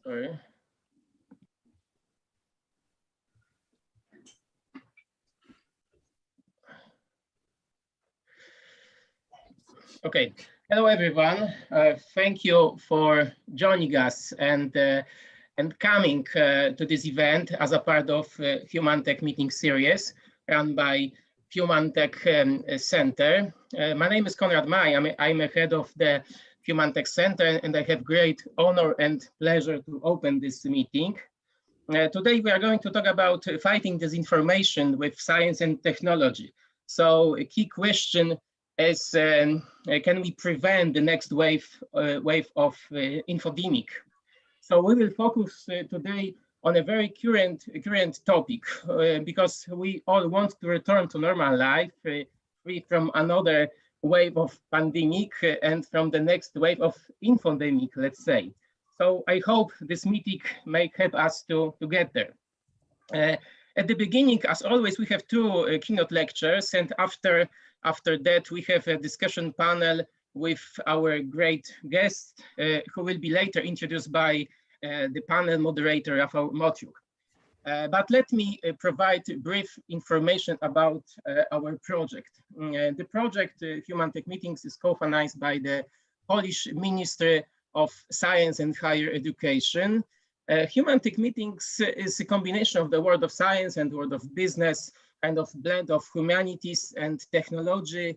Sorry. Okay. Hello, everyone. Thank you for joining us and coming to this event as a part of Human Tech meeting series run by Human Tech Center. My name is Konrad Maj. I'm a head of the Human Tech Center, and I have great honor and pleasure to open this meeting. Today, we are going to talk about fighting disinformation with science and technology. So a key question is, can we prevent the next wave of infodemic? So we will focus today on a very current topic because we all want to return to normal life, free from another wave of pandemic and from the next wave of infodemic, let's say. So I hope this meeting may help us to get there. At the beginning, as always, we have two keynote lectures, and after that, we have a discussion panel with our great guest, who will be later introduced by the panel moderator, Rafał Mociuk. But let me provide brief information about our project. The project Human Tech Meetings is co-financed by the Polish Ministry of Science and Higher Education. Human Tech Meetings is a combination of the world of science and world of business, kind of blend of humanities and technology,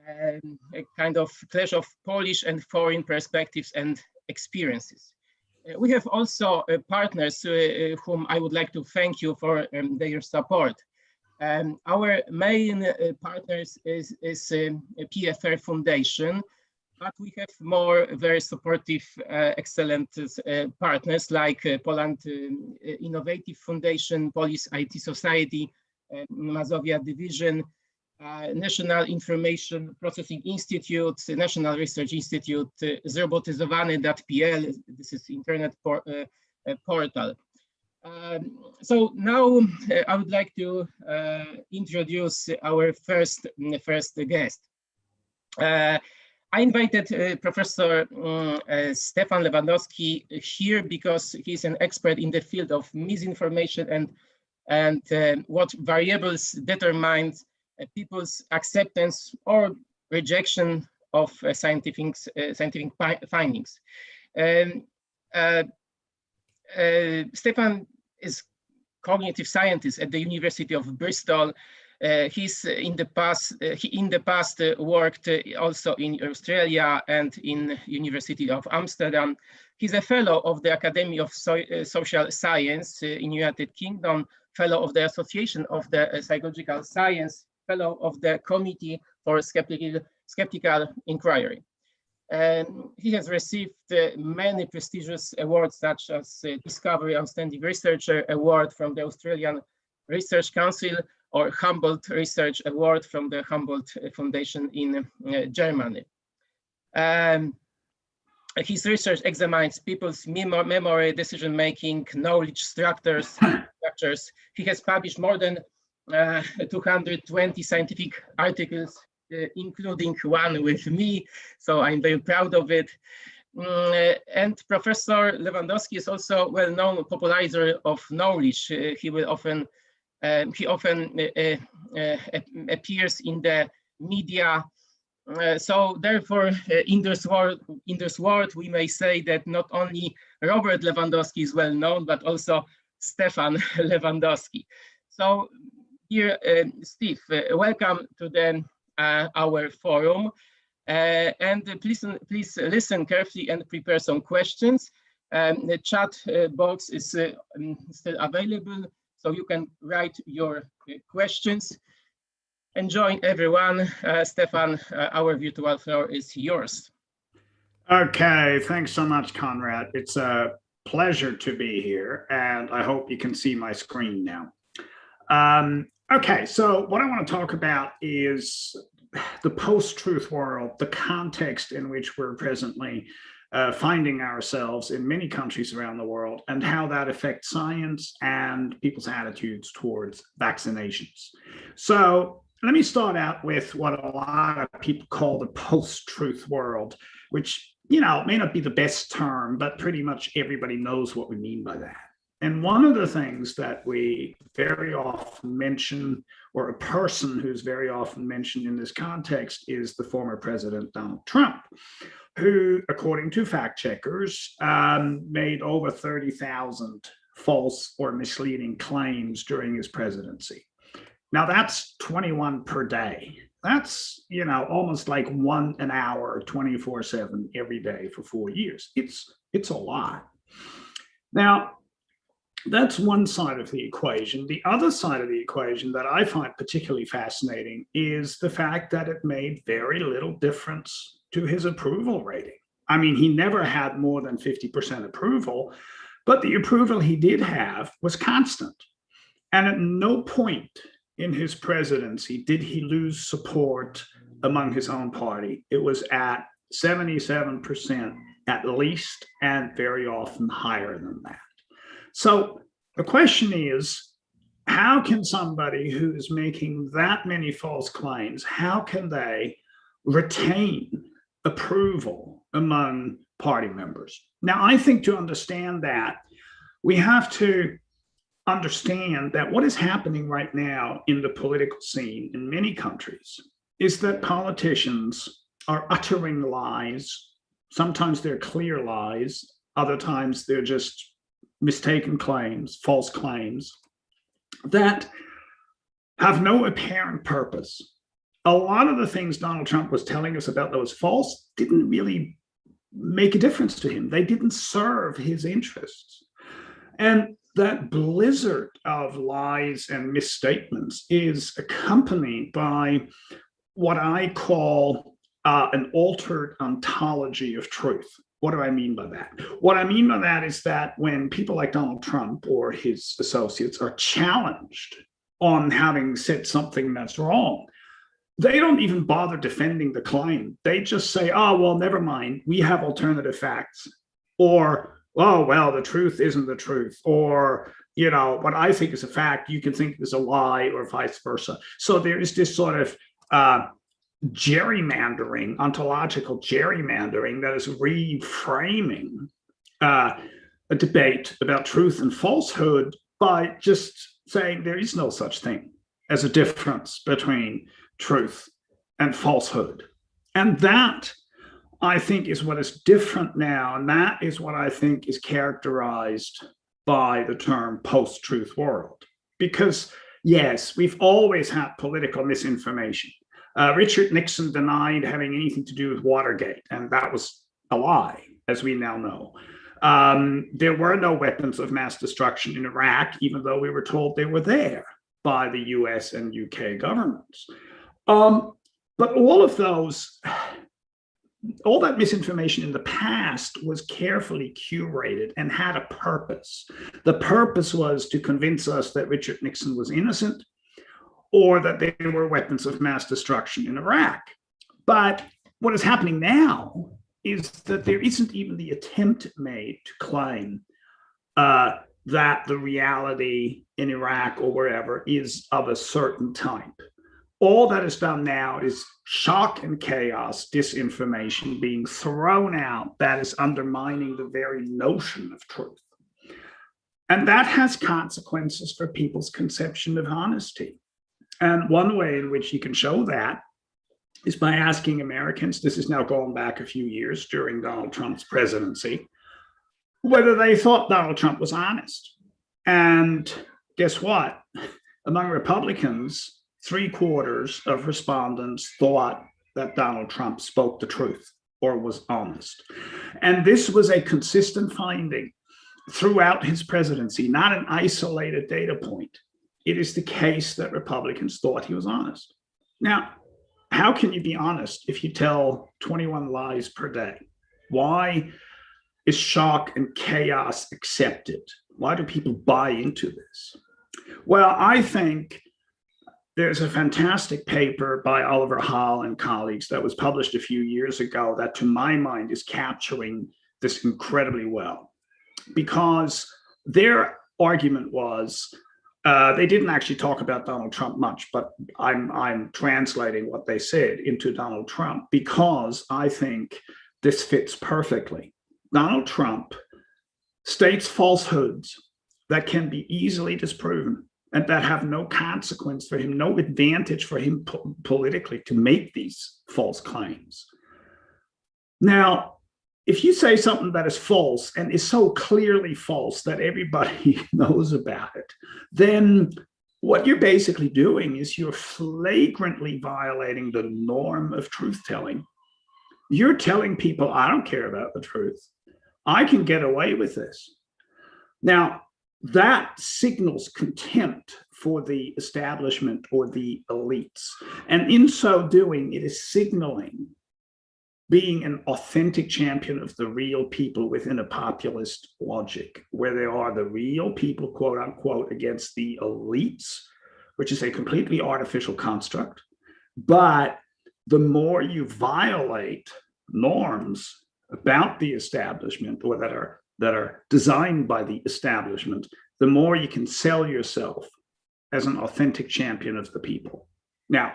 a kind of clash of Polish and foreign perspectives and experiences. We have also partners whom I would like to thank you for their support. Our main partners is PFR Foundation, but we have more very supportive, excellent partners like Poland Innovative Foundation, Polish IT Society, Mazovia Division, National Information Processing Institute, National Research Institute, Zrobotyzowany.pl, this is internet portal. So now I would like to introduce our first guest. I invited Professor Stefan Lewandowski here because he's an expert in the field of misinformation and what variables determine people's acceptance or rejection of scientific findings. Stefan is cognitive scientist at the University of Bristol. He's in the past worked also in Australia and in University of Amsterdam. He's a fellow of the Academy of Social Science in United Kingdom, fellow of the Association of the Psychological Science, fellow of the Committee for Skeptical Inquiry. He has received many prestigious awards, such as Discovery Outstanding Researcher Award from the Australian Research Council or Humboldt Research Award from the Humboldt Foundation in Germany. His research examines people's memory, decision-making, knowledge structures. He has published more than 220 scientific articles, including one with me, so I'm very proud of it. And Professor Lewandowski is also a well-known popularizer of knowledge. He often appears in the media. So therefore, in this world, we may say that not only Robert Lewandowski is well known, but also Stefan Lewandowski. So here, Steve, welcome to our forum. And please listen carefully and prepare some questions. The chat box is still available, so you can write your questions. Enjoy, everyone. Stefan, our virtual floor is yours. Okay, thanks so much, Konrad. It's a pleasure to be here, and I hope you can see my screen now. Okay, so what I want to talk about is the post-truth world, the context in which we're presently finding ourselves in many countries around the world, and how that affects science and people's attitudes towards vaccinations. So let me start out with what a lot of people call the post-truth world, which it may not be the best term, but pretty much everybody knows what we mean by that. And one of the things that we very often mention, or a person who's very often mentioned in this context, is the former President Donald Trump, who, according to fact checkers, made over 30,000 false or misleading claims during his presidency. Now that's 21 per day. That's, almost like 1 an hour, 24/7 every day for 4 years. It's a lot. Now, that's one side of the equation. The other side of the equation that I find particularly fascinating is the fact that it made very little difference to his approval rating. I mean, he never had more than 50% approval, but the approval he did have was constant. And at no point in his presidency did he lose support among his own party. It was at 77% at least, and very often higher than that. So the question is, how can somebody who is making that many false claims, how can they retain approval among party members? Now, I think to understand that, we have to understand that what is happening right now in the political scene in many countries is that politicians are uttering lies. Sometimes they're clear lies, other times they're just mistaken claims, false claims that have no apparent purpose. A lot of the things Donald Trump was telling us about that was false didn't really make a difference to him. They didn't serve his interests. And that blizzard of lies and misstatements is accompanied by what I call an altered ontology of truth. What do I mean by that? What I mean by that is that when people like Donald Trump or his associates are challenged on having said something that's wrong, they don't even bother defending the claim. They just say, oh, well, never mind, we have alternative facts. Or, oh, well, the truth isn't the truth. Or, what I think is a fact, you can think is a lie, or vice versa. So there is this sort of gerrymandering, ontological gerrymandering, that is reframing a debate about truth and falsehood by just saying there is no such thing as a difference between truth and falsehood. And that, I think, is what is different now. And that is what I think is characterized by the term post-truth world. Because, yes, we've always had political misinformation. Richard Nixon denied having anything to do with Watergate, and that was a lie, as we now know. There were no weapons of mass destruction in Iraq, even though we were told they were there by the US and UK governments. But all that misinformation in the past was carefully curated and had a purpose. The purpose was to convince us that Richard Nixon was innocent, or that there were weapons of mass destruction in Iraq. But what is happening now is that there isn't even the attempt made to claim that the reality in Iraq or wherever is of a certain type. All that is done now is shock and chaos, disinformation being thrown out that is undermining the very notion of truth. And that has consequences for people's conception of honesty. And one way in which you can show that is by asking Americans, this is now going back a few years during Donald Trump's presidency, whether they thought Donald Trump was honest. And guess what? Among Republicans, 3/4 of respondents thought that Donald Trump spoke the truth or was honest. And this was a consistent finding throughout his presidency, not an isolated data point. It is the case that Republicans thought he was honest. Now, how can you be honest if you tell 21 lies per day? Why is shock and chaos accepted? Why do people buy into this? Well, I think there's a fantastic paper by Oliver Hall and colleagues that was published a few years ago that, to my mind, is capturing this incredibly well, because their argument was, they didn't actually talk about Donald Trump much, but I'm translating what they said into Donald Trump, because I think this fits perfectly. Donald Trump states falsehoods that can be easily disproven and that have no consequence for him, no advantage for him politically to make these false claims. Now, if you say something that is false and is so clearly false that everybody knows about it, then what you're basically doing is you're flagrantly violating the norm of truth-telling. You're telling people, I don't care about the truth. I can get away with this. Now, that signals contempt for the establishment or the elites. And in so doing, it is signaling being an authentic champion of the real people within a populist logic, where there are the real people, quote unquote, against the elites, which is a completely artificial construct. But the more you violate norms about the establishment or that are designed by the establishment, the more you can sell yourself as an authentic champion of the people. Now,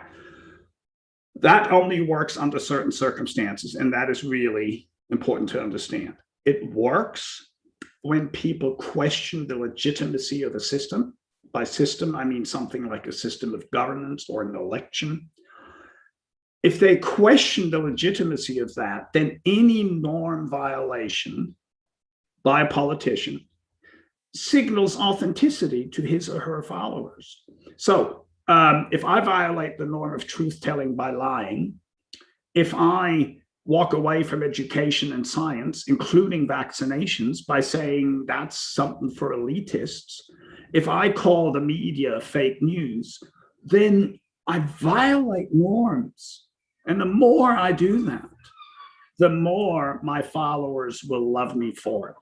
that only works under certain circumstances, and that is really important to understand. It works when people question the legitimacy of a system. By system, I mean something like a system of governance or an election. If they question the legitimacy of that, then any norm violation by a politician signals authenticity to his or her followers. So if I violate the norm of truth-telling by lying, if I walk away from education and science, including vaccinations, by saying that's something for elitists, if I call the media fake news, then I violate norms. And the more I do that, the more my followers will love me for it.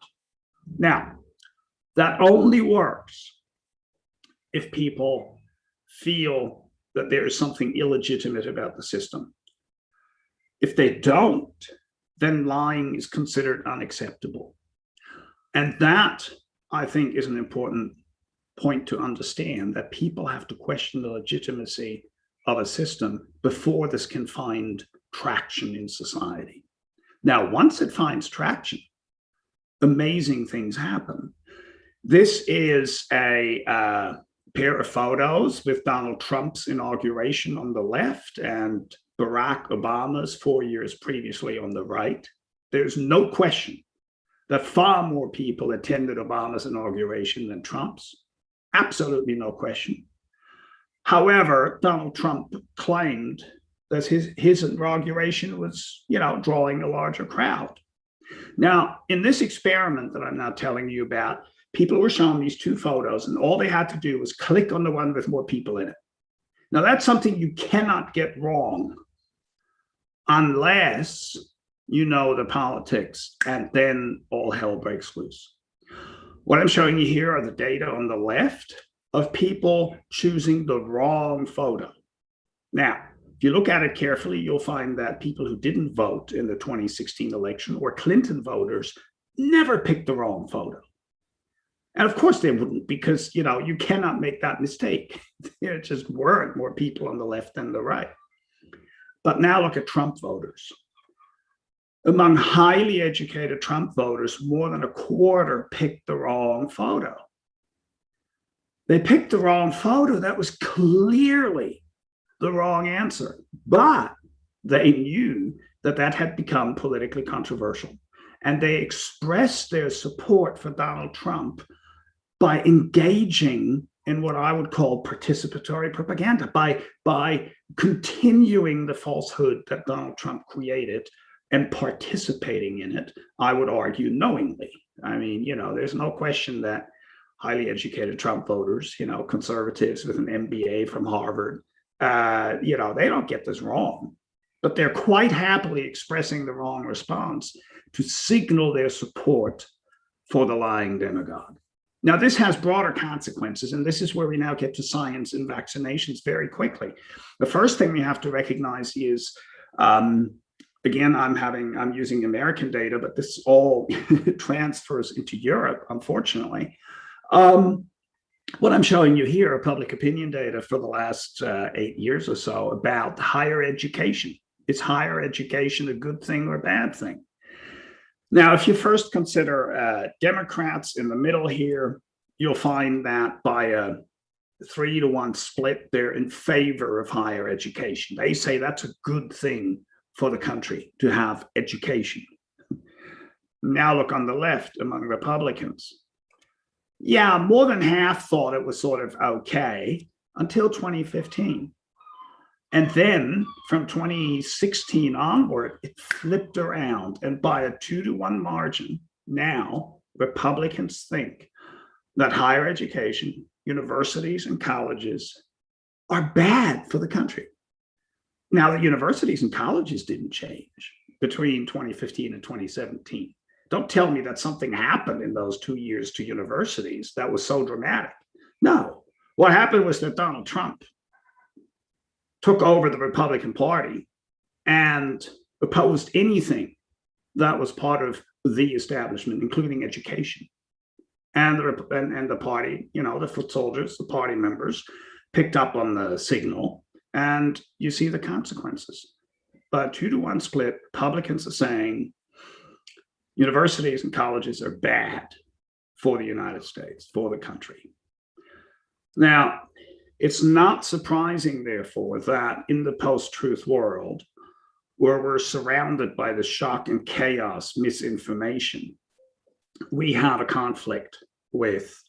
Now, that only works if people feel that there is something illegitimate about the system. If they don't, then lying is considered unacceptable. And that, I think, is an important point to understand, that people have to question the legitimacy of a system before this can find traction in society. Now, once it finds traction, amazing things happen. This is a pair of photos with Donald Trump's inauguration on the left and Barack Obama's 4 years previously on the right. There's no question that far more people attended Obama's inauguration than Trump's. Absolutely no question. However, Donald Trump claimed that his inauguration was, drawing a larger crowd. Now, in this experiment that I'm now telling you about, people were shown these two photos, and all they had to do was click on the one with more people in it. Now, that's something you cannot get wrong unless you know the politics, and then all hell breaks loose. What I'm showing you here are the data on the left of people choosing the wrong photo. Now, if you look at it carefully, you'll find that people who didn't vote in the 2016 election, or Clinton voters, never picked the wrong photo. And of course they wouldn't, because you cannot make that mistake. There just weren't more people on the left than the right. But now look at Trump voters. Among highly educated Trump voters, more than a quarter picked the wrong photo. They picked the wrong photo. That was clearly the wrong answer. But they knew that that had become politically controversial. And they expressed their support for Donald Trump by engaging in what I would call participatory propaganda, by continuing the falsehood that Donald Trump created and participating in it, I would argue, knowingly. I mean, there's no question that highly educated Trump voters, conservatives with an MBA from Harvard, they don't get this wrong, but they're quite happily expressing the wrong response to signal their support for the lying demagogue. Now, this has broader consequences, and this is where we now get to science and vaccinations very quickly. The first thing we have to recognize is, again, I'm using American data, but this all transfers into Europe, unfortunately. What I'm showing you here are public opinion data for the last 8 years or so about higher education. Is higher education a good thing or a bad thing? Now, if you first consider Democrats in the middle here, you'll find that by a 3-to-1 split, they're in favor of higher education. They say that's a good thing for the country to have education. Now look on the left among Republicans. Yeah, more than half thought it was sort of okay until 2015. And then from 2016 onward, it flipped around. And by a 2-to-1 margin, now Republicans think that higher education, universities and colleges are bad for the country. Now, the universities and colleges didn't change between 2015 and 2017. Don't tell me that something happened in those 2 years to universities that was so dramatic. No, what happened was that Donald Trump took over the Republican Party and opposed anything that was part of the establishment, including education. And the party, the foot soldiers, the party members, picked up on the signal, and you see the consequences. But 2-to-1 split, Republicans are saying universities and colleges are bad for the United States, for the country. Now, it's not surprising, therefore, that in the post-truth world, where we're surrounded by the shock and chaos, misinformation, we have a conflict with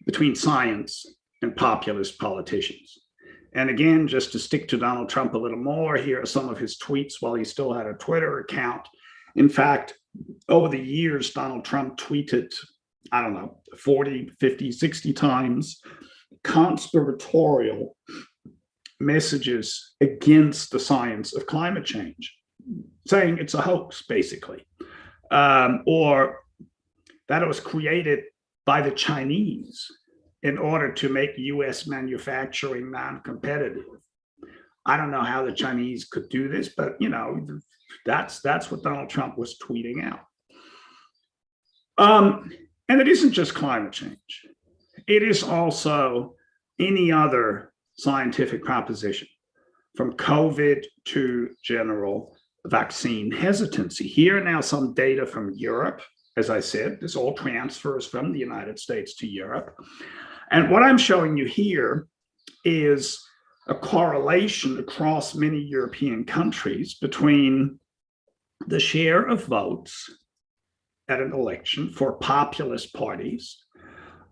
between science and populist politicians. And again, just to stick to Donald Trump a little more, here are some of his tweets while he still had a Twitter account. In fact, over the years, Donald Trump tweeted, 40, 50, 60 times conspiratorial messages against the science of climate change, saying it's a hoax, basically, or that it was created by the Chinese in order to make US manufacturing non-competitive. I don't know how the Chinese could do this, but that's what Donald Trump was tweeting out. And it isn't just climate change. It is also any other scientific proposition, from COVID to general vaccine hesitancy. Here are now some data from Europe. As I said, this all transfers from the United States to Europe. And what I'm showing you here is a correlation across many European countries between the share of votes at an election for populist parties,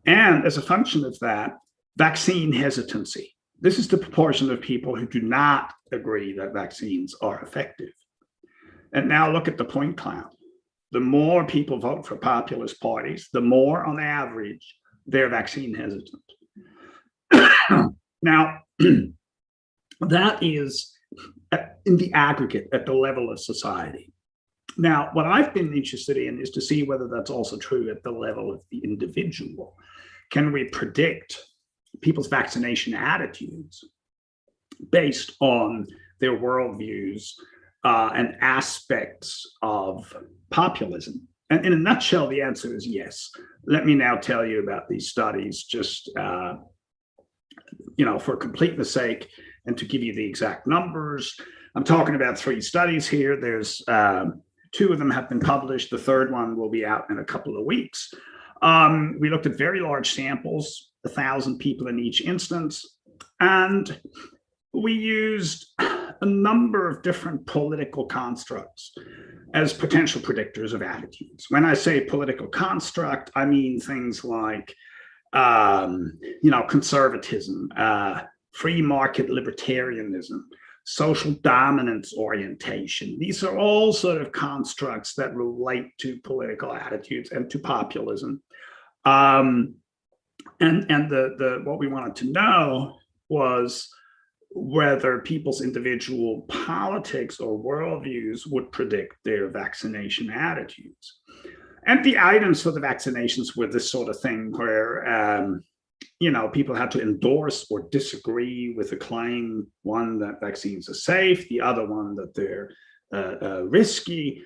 and as a function of that, vaccine hesitancy. This is the proportion of people who do not agree that vaccines are effective. And now look at the point cloud. The more people vote for populist parties, the more on average they're vaccine hesitant. Now, that is in the aggregate at the level of society. Now, what I've been interested in is to see whether that's also true at the level of the individual. Can we predict people's vaccination attitudes based on their worldviews and aspects of populism? And in a nutshell, the answer is yes. Let me now tell you about these studies, just for completeness sake, and to give you the exact numbers. I'm talking about 3 studies here. There's 2 of them have been published. The third one will be out in a couple of weeks. We looked at very large samples, 1,000 people in each instance, and we used a number of different political constructs as potential predictors of attitudes. When I say political construct, I mean things like, conservatism, free market libertarianism, social dominance orientation. These are all sort of constructs that relate to political attitudes and to populism. And what we wanted to know was whether people's individual politics or worldviews would predict their vaccination attitudes. And the items for the vaccinations were this sort of thing where, people had to endorse or disagree with the claim, one, that vaccines are safe, the other one that they're risky.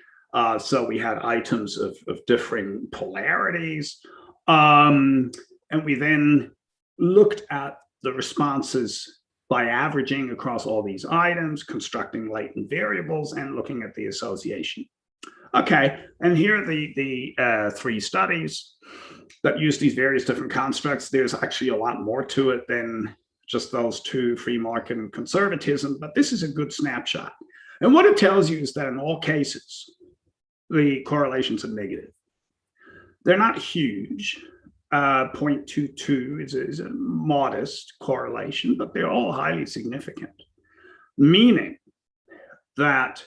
So we had items of differing polarities. And we then looked at the responses by averaging across all these items, constructing latent variables, and looking at the association. Okay, and here are the three studies that use these various different constructs. There's actually a lot more to it than just those two, free market and conservatism, but this is a good snapshot. And what it tells you is that in all cases, the correlations are negative. They're not huge. 0.22 is a modest correlation, but they're all highly significant, meaning that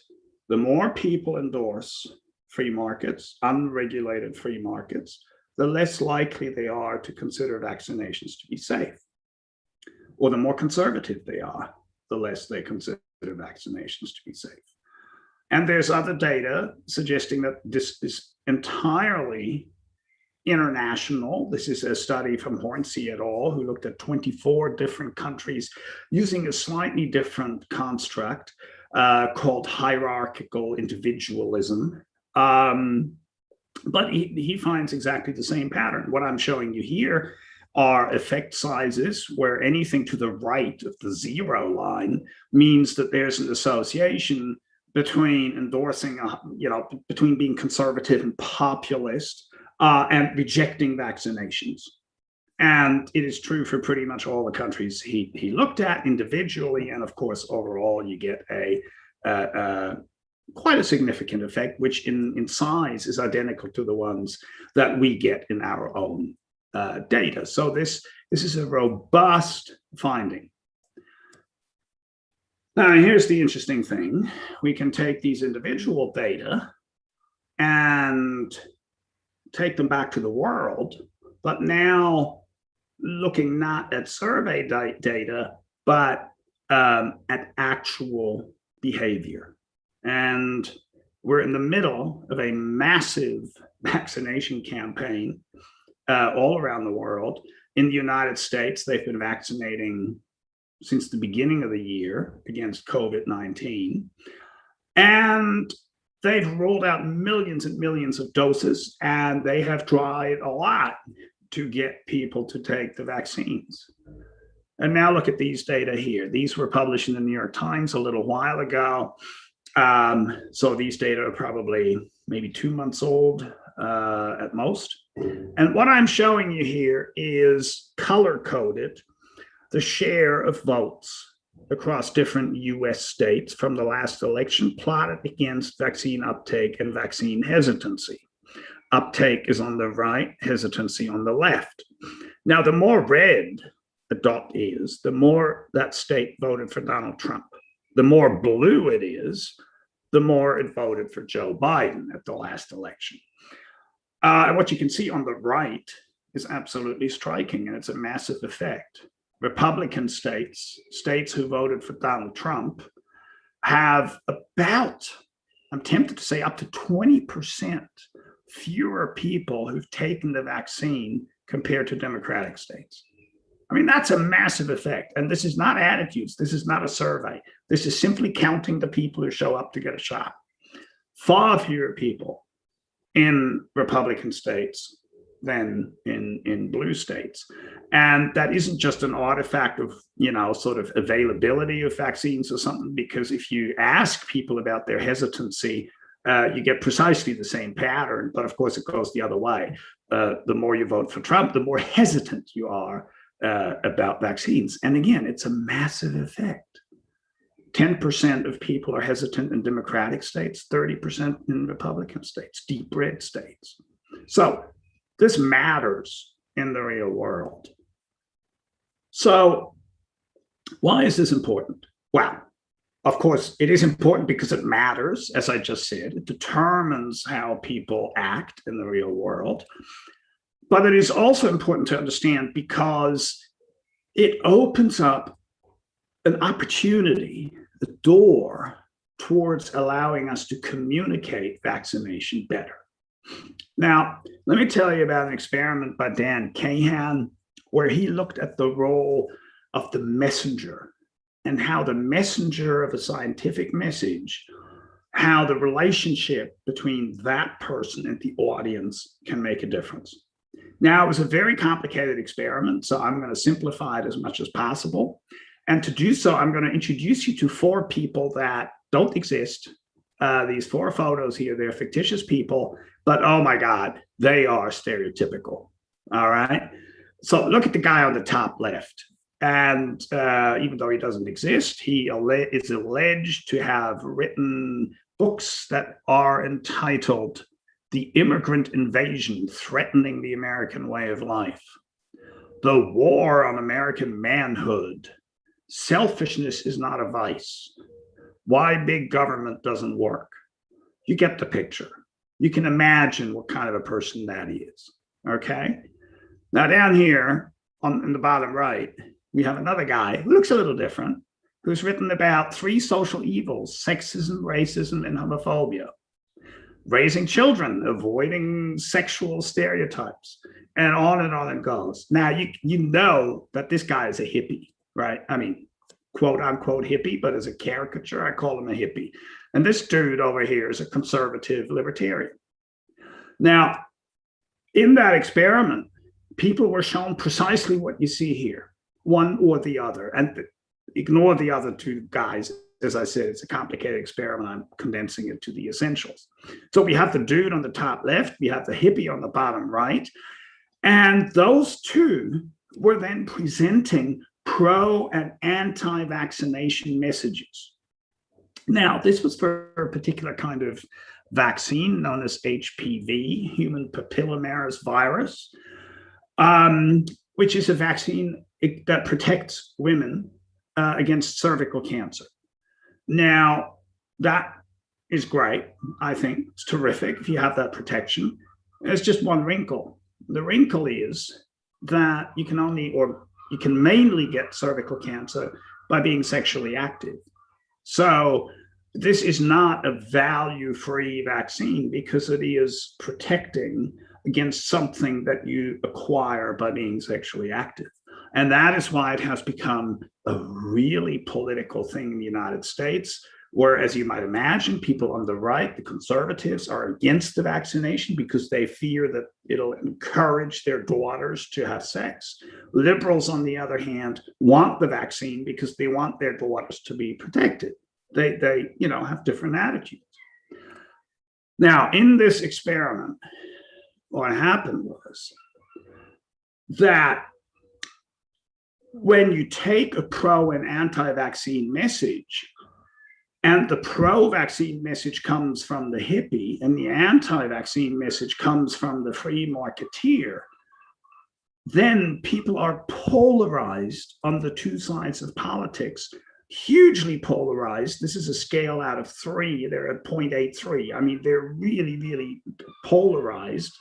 the more people endorse free markets, unregulated free markets, the less likely they are to consider vaccinations to be safe. Or the more conservative they are, the less they consider vaccinations to be safe. And there's other data suggesting that this is entirely international. This is a study from Hornsey et al., who looked at 24 different countries using a slightly different construct called hierarchical individualism. But he finds exactly the same pattern. What I'm showing you here are effect sizes where anything to the right of the 0 line means that there's an association between endorsing, between being conservative and populist and rejecting vaccinations. And it is true for pretty much all the countries he looked at individually. And of course, overall, you get quite a significant effect, which in size is identical to the ones that we get in our own data. So this is a robust finding. Now, here's the interesting thing. We can take these individual data and take them back to the world, but now looking not at survey data, but at actual behavior. And we're in the middle of a massive vaccination campaign all around the world. In the United States, they've been vaccinating since the beginning of the year against COVID-19. And they've rolled out millions and millions of doses, and they have tried a lot to get people to take the vaccines. And now look at these data here. These were published in the New York Times a little while ago. So these data are probably maybe 2 months old at most. And what I'm showing you here is color-coded the share of votes across different US states from the last election plotted against vaccine uptake and vaccine hesitancy. Uptake is on the right, hesitancy on the left. Now, the more red a dot is, the more that state voted for Donald Trump. The more blue it is, the more it voted for Joe Biden at the last election. And what you can see on the right is absolutely striking, and it's a massive effect. Republican states who voted for Donald Trump, have about, I'm tempted to say up to 20% fewer people who've taken the vaccine compared to Democratic states. I mean, that's a massive effect. And this is not attitudes. This is not a survey. This is simply counting the people who show up to get a shot. Far fewer people in Republican states than in blue states. And that isn't just an artifact of, sort of availability of vaccines or something, because if you ask people about their hesitancy, you get precisely the same pattern. But of course, it goes the other way. The more you vote for Trump, the more hesitant you are about vaccines. And again, it's a massive effect. 10% of people are hesitant in Democratic states, 30% in Republican states, deep red states. So this matters in the real world. So why is this important? Well, of course, it is important because it matters, as I just said. It determines how people act in the real world. But it is also important to understand because it opens up an opportunity, a door towards allowing us to communicate vaccination better. Now, let me tell you about an experiment by Dan Kahan, where he looked at the role of the messenger and how the messenger of a scientific message, how the relationship between that person and the audience can make a difference. Now, it was a very complicated experiment, so I'm going to simplify it as much as possible. And to do so, I'm going to introduce you to 4 people that don't exist these 4 photos here, they're fictitious people, but oh my God, they are stereotypical. All right. So look at the guy on the top left. And even though he doesn't exist, he is alleged to have written books that are entitled "The Immigrant Invasion Threatening the American Way of Life," "The War on American Manhood," "Selfishness is Not a Vice," "Why Big Government Doesn't Work." You get the picture. You can imagine what kind of a person that is. Okay. Now down here in the bottom right, we have another guy who looks a little different, who's written about 3 social evils: sexism, racism, and homophobia. Raising children, avoiding sexual stereotypes, and on it goes. Now, you know that this guy is a hippie, right? I mean, quote unquote hippie, but as a caricature, I call him a hippie. And this dude over here is a conservative libertarian. Now, in that experiment, people were shown precisely what you see here, one or the other, and ignore the other 2 guys. As I said, it's a complicated experiment. I'm condensing it to the essentials. So we have the dude on the top left, we have the hippie on the bottom right, and those 2 were then presenting pro and anti-vaccination messages. Now, this was for a particular kind of vaccine known as HPV, human papillomavirus virus, which is a vaccine that protects women against cervical cancer. Now, that is great. I think it's terrific if you have that protection. There's just one wrinkle. The wrinkle is that you can mainly get cervical cancer by being sexually active. So this is not a value-free vaccine because it is protecting against something that you acquire by being sexually active. And that is why it has become a really political thing in the United States, where, as you might imagine, people on the right, the conservatives, are against the vaccination because they fear that it'll encourage their daughters to have sex. Liberals, on the other hand, want the vaccine because they want their daughters to be protected. They have different attitudes. Now, in this experiment, what happened was that when you take a pro and anti-vaccine message, and the pro-vaccine message comes from the hippie and the anti-vaccine message comes from the free marketeer, then people are polarized on the 2 sides of politics, hugely polarized. This is a scale out of 3. They're at 0.83. I mean, they're really, really polarized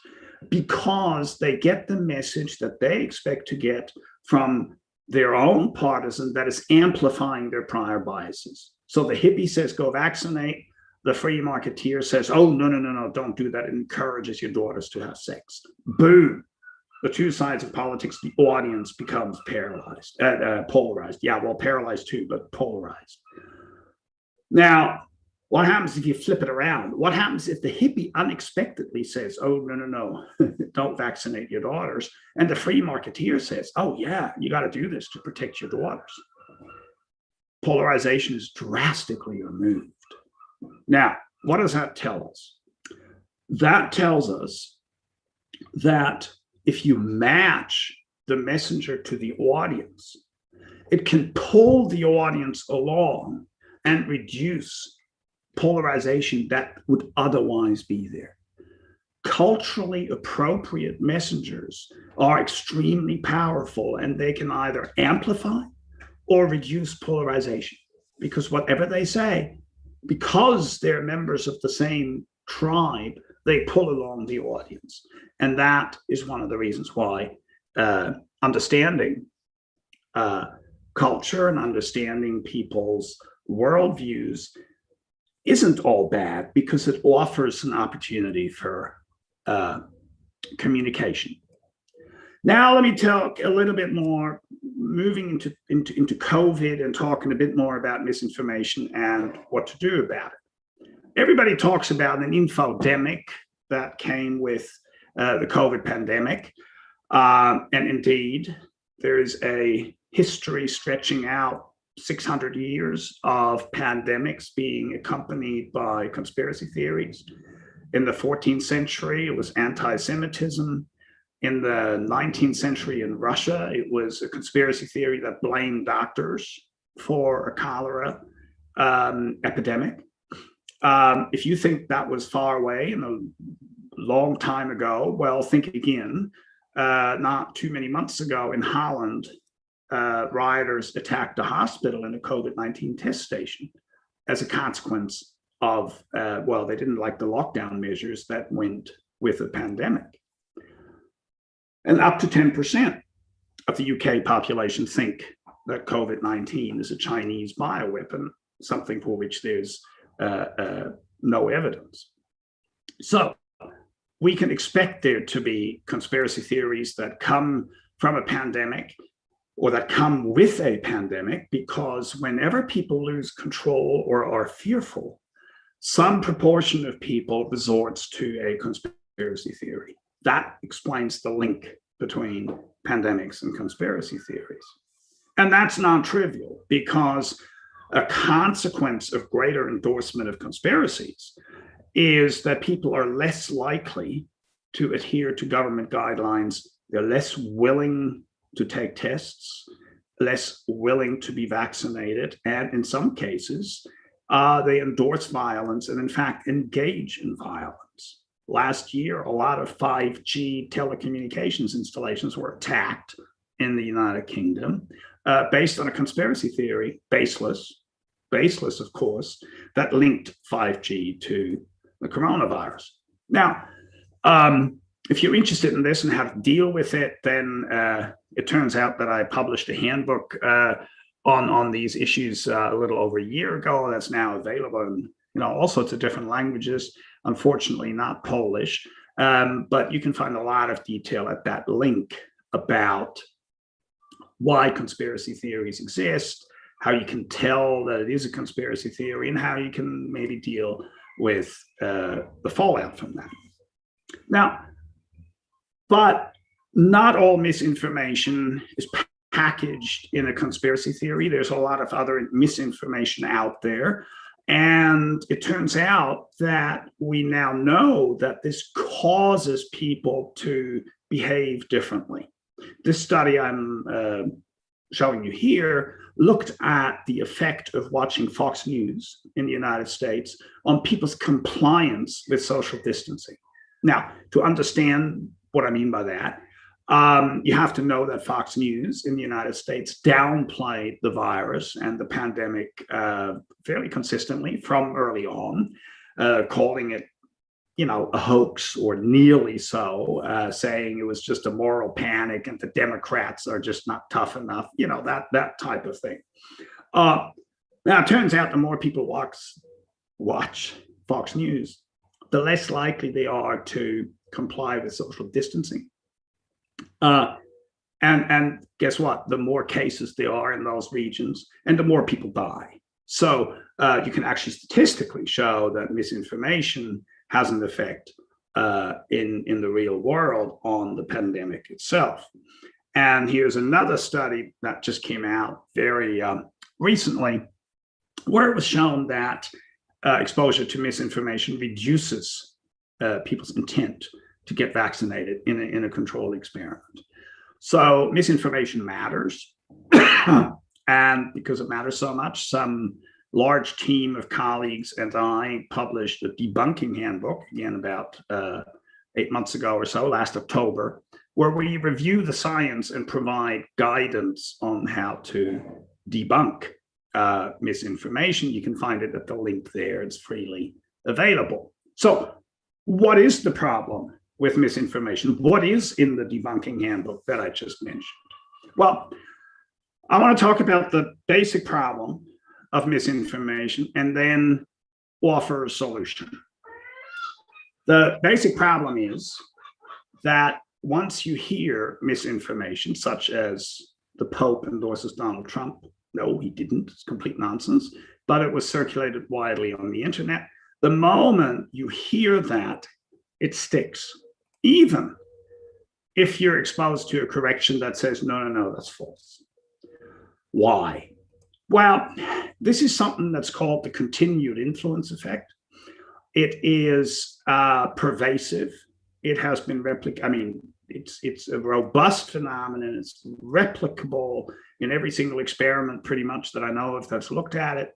because they get the message that they expect to get from their own partisan that is amplifying their prior biases. So the hippie says, go vaccinate. The free marketeer says, oh, no, don't do that. It encourages your daughters to have sex. Boom. The 2 sides of politics, the audience becomes polarized. Yeah, well, paralyzed too, but polarized. Now, what happens if you flip it around? What happens if the hippie unexpectedly says, oh, no, don't vaccinate your daughters? And the free marketeer says, oh, yeah, you got to do this to protect your daughters. Polarization is drastically removed. Now, what does that tell us? That tells us that if you match the messenger to the audience, it can pull the audience along and reduce polarization that would otherwise be there. Culturally appropriate messengers are extremely powerful, and they can either amplify or reduce polarization, because whatever they say, because they're members of the same tribe, they pull along the audience. And that is one of the reasons why understanding culture and understanding people's worldviews isn't all bad, because it offers an opportunity for communication. Now, let me talk a little bit more, moving into COVID and talking a bit more about misinformation and what to do about it. Everybody talks about an infodemic that came with the COVID pandemic. And indeed, there is a history stretching out 600 years of pandemics being accompanied by conspiracy theories. In the 14th century, it was anti-Semitism. In the 19th century in Russia, it was a conspiracy theory that blamed doctors for a cholera epidemic. If you think that was far away and a long time ago, well, think again. Not too many months ago in Holland, rioters attacked a hospital and a COVID-19 test station as a consequence of, well, they didn't like the lockdown measures that went with the pandemic. And up to 10% of the UK population think that COVID-19 is a Chinese bioweapon, something for which there's no evidence. So we can expect there to be conspiracy theories that come from a pandemic or that come with a pandemic, because whenever people lose control or are fearful, some proportion of people resorts to a conspiracy theory. That explains the link between pandemics and conspiracy theories. And that's non-trivial, because a consequence of greater endorsement of conspiracies is that people are less likely to adhere to government guidelines. They're less willing to take tests, less willing to be vaccinated, and in some cases, they endorse violence and in fact engage in violence. Last year, a lot of 5G telecommunications installations were attacked in the United Kingdom based on a conspiracy theory, baseless of course, that linked 5G to the coronavirus. Now, if you're interested in this and how to deal with it, then it turns out that I published a handbook on these issues a little over a year ago. That's now available in all sorts of different languages. Unfortunately, not Polish, but you can find a lot of detail at that link about why conspiracy theories exist, how you can tell that it is a conspiracy theory, and how you can maybe deal with the fallout from that. Now, but not all misinformation is packaged in a conspiracy theory. There's a lot of other misinformation out there. And it turns out that we now know that this causes people to behave differently. This study I'm showing you here looked at the effect of watching Fox News in the United States on people's compliance with social distancing. Now, to understand what I mean by that, you have to know that Fox News in the United States downplayed the virus and the pandemic fairly consistently from early on, calling it, a hoax or nearly so, saying it was just a moral panic and the Democrats are just not tough enough, that type of thing. Now, it turns out the more people watch Fox News, the less likely they are to comply with social distancing. And guess what? The more cases there are in those regions, and the more people die. So you can actually statistically show that misinformation has an effect in the real world on the pandemic itself. And here's another study that just came out very recently, where it was shown that exposure to misinformation reduces people's intent to get vaccinated in a controlled experiment. So misinformation matters. And because it matters so much, some large team of colleagues and I published a debunking handbook, again, about 8 months ago or so, last October, where we review the science and provide guidance on how to debunk misinformation. You can find it at the link there. It's freely available. So what is the problem with misinformation? What is in the debunking handbook that I just mentioned? Well, I want to talk about the basic problem of misinformation and then offer a solution. The basic problem is that once you hear misinformation, such as the Pope endorses Donald Trump, no, he didn't, it's complete nonsense, but it was circulated widely on the internet. The moment you hear that, it sticks, even if you're exposed to a correction that says, no, that's false. Why? Well, this is something that's called the continued influence effect. It is pervasive. It has been replicated. I mean, it's a robust phenomenon. It's replicable in every single experiment, pretty much, that I know of that's looked at it,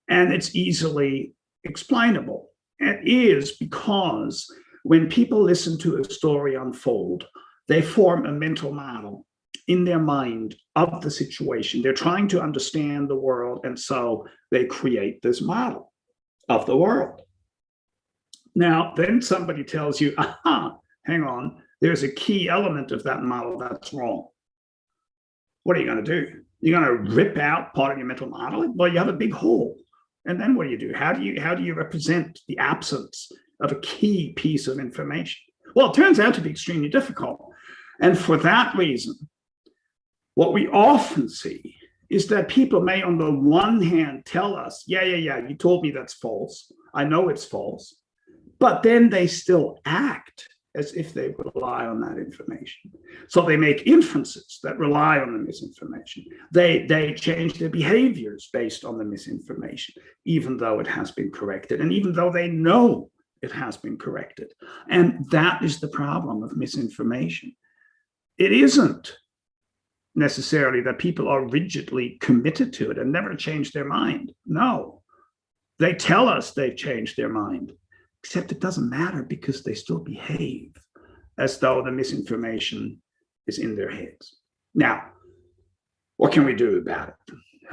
and it's easily explainable. It is because when people listen to a story unfold, they form a mental model in their mind of the situation. They're trying to understand the world, and so they create this model of the world. Now, then somebody tells you, aha, hang on, there's a key element of that model that's wrong. What are you going to do? You're going to rip out part of your mental model? Well, you have a big hole. And then what do? How do you represent the absence of a key piece of information? Well, it turns out to be extremely difficult. And for that reason, what we often see is that people may, on the one hand, tell us, yeah, you told me that's false. I know it's false. But then they still act as if they rely on that information. So they make inferences that rely on the misinformation. They change their behaviors based on the misinformation, even though it has been corrected, and even though they know it has been corrected. And that is the problem of misinformation. It isn't necessarily that people are rigidly committed to it and never change their mind. No, they tell us they've changed their mind, except it doesn't matter because they still behave as though the misinformation is in their heads. Now, what can we do about it?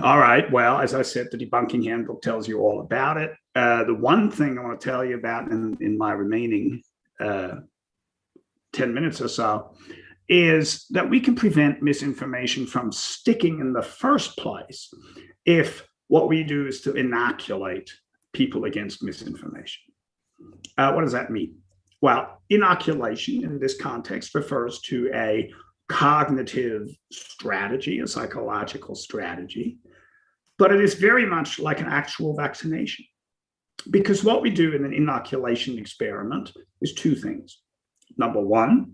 All right, well, as I said, the debunking handbook tells you all about it. The one thing I want to tell you about in my remaining 10 minutes or so is that we can prevent misinformation from sticking in the first place if what we do is to inoculate people against misinformation. What does that mean? Well, inoculation in this context refers to a cognitive strategy, a psychological strategy, but it is very much like an actual vaccination. Because what we do in an inoculation experiment is two things. Number one,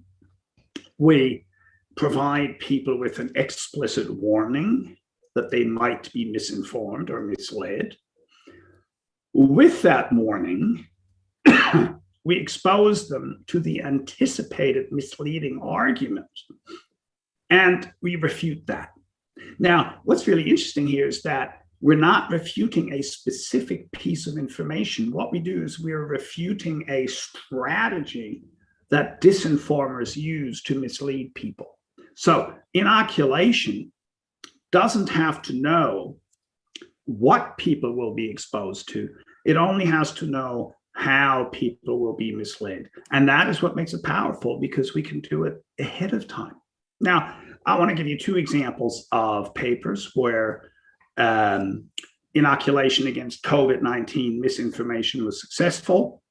we provide people with an explicit warning that they might be misinformed or misled. With that warning, we expose them to the anticipated misleading argument, and we refute that. Now, what's really interesting here is that we're not refuting a specific piece of information. What we do is we're refuting a strategy that disinformers use to mislead people. So inoculation doesn't have to know what people will be exposed to. It only has to know how people will be misled. And that is what makes it powerful, because we can do it ahead of time. Now, I want to give you two examples of papers where inoculation against COVID-19 misinformation was successful.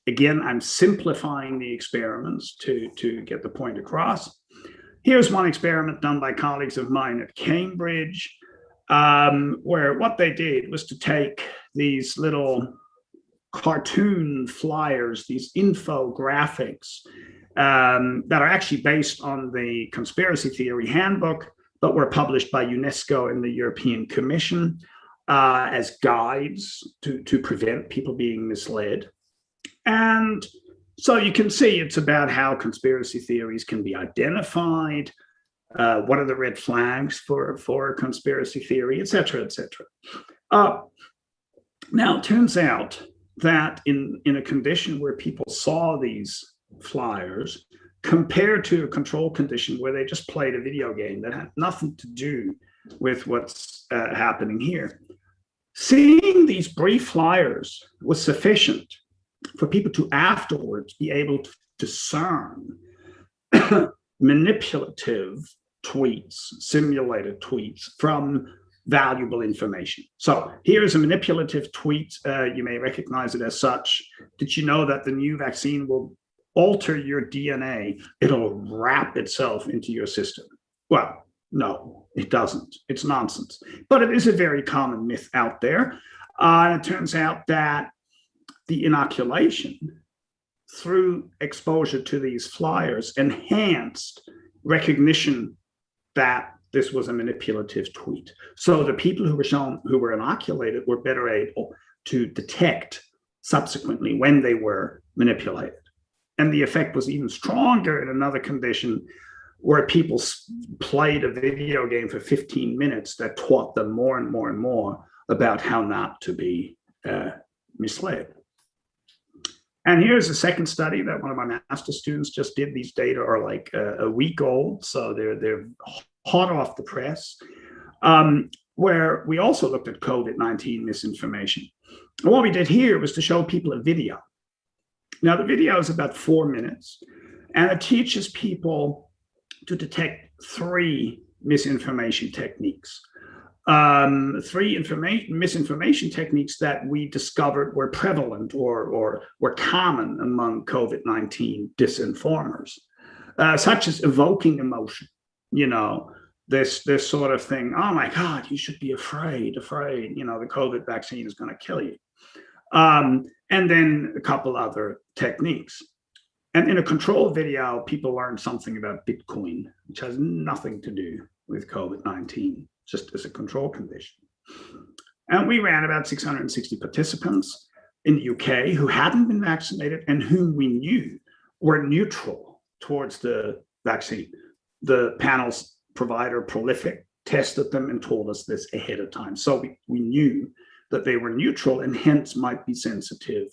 Again, I'm simplifying the experiments to get the point across. Here's one experiment done by colleagues of mine at Cambridge, where what they did was to take these little cartoon flyers, these infographics that are actually based on the conspiracy theory handbook, but were published by UNESCO and the European Commission as guides to prevent people being misled. And so you can see it's about how conspiracy theories can be identified, what are the red flags for a conspiracy theory, et cetera, et cetera. Now, it turns out that in a condition where people saw these flyers compared to a control condition where they just played a video game that had nothing to do with what's happening here, seeing these brief flyers was sufficient for people to afterwards be able to discern manipulative tweets, simulated tweets from valuable information. So here's a manipulative tweet. You may recognize it as such. Did you know that the new vaccine will alter your DNA? It'll wrap itself into your system. Well, no, it doesn't. It's nonsense. But it is a very common myth out there. And it turns out that the inoculation through exposure to these flyers enhanced recognition that this was a manipulative tweet. So the people who were inoculated were better able to detect subsequently when they were manipulated. And the effect was even stronger in another condition where people played a video game for 15 minutes that taught them more and more and more about how not to be misled. And here's a second study that one of my master students just did. These data are like a week old, so they're hot off the press, where we also looked at COVID-19 misinformation. And what we did here was to show people a video. Now, the video is about 4 minutes, and it teaches people to detect 3 misinformation techniques. 3 misinformation techniques that we discovered were prevalent or were common among COVID-19 disinformers, such as evoking emotion. You know, this sort of thing. Oh my God, you should be afraid. You know, the COVID vaccine is going to kill you. And then a couple other techniques. And in a control video, people learned something about Bitcoin, which has nothing to do with COVID-19, just as a control condition. And we ran about 660 participants in the UK who hadn't been vaccinated and whom we knew were neutral towards the vaccine. The panel's provider, Prolific, tested them and told us this ahead of time. So we knew that they were neutral and hence might be sensitive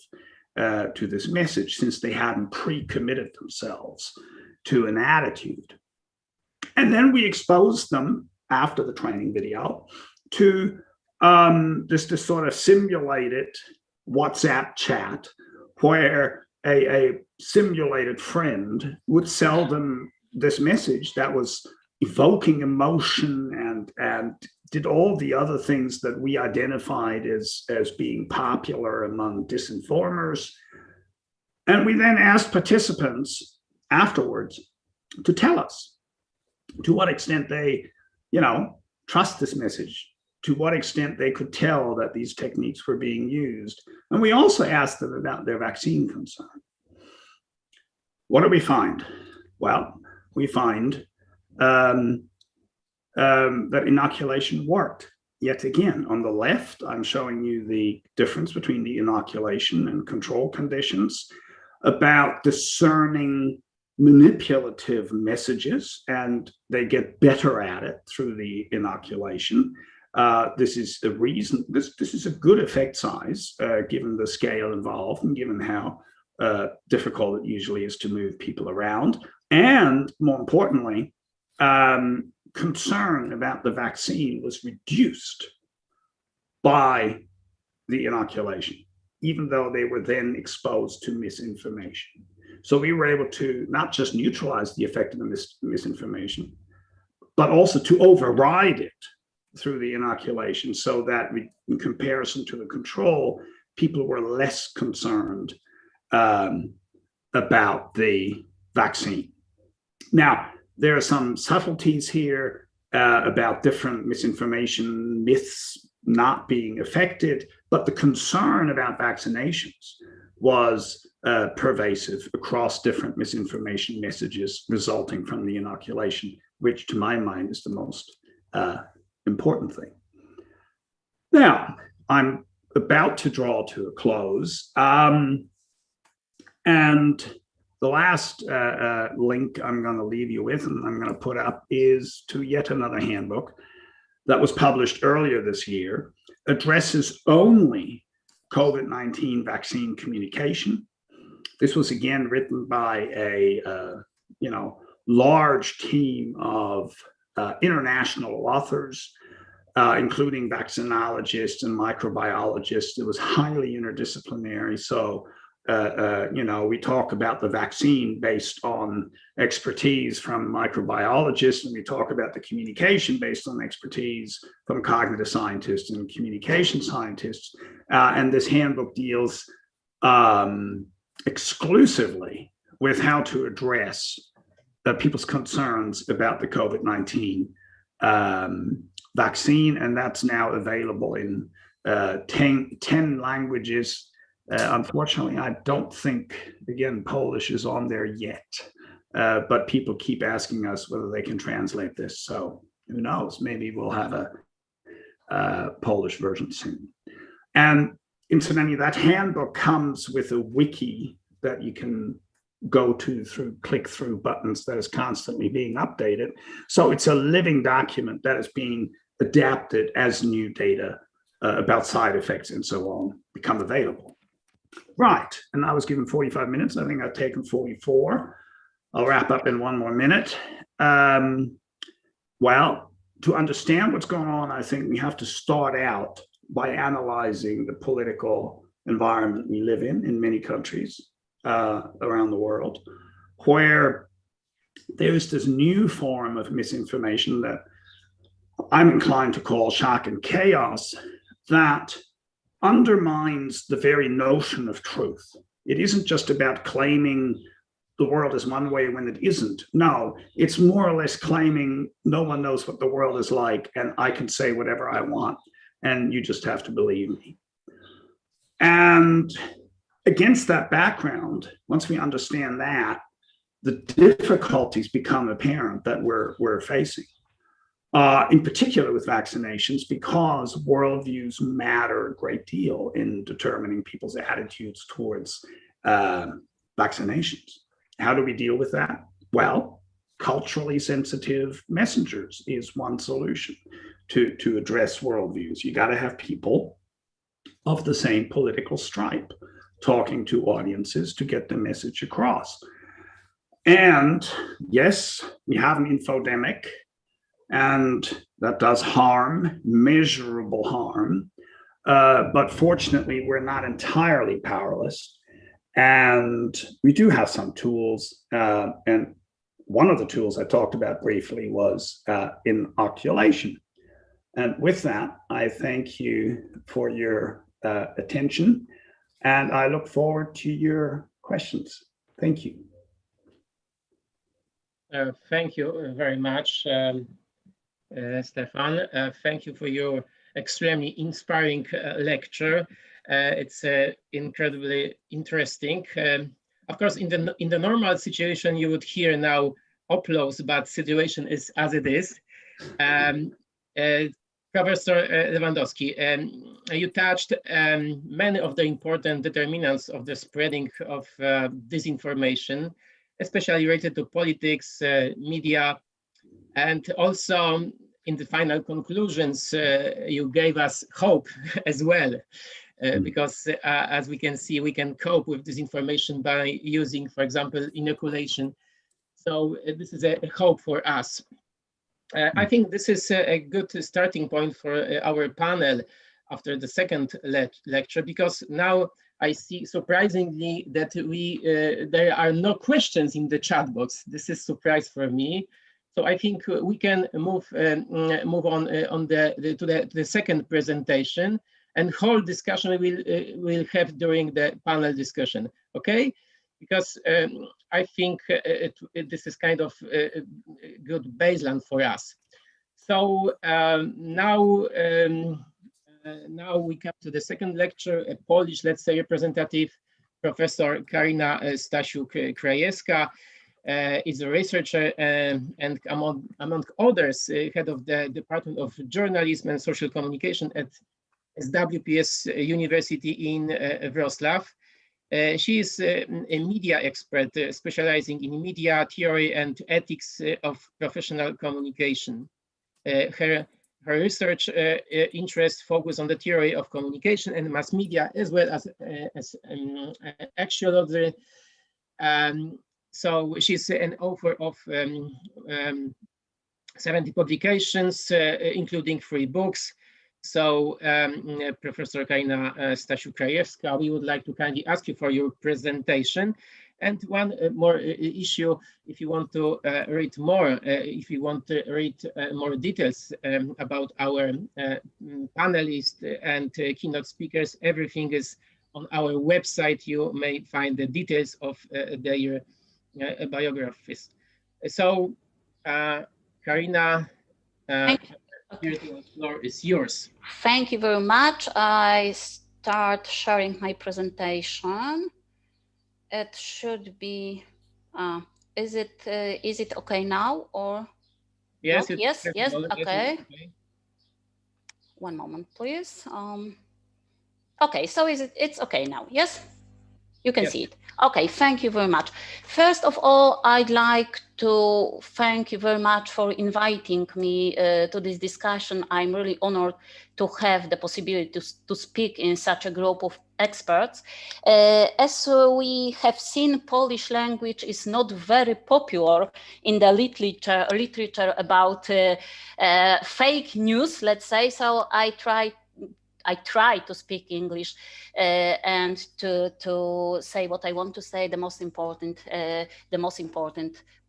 to this message, since they hadn't pre-committed themselves to an attitude. And then we exposed them after the training video to this sort of simulated WhatsApp chat where a simulated friend would sell them this message that was evoking emotion and did all the other things that we identified as being popular among disinformers. And we then asked participants afterwards to tell us to what extent they, trust this message, to what extent they could tell that these techniques were being used. And we also asked them about their vaccine concern. What do we find? Well, we find that inoculation worked. Yet again, on the left, I'm showing you the difference between the inoculation and control conditions about discerning manipulative messages, and they get better at it through the inoculation. This is the reason, this is a good effect size, given the scale involved and given how difficult it usually is to move people around. And more importantly, concern about the vaccine was reduced by the inoculation, even though they were then exposed to misinformation. So we were able to not just neutralize the effect of the misinformation, but also to override it through the inoculation, so that in comparison to the control, people were less concerned about the vaccine. Now, there are some subtleties here about different misinformation myths not being affected, but the concern about vaccinations was pervasive across different misinformation messages resulting from the inoculation, which to my mind is the most important thing. Now, I'm about to draw to a close. And the last link I'm going to leave you with, and I'm going to put up, is to yet another handbook that was published earlier this year, addresses only COVID-19 vaccine communication. This was again written by a large team of international authors, including vaccinologists and microbiologists. It was highly interdisciplinary. So we talk about the vaccine based on expertise from microbiologists, and we talk about the communication based on expertise from cognitive scientists and communication scientists. And this handbook deals exclusively with how to address people's concerns about the COVID-19 vaccine, and that's now available in 10 languages. Unfortunately, I don't think, again, Polish is on there yet, but people keep asking us whether they can translate this. So Who knows? Maybe we'll have a Polish version soon. And incidentally, that handbook comes with a wiki that you can go to through click-through buttons that is constantly being updated. So it's a living document that is being adapted as new data about side effects and so on become available. Right, and I was given 45 minutes. I think I've taken 44. I'll wrap up in 1 more minute. Well, to understand what's going on, I think we have to start out by analyzing the political environment we live in many countries around the world, where there's this new form of misinformation that I'm inclined to call shock and chaos that undermines the very notion of truth. It isn't just about claiming the world is one way when it isn't. No, it's more or less claiming no one knows what the world is like and I can say whatever I want and you just have to believe me. And against that background, once we understand that, the difficulties become apparent that we're facing. In particular with vaccinations, because worldviews matter a great deal in determining people's attitudes towards vaccinations. How do we deal with that? Well, culturally sensitive messengers is one solution to address worldviews. You got to have people of the same political stripe talking to audiences to get the message across. And yes, we have an infodemic, and that does harm, measurable harm. But fortunately, we're not entirely powerless. And we do have some tools. And one of the tools I talked about briefly was inoculation. And with that, I thank you for your attention. And I look forward to your questions. Thank you. Thank you very much, Stefan. Thank you for your extremely inspiring lecture. It's incredibly interesting. Of course, in the normal situation, you would hear now applause, but situation is as it is. Professor Lewandowski, you touched many of the important determinants of the spreading of disinformation, especially related to politics, media, and also in the final conclusions, you gave us hope as well, because as we can see, we can cope with disinformation by using, for example, inoculation. So this is a hope for us. I think this is a good starting point for our panel after the second lecture, because now I see surprisingly that there are no questions in the chat box. This is a surprise for me. So I think we can move on to the second presentation, and whole discussion we'll have during the panel discussion. Okay, because I think this is kind of a good baseline for us. So now we come to the second lecture. A Polish, let's say, representative, Professor Karina Stasiuk-Krajewska, is a researcher and among others, head of the Department of Journalism and Social Communication at SWPS University in Wrocław. She is a media expert specializing in media theory and ethics of professional communication. Her research interests focus on the theory of communication and mass media, as well as axiology. So she's an author of 70 publications, including 3 books. So Professor Karina Stasiuk-Krajewska, we would like to kindly ask you for your presentation. And one more issue, if you want to read more, if you want to read more details about our panelists and keynote speakers, everything is on our website. You may find the details of their biographies. So Karina, the floor is yours. Thank you very much. I start sharing my presentation. It should be, is it okay now or? Yes, yes, yes, okay. One moment, please. Okay, so it's okay now, yes? You can see it. Okay, thank you very much. First of all, I'd like to thank you very much for inviting me to this discussion. I'm really honored to have the possibility to speak in such a group of experts. As we have seen, Polish language is not very popular in the literature about fake news, let's say, so I try to speak English and to say what I want to say, the most important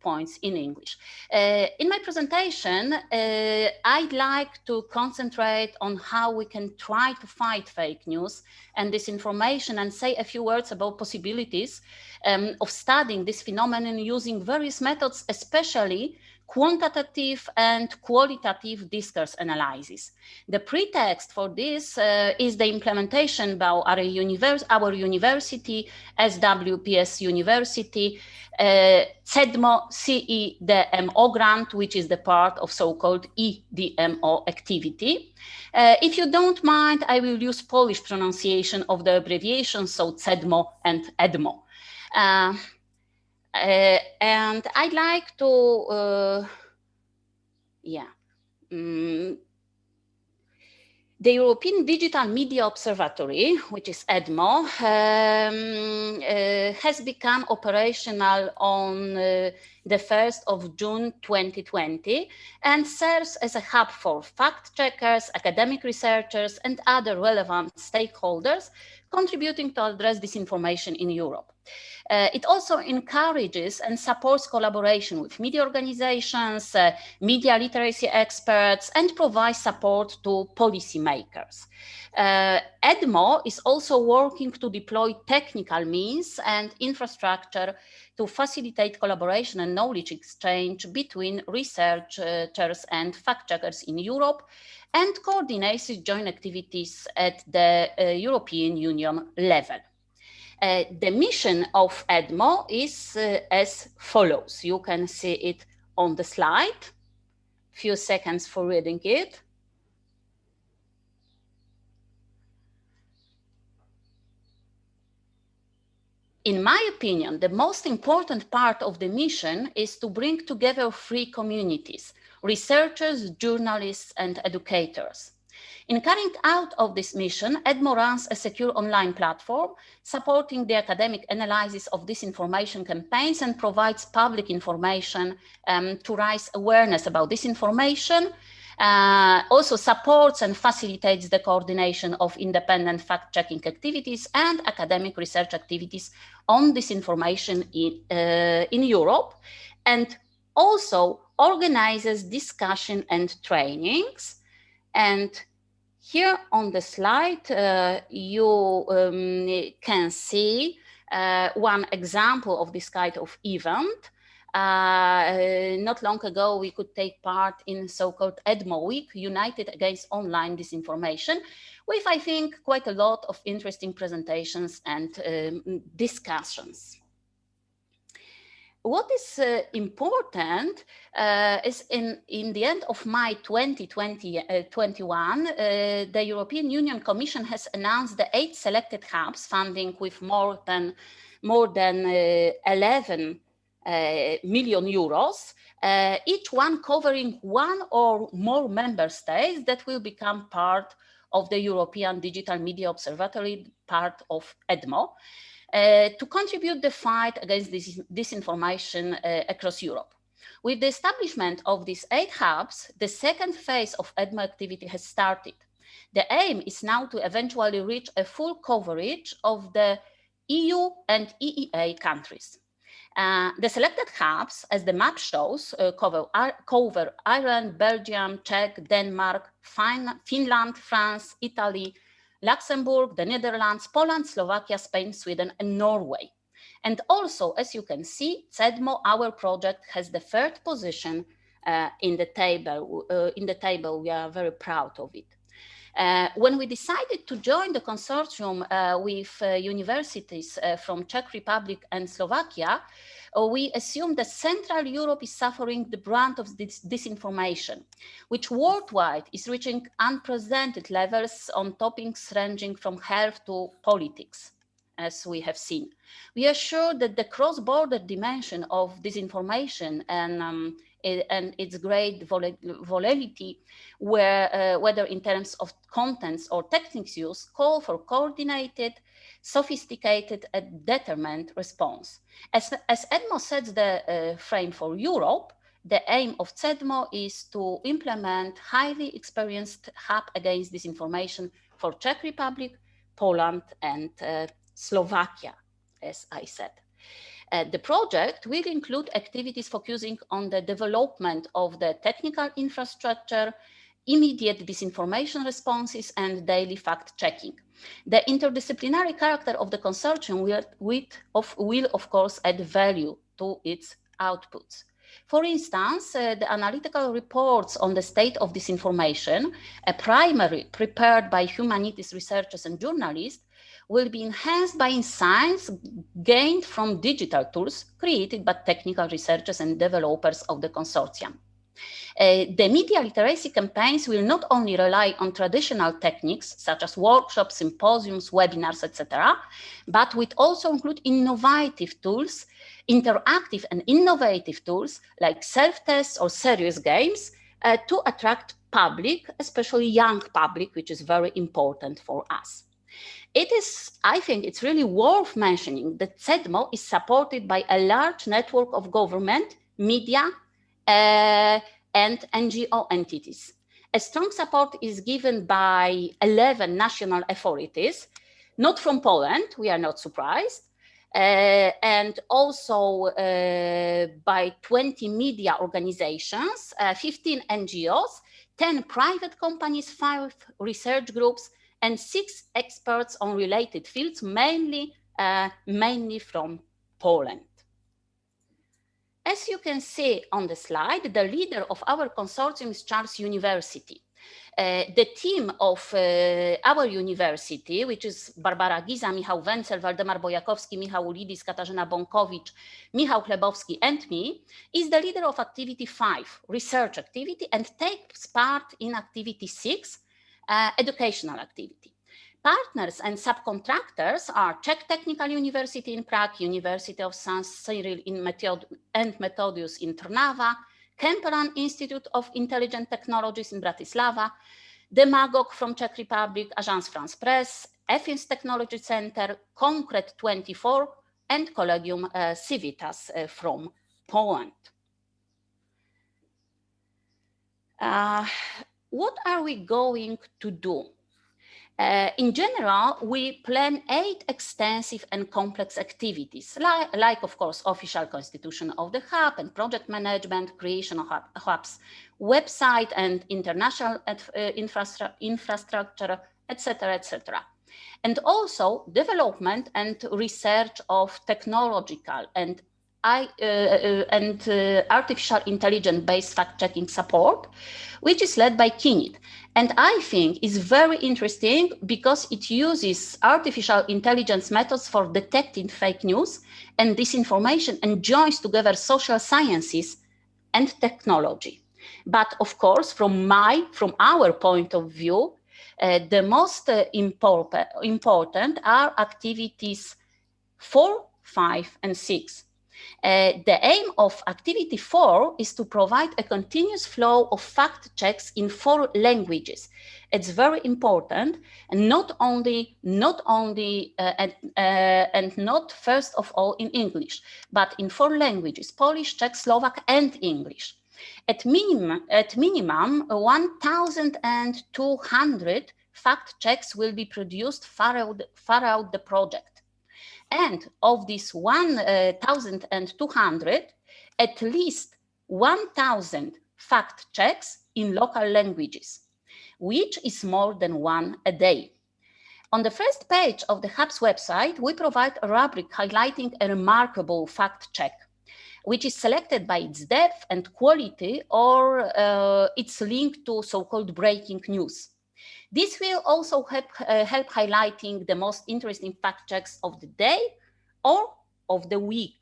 points in English. In my presentation, I'd like to concentrate on how we can try to fight fake news and disinformation, and say a few words about possibilities of studying this phenomenon using various methods, especially quantitative and qualitative discourse analysis. The pretext for this is the implementation by our university, SWPS University, CEDMO grant, which is the part of so-called EDMO activity. If you don't mind, I will use Polish pronunciation of the abbreviation, so CEDMO and EDMO. And I'd like to, the European Digital Media Observatory, which is EDMO, has become operational on the 1st of June 2020 and serves as a hub for fact checkers, academic researchers, and other relevant stakeholders contributing to address disinformation in Europe. It also encourages and supports collaboration with media organizations, media literacy experts, and provides support to policymakers. EDMO is also working to deploy technical means and infrastructure to facilitate collaboration and knowledge exchange between researchers and fact-checkers in Europe, and coordinates joint activities at the European Union level. The mission of EDMO is as follows. You can see it on the slide. Few seconds for reading it. In my opinion, the most important part of the mission is to bring together three communities: researchers, journalists, and educators. In carrying out of this mission, EDMO runs a secure online platform supporting the academic analysis of disinformation campaigns and provides public information to raise awareness about disinformation. Also supports and facilitates the coordination of independent fact-checking activities and academic research activities on disinformation in Europe, and also organizes discussion and trainings. And here on the slide, you can see one example of this kind of event. Not long ago, we could take part in so-called EDMO Week, United Against Online Disinformation, with, I think, quite a lot of interesting presentations and discussions. What is important is in the end of May 2021, the European Union Commission has announced the 8 selected hubs funding with more than 11 million euros, each one covering one or more member states that will become part of the European Digital Media Observatory, part of EDMO. To contribute the fight against disinformation across Europe. With the establishment of these 8 hubs, the second phase of EDMO activity has started. The aim is now to eventually reach a full coverage of the EU and EEA countries. The selected hubs, as the map shows, cover Ireland, Belgium, Czech, Denmark, Finland, France, Italy, Luxembourg, the Netherlands, Poland, Slovakia, Spain, Sweden, and Norway. And also, as you can see, CEDMO, our project, has the 3rd position in the table. We are very proud of it. When we decided to join the consortium with universities from Czech Republic and Slovakia, we assume that Central Europe is suffering the brunt of this disinformation, which worldwide is reaching unprecedented levels on topics ranging from health to politics, as we have seen. We are sure that the cross-border dimension of disinformation and its great volatility, whether in terms of contents or techniques used, call for coordinated, sophisticated and determined response. As EDMO sets the frame for Europe, the aim of CEDMO is to implement highly experienced hub against disinformation for Czech Republic, Poland and Slovakia, as I said. The project will include activities focusing on the development of the technical infrastructure, immediate disinformation responses, and daily fact-checking. The interdisciplinary character of the consortium will of course add value to its outputs. For instance, the analytical reports on the state of disinformation, a primary prepared by humanities researchers and journalists, will be enhanced by insights gained from digital tools created by technical researchers and developers of the consortium. The media literacy campaigns will not only rely on traditional techniques such as workshops, symposiums, webinars, etc., but will also include innovative tools, interactive and innovative tools like self-tests or serious games to attract public, especially young public, which is very important for us. I think it's really worth mentioning that CEDMO is supported by a large network of government, media, and NGO entities. A strong support is given by 11 national authorities, not from Poland, we are not surprised, and also by 20 media organizations, 15 NGOs, 10 private companies, 5 research groups, and 6 experts on related fields, mainly from Poland. As you can see on the slide, the leader of our consortium is Charles University. The team of our university, which is Barbara Giza, Michał Wencel, Waldemar Bojakowski, Michał Ulidis, Katarzyna Bąkowicz, Michał Chlebowski, and me, is the leader of activity 5, research activity, and takes part in activity 6, educational activity. Partners and subcontractors are Czech Technical University in Prague, University of St. Cyril and Methodius in Trnava, Kempelan Institute of Intelligent Technologies in Bratislava, Demagog from Czech Republic, Agence France Presse, Athens Technology Center, Concrete 24, and Collegium Civitas from Poland. What are we going to do? In general, we plan 8 extensive and complex activities, like of course, official constitution of the hub and project management, creation of hub's website and international infrastructure, etc., etc. And also development and research of technological and artificial intelligence-based fact-checking support, which is led by KINIT. And I think is very interesting because it uses artificial intelligence methods for detecting fake news and disinformation and joins together social sciences and technology. But of course, from our point of view, the most important are activities 4, 5, and 6. The aim of activity 4 is to provide a continuous flow of fact checks in 4 languages. It's very important, and not first of all in English, but in 4 languages: Polish, Czech, Slovak, and English. At minimum 1,200 fact checks will be produced far out the project. And of these 1,200, at least 1,000 fact checks in local languages, which is more than 1 a day. On the first page of the hub's website, we provide a rubric highlighting a remarkable fact check, which is selected by its depth and quality or its link to so-called breaking news. This will also help highlighting the most interesting fact checks of the day or of the week.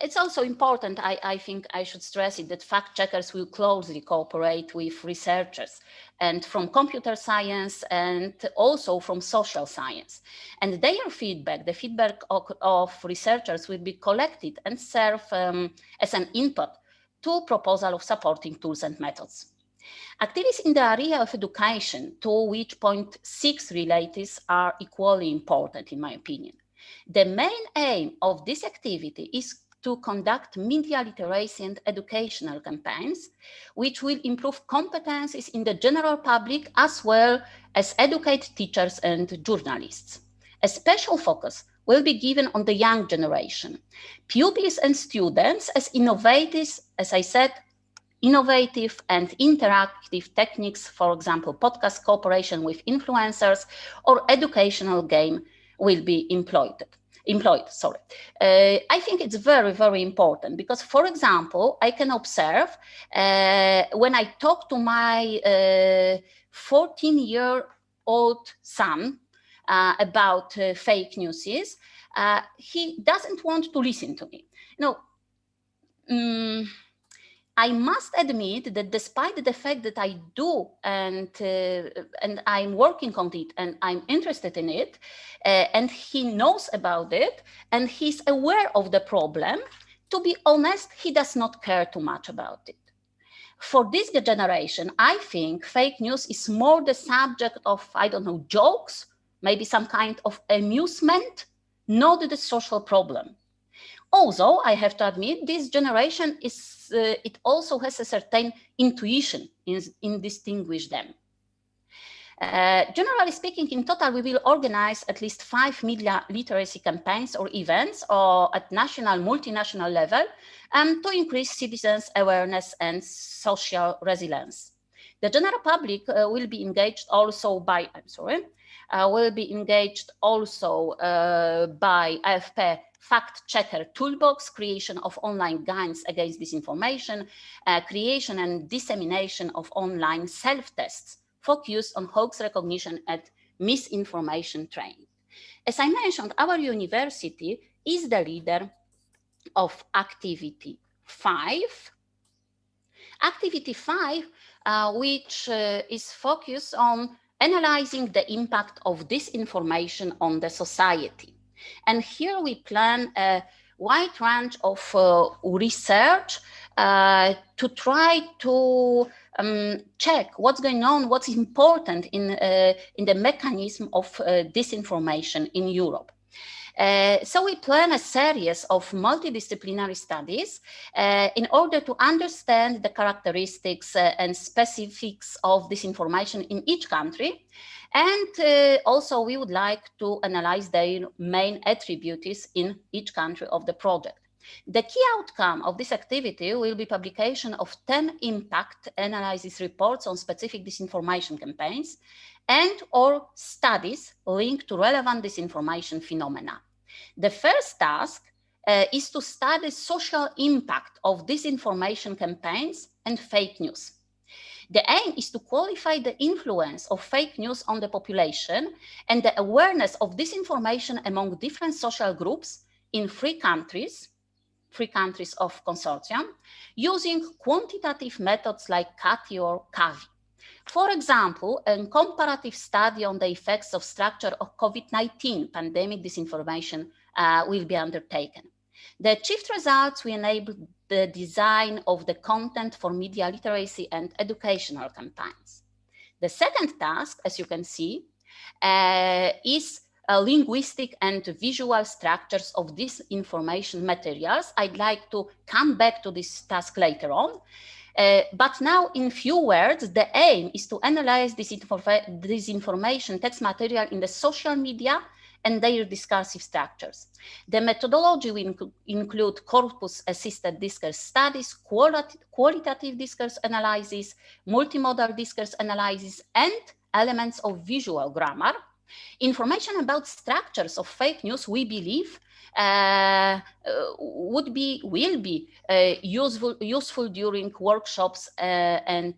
It's also important, I think I should stress it, that fact checkers will closely cooperate with researchers and from computer science and also from social science. And their feedback, the feedback of researchers, will be collected and serve as an input to proposal of supporting tools and methods. Activities in the area of education, to which point 6 relates, are equally important in my opinion. The main aim of this activity is to conduct media literacy and educational campaigns, which will improve competencies in the general public as well as educate teachers and journalists. A special focus will be given on the young generation, pupils and students as innovators, as I said, innovative and interactive techniques, for example, podcast cooperation with influencers or educational game will be employed. I think it's very, very important because, for example, I can observe when I talk to my 14-year-old son about fake news, he doesn't want to listen to me. I must admit that despite the fact that I do and I'm working on it and I'm interested in it, and he knows about it and he's aware of the problem, to be honest, he does not care too much about it. For this generation, I think fake news is more the subject of, I don't know, jokes, maybe some kind of amusement, not the social problem. Also, I have to admit, this generation it also has a certain intuition in distinguish them. Generally speaking, in total, we will organize at least 5 media literacy campaigns or events or at national, multinational level to increase citizens' awareness and social resilience. The general public will be engaged also by, by AFP Fact Checker Toolbox, creation of online guides against disinformation, creation and dissemination of online self-tests focused on hoax recognition and misinformation training. As I mentioned, our university is the leader of Activity 5. Activity 5, which is focused on analyzing the impact of disinformation on the society. And here we plan a wide range of research to try to check what's going on, what's important in the mechanism of disinformation in Europe. So we plan a series of multidisciplinary studies in order to understand the characteristics and specifics of disinformation in each country. And also we would like to analyze their main attributes in each country of the project. The key outcome of this activity will be publication of 10 impact analysis reports on specific disinformation campaigns and or studies linked to relevant disinformation phenomena. The first task is to study social impact of disinformation campaigns and fake news. The aim is to qualify the influence of fake news on the population and the awareness of disinformation among different social groups in 3 countries of consortium, using quantitative methods like CATI or CAVI. For example, a comparative study on the effects of structure of COVID-19 pandemic disinformation will be undertaken. The achieved results will enable the design of the content for media literacy and educational campaigns. The second task, as you can see, is linguistic and visual structures of these information materials. I'd like to come back to this task later on. But now, in few words, the aim is to analyze this information text material in the social media and their discursive structures. The methodology will include corpus-assisted discourse studies, qualitative discourse analysis, multimodal discourse analysis, and elements of visual grammar. Information about structures of fake news, we believe, will be useful during workshops and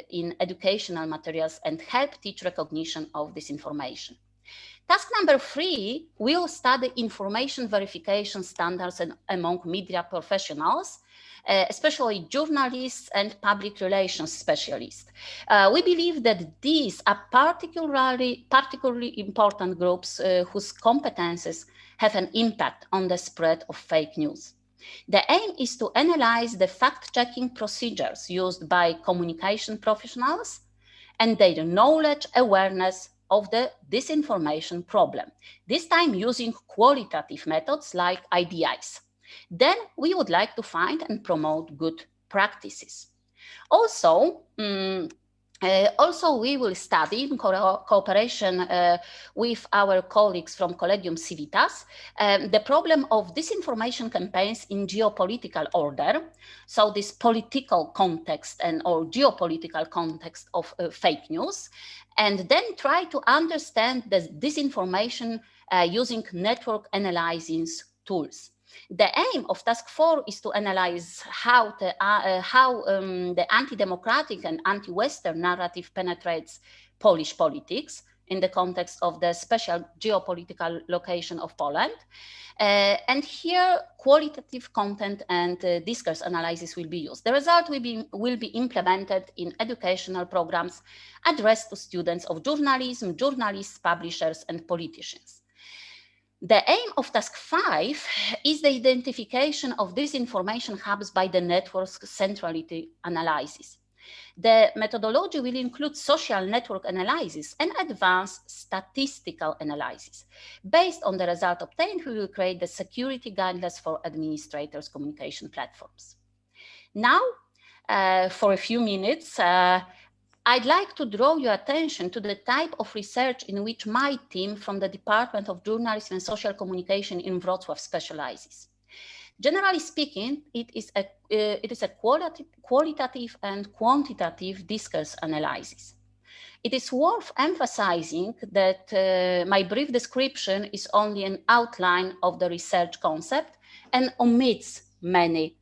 in educational materials, and help teach recognition of this information. Task number 3 will study information verification standards among media professionals, especially journalists and public relations specialists. We believe that these are particularly important groups whose competences have an impact on the spread of fake news. The aim is to analyze the fact-checking procedures used by communication professionals and their knowledge awareness of the disinformation problem, this time using qualitative methods like IDIs. Then we would like to find and promote good practices. Also, we will study in cooperation with our colleagues from Collegium Civitas the problem of disinformation campaigns in geopolitical order. So this political context or geopolitical context of fake news, and then try to understand the disinformation using network analysis tools. The aim of task 4 is to analyze how the anti-democratic and anti-Western narrative penetrates Polish politics in the context of the special geopolitical location of Poland. And here, qualitative content and discourse analysis will be used. The result will be implemented in educational programs addressed to students of journalism, journalists, publishers, and politicians. The aim of task 5 is the identification of disinformation hubs by the network's centrality analysis. The methodology will include social network analysis and advanced statistical analysis. Based on the result obtained, we will create the security guidelines for administrators' communication platforms. Now, for a few minutes, I'd like to draw your attention to the type of research in which my team from the Department of Journalism and Social Communication in Wrocław specializes. Generally speaking, it is a qualitative and quantitative discourse analysis. It is worth emphasizing that my brief description is only an outline of the research concept and omits many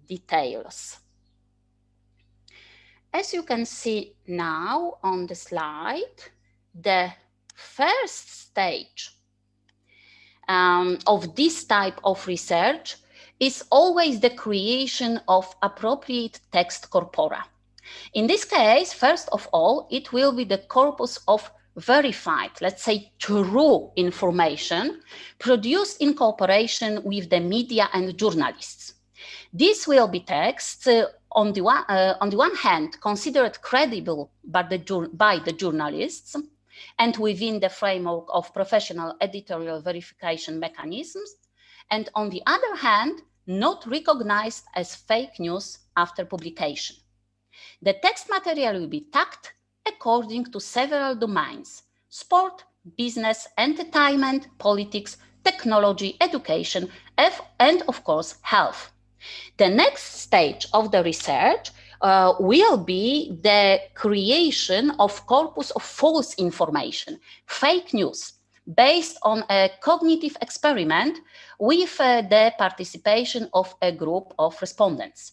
details. As you can see now on the slide, the first stage of this type of research is always the creation of appropriate text corpora. In this case, first of all, it will be the corpus of verified, let's say true information produced in cooperation with the media and journalists. This will be texts on the one hand considered credible by the journalists and within the framework of professional editorial verification mechanisms, and on the other hand, not recognized as fake news after publication. The text material will be tagged according to several domains: sport, business, entertainment, politics, technology, education, and of course, health. The next stage of the research will be the creation of corpus of false information, fake news, based on a cognitive experiment with the participation of a group of respondents.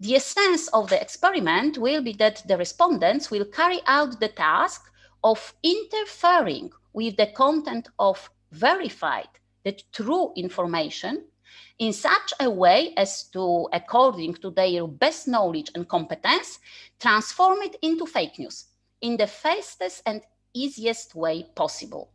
The essence of the experiment will be that the respondents will carry out the task of interfering with the content of verified, the true information, in such a way as to, according to their best knowledge and competence, transform it into fake news in the fastest and easiest way possible.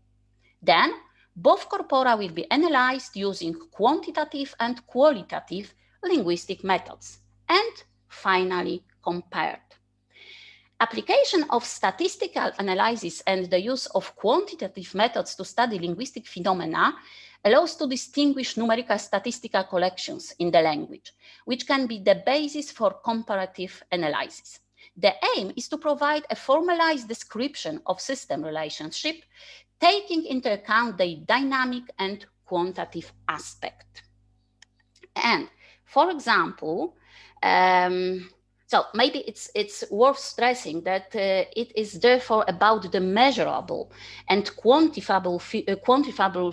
Then, both corpora will be analyzed using quantitative and qualitative linguistic methods, and finally compared. Application of statistical analysis and the use of quantitative methods to study linguistic phenomena allows to distinguish numerical statistical collections in the language, which can be the basis for comparative analysis. The aim is to provide a formalized description of system relationship, taking into account the dynamic and quantitative aspect. And for example, So maybe it's worth stressing that it is therefore about the measurable and quantifiable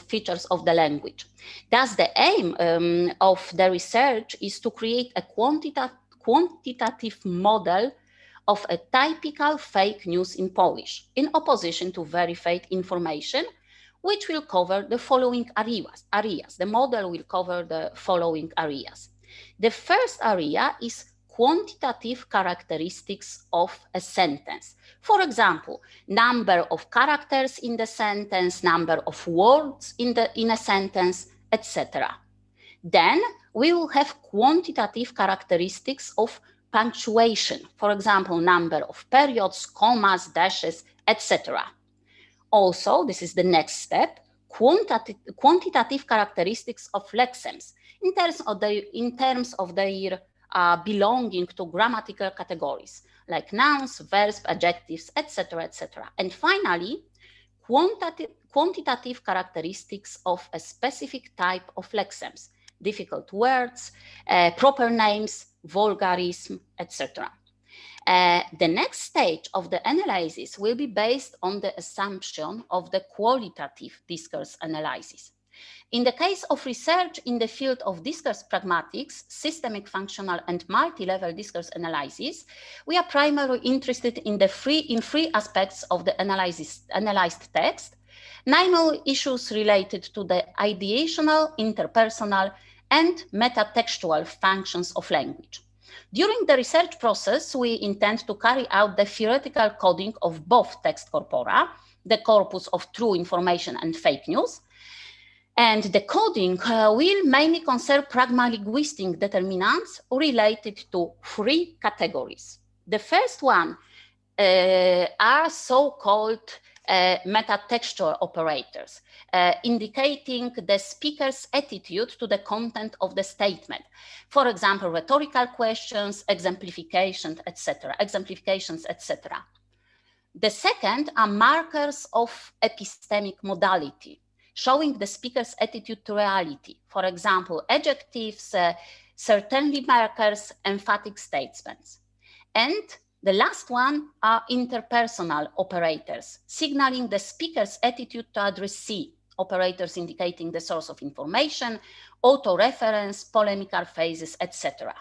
features of the language. Thus, the aim of the research is to create a quantitative model of a typical fake news in Polish, in opposition to verified information, which will cover the following areas. The model will cover the following areas. The first area is quantitative characteristics of a sentence. For example, number of characters in the sentence, number of words in a sentence, etc. Then we will have quantitative characteristics of punctuation. For example, number of periods, commas, dashes, etc. Also, this is the next step, quantitative characteristics of lexems in terms of their belonging to grammatical categories like nouns, verbs, adjectives, etc., etc. And finally, quantitative characteristics of a specific type of lexems, difficult words, proper names, vulgarism, etc. The next stage of the analysis will be based on the assumption of the qualitative discourse analysis. In the case of research in the field of discourse pragmatics, systemic, functional, and multi-level discourse analysis, we are primarily interested in three aspects of the analyzed text, namely issues related to the ideational, interpersonal, and metatextual functions of language. During the research process, we intend to carry out the theoretical coding of both text corpora, the corpus of true information and fake news, and the coding will mainly concern pragmalinguistic determinants related to three categories. The first one are so-called metatextual operators, indicating the speaker's attitude to the content of the statement. For example, rhetorical questions, exemplifications, etc. The second are markers of epistemic modality, showing the speaker's attitude to reality. For example, adjectives, certainly markers, emphatic statements. And the last one are interpersonal operators, signaling the speaker's attitude to addressee, operators indicating the source of information, auto-reference, polemical phrases, etc.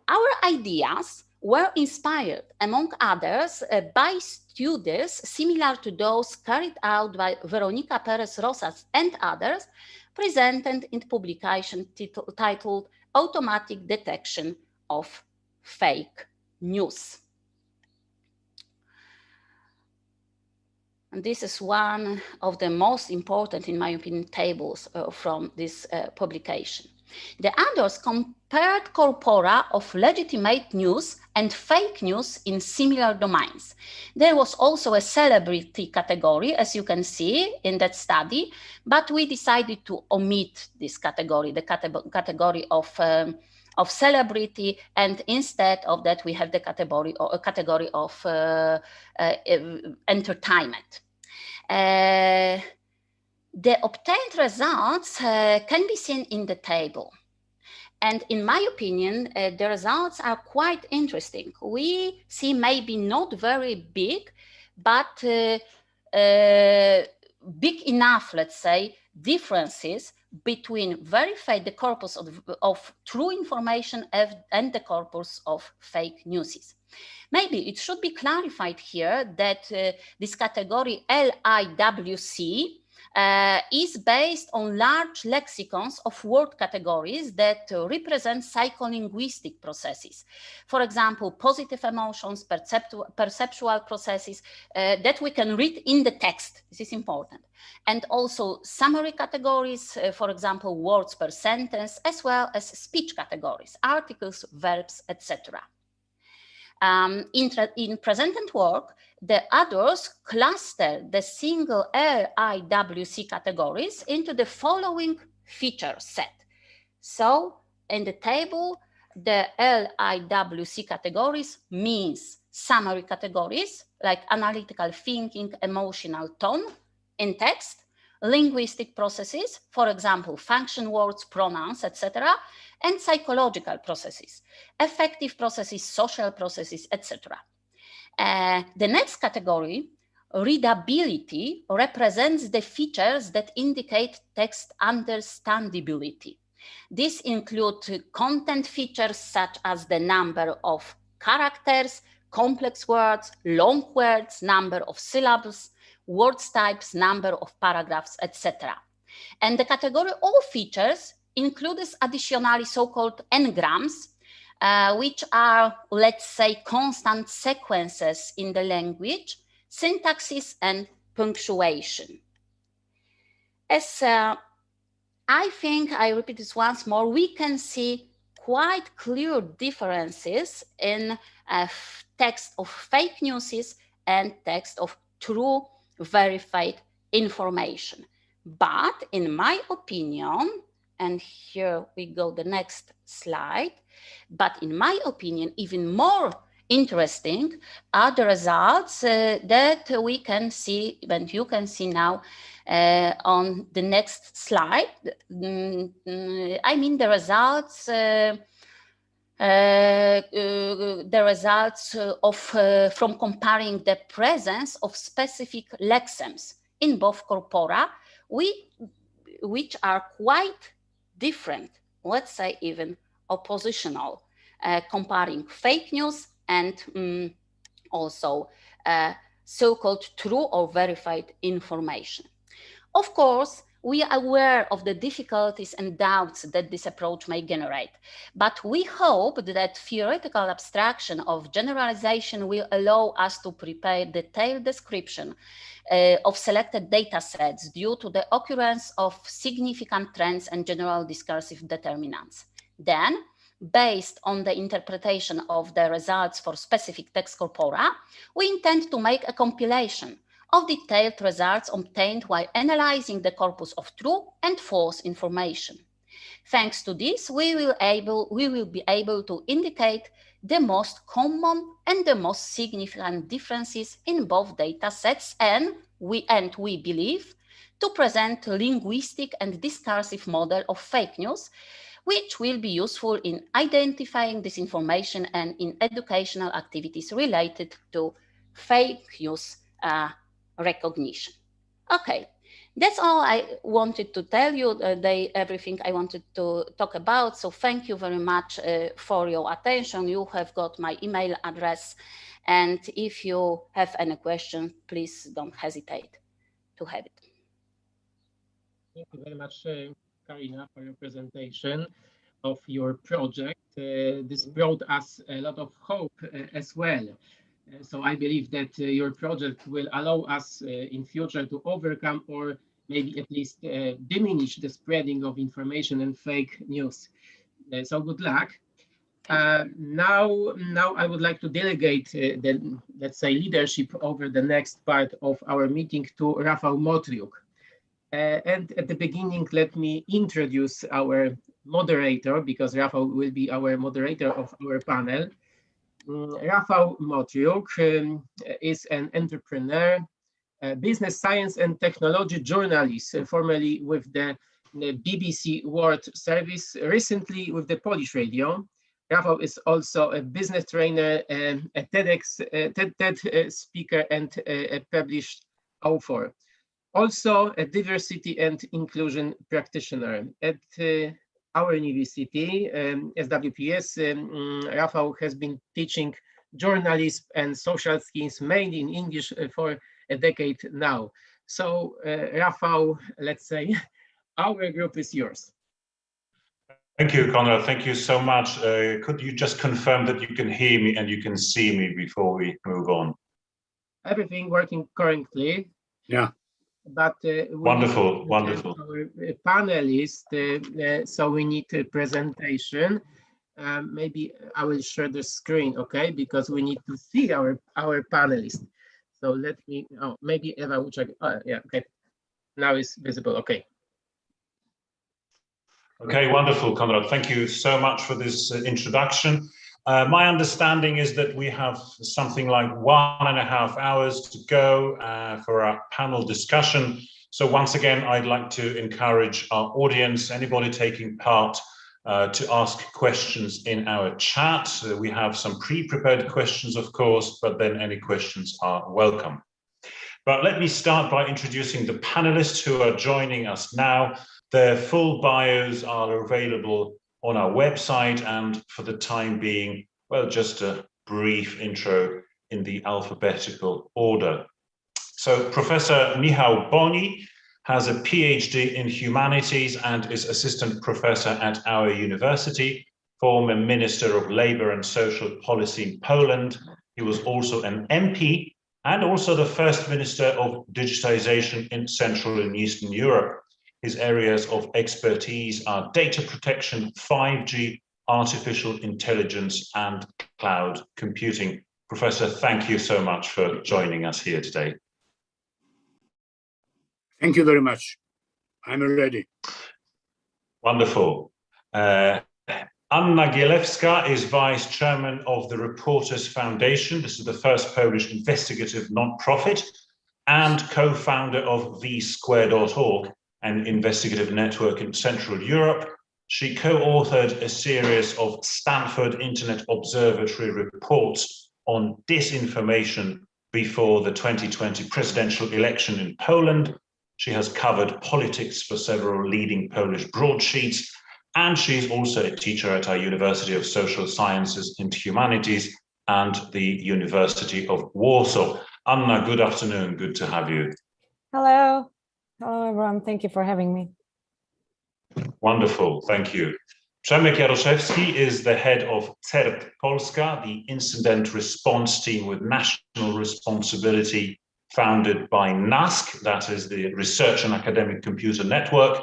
Our ideas were inspired, among others, by studies similar to those carried out by Veronika Perez-Rosas and others, presented in publication titled Automatic Detection of Fake News. And this is one of the most important, in my opinion, tables from this publication. The others compared corpora of legitimate news and fake news in similar domains. There was also a celebrity category, as you can see in that study, but we decided to omit this category, the category of celebrity, and instead of that we have the category of entertainment. The obtained results can be seen in the table. And in my opinion, the results are quite interesting. We see maybe not very big, but big enough, let's say, differences between the corpus of true information and the corpus of fake news. Maybe it should be clarified here that this category LIWC is based on large lexicons of word categories that represent psycholinguistic processes. For example, positive emotions, perceptual processes that we can read in the text. This is important. And also summary categories, for example, words per sentence, as well as speech categories, articles, verbs, etc. In presented work, the others cluster the single LIWC categories into the following feature set. So in the table, the LIWC categories means summary categories like analytical thinking, emotional tone in text, linguistic processes, for example, function words, pronouns, etc., and psychological processes, affective processes, social processes, etc. The next category, readability, represents the features that indicate text understandability. These include content features such as the number of characters, complex words, long words, number of syllables, word types, number of paragraphs, etc. And the category all features includes additionally so-called n-grams, which are, let's say, constant sequences in the language, syntaxes, and punctuation. As I think, I repeat this once more, we can see quite clear differences in text of fake news and text of true verified information. But in my opinion, and here we go the next slide, but in my opinion, even more interesting are the results that we can see, and you can see now on the next slide. I mean the results from comparing the presence of specific lexems in both corpora, which are quite different, let's say even oppositional, comparing fake news and also so-called true or verified information. Of course, we are aware of the difficulties and doubts that this approach may generate, but we hope that theoretical abstraction of generalization will allow us to prepare detailed description of selected data sets due to the occurrence of significant trends and general discursive determinants. Then, based on the interpretation of the results for specific text corpora, we intend to make a compilation of detailed results obtained while analyzing the corpus of true and false information. Thanks to this, we will be able to indicate the most common and the most significant differences in both data sets, and we believe to present a linguistic and discursive model of fake news, which will be useful in identifying disinformation and in educational activities related to fake news recognition. Okay, that's all I wanted to tell you, everything I wanted to talk about. So thank you very much for your attention. You have got my email address. And if you have any questions, please don't hesitate to have it. Thank you very much, Karina, for your presentation of your project. This brought us a lot of hope as well. So I believe that your project will allow us in future to overcome or maybe at least diminish the spreading of information and fake news. So good luck. Now I would like to delegate the, let's say, leadership over the next part of our meeting to Rafał Motriuk. And at the beginning, let me introduce our moderator, because Rafał will be our moderator of our panel. Rafał Motriuk is an entrepreneur, business science and technology journalist, formerly with the BBC World Service, recently with the Polish radio. Rafał is also a business trainer, a TEDx, TED speaker, and a published author. Also a diversity and inclusion practitioner. At our university, SWPS, Rafał has been teaching journalism and social skills mainly in English for a decade now. So Rafał, let's say, our group is yours. Thank you, Konrad. Thank you so much. Could you just confirm that you can hear me and you can see me before we move on? Everything working correctly. Yeah. But wonderful. Our panelists, so we need a presentation. Maybe I will share the screen, okay? Because we need to see our panelists. So let me. Oh, maybe Eva will check. Oh, yeah, okay. Now it's visible. Okay. Okay, wonderful, Konrad. Thank you so much for this introduction. My understanding is that we have something like 1.5 hours to go for our panel discussion. So once again, I'd like to encourage our audience, anybody taking part, to ask questions in our chat. We have some pre-prepared questions, of course, but then any questions are welcome. But let me start by introducing the panelists who are joining us now. Their full bios are available on our website, and for the time being, well, just a brief intro in the alphabetical order. So Professor Michał Boni has a PhD in humanities and is assistant professor at our university, former Minister of Labour and Social Policy in Poland. He was also an MP and also the first Minister of Digitization in Central and Eastern Europe. His areas of expertise are data protection, 5G, artificial intelligence, and cloud computing. Professor, thank you so much for joining us here today. Thank you very much. I'm ready. Wonderful. Anna Gielewska is vice chairman of the Reporters Foundation. This is the first Polish investigative non-profit and co-founder of vsquare.org, an investigative network in Central Europe. She co-authored a series of Stanford Internet Observatory reports on disinformation before the 2020 presidential election in Poland. She has covered politics for several leading Polish broadsheets, and she's also a teacher at our University of Social Sciences and Humanities and the University of Warsaw. Anna, good afternoon. Good to have you. Hello. Hello, everyone. Thank you for having me. Wonderful. Thank you. Przemek Jaroszewski is the head of CERT Polska, the incident response team with national responsibility founded by NASK, that is the Research and Academic Computer Network.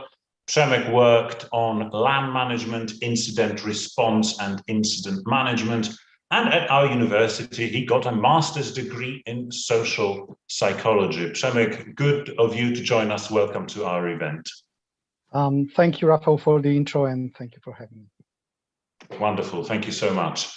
Przemek worked on LAN management, incident response, and incident management. And at our university, he got a master's degree in social psychology. Przemek, good of you to join us. Welcome to our event. Thank you, Rafał, for the intro, and thank you for having me. Wonderful. Thank you so much.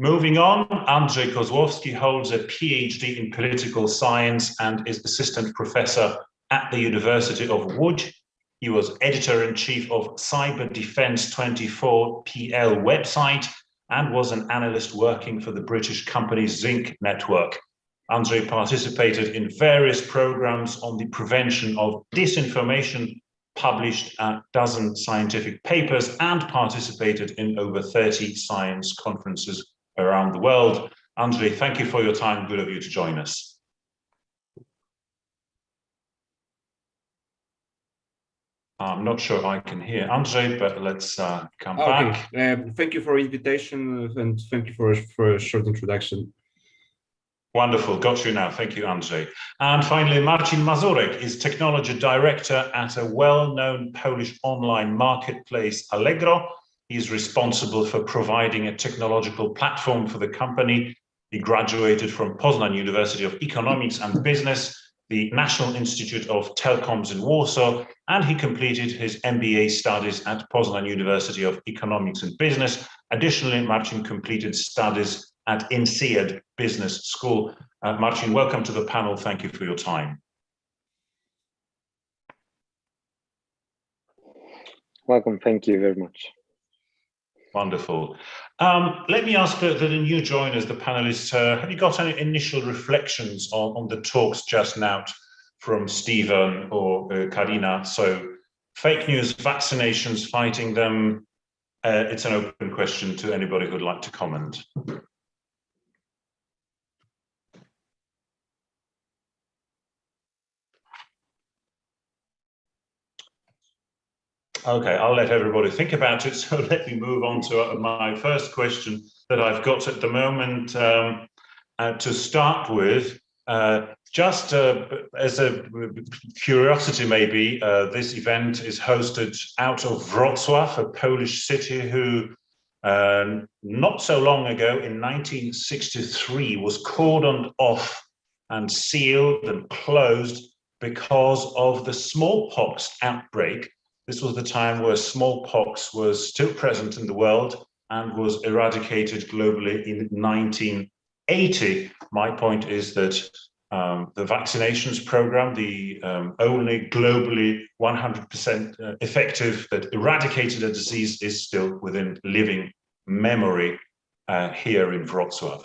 Moving on, Andrzej Kozłowski holds a PhD in political science and is assistant professor at the University of Łódź. He was editor-in-chief of Cyber Defense 24 PL website and was an analyst working for the British company Zinc Network. Andrzej participated in various programs on the prevention of disinformation, published a dozen scientific papers, and participated in over 30 science conferences around the world. Andrzej, thank you for your time. Good of you to join us. I'm not sure I can hear Andrzej, but let's come back. Thank you for invitation and thank you for a short introduction. Wonderful, got you now. Thank you, Andrzej. And finally, Marcin Mazurek is technology director at a well-known Polish online marketplace, Allegro. He's responsible for providing a technological platform for the company. He graduated from Poznań University of Economics and Business, the National Institute of Telecoms in Warsaw, and he completed his MBA studies at Poznań University of Economics and Business. Additionally, Marcin completed studies at INSEAD Business School. Marcin, welcome to the panel. Thank you for your time. Welcome. Thank you very much. Wonderful. Let me ask the new joiners, the panelists, have you got any initial reflections on the talks just now from Stephen or Karina? So fake news, vaccinations, fighting them. It's an open question to anybody who'd like to comment. Okay, I'll let everybody think about it. So let me move on to my first question that I've got at the moment. To start with, just as a curiosity maybe, this event is hosted out of Wrocław, a Polish city who not so long ago in 1963 was cordoned off and sealed and closed because of the smallpox outbreak. This was the time where smallpox was still present in the world and was eradicated globally in 1980. My point is that The vaccinations program, the only globally 100% effective that eradicated a disease, is still within living memory here in Wrocław.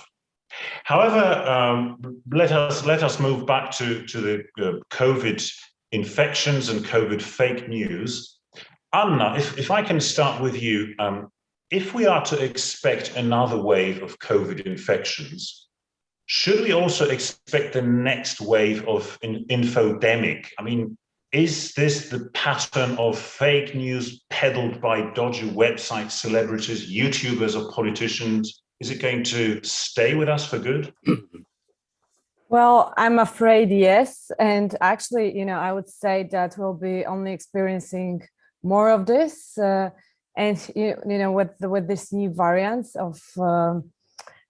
However, let us move back to the COVID infections and COVID fake news. Anna, if I can start with you, if we are to expect another wave of COVID infections, should we also expect the next wave of infodemic? I mean, is this the pattern of fake news peddled by dodgy websites, celebrities, YouTubers, or politicians? Is it going to stay with us for good? Well, I'm afraid yes. And actually, I would say that we'll be only experiencing more of this. And with this new variants of the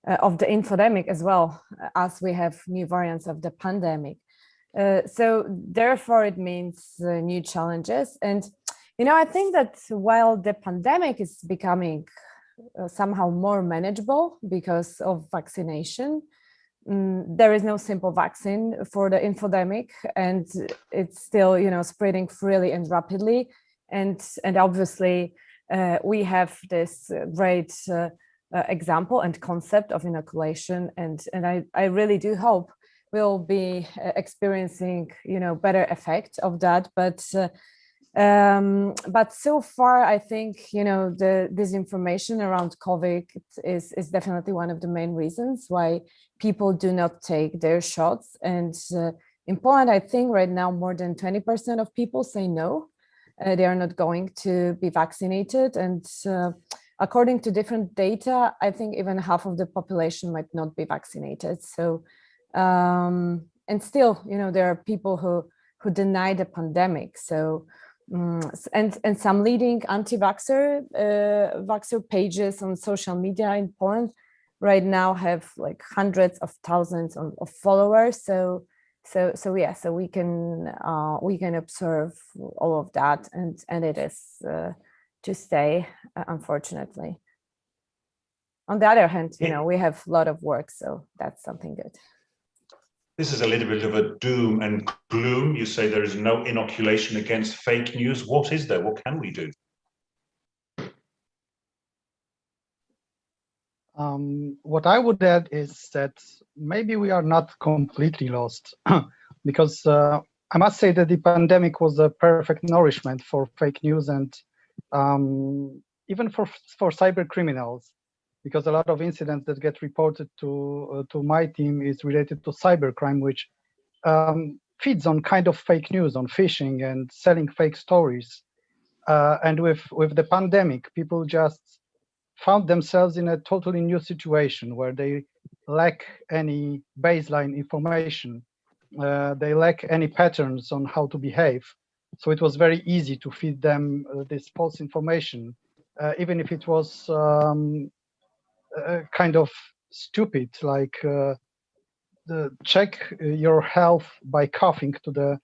infodemic, as well as we have new variants of the pandemic. So therefore, it means new challenges. And I think that while the pandemic is becoming somehow more manageable because of vaccination, there is no simple vaccine for the infodemic, and it's still spreading freely and rapidly. And obviously we have this great example and concept of inoculation, and I really do hope we'll be experiencing better effect of that. But so far, I think the disinformation around COVID is definitely one of the main reasons why people do not take their shots. And in Poland, I think right now more than 20% of people say no, they are not going to be vaccinated. And according to different data, I think even half of the population might not be vaccinated. So and still, there are people who deny the pandemic. So and some leading anti-vaxxer vaxxer pages on social media in Poland right now have like hundreds of thousands of followers. So we can observe all of that, and it is to stay, unfortunately. On the other hand, we have a lot of work, so that's something good. This is a little bit of a doom and gloom. You say there is no inoculation against fake news. What is there? What can we do? What I would add is that maybe we are not completely lost, because I must say that the pandemic was a perfect nourishment for fake news and even for cyber criminals, because a lot of incidents that get reported to my team is related to cybercrime, which feeds on kind of fake news, on phishing and selling fake stories. And with the pandemic, people just found themselves in a totally new situation where they lack any baseline information. They lack any patterns on how to behave. So it was very easy to feed them this false information, even if it was kind of stupid, like check your health by coughing to the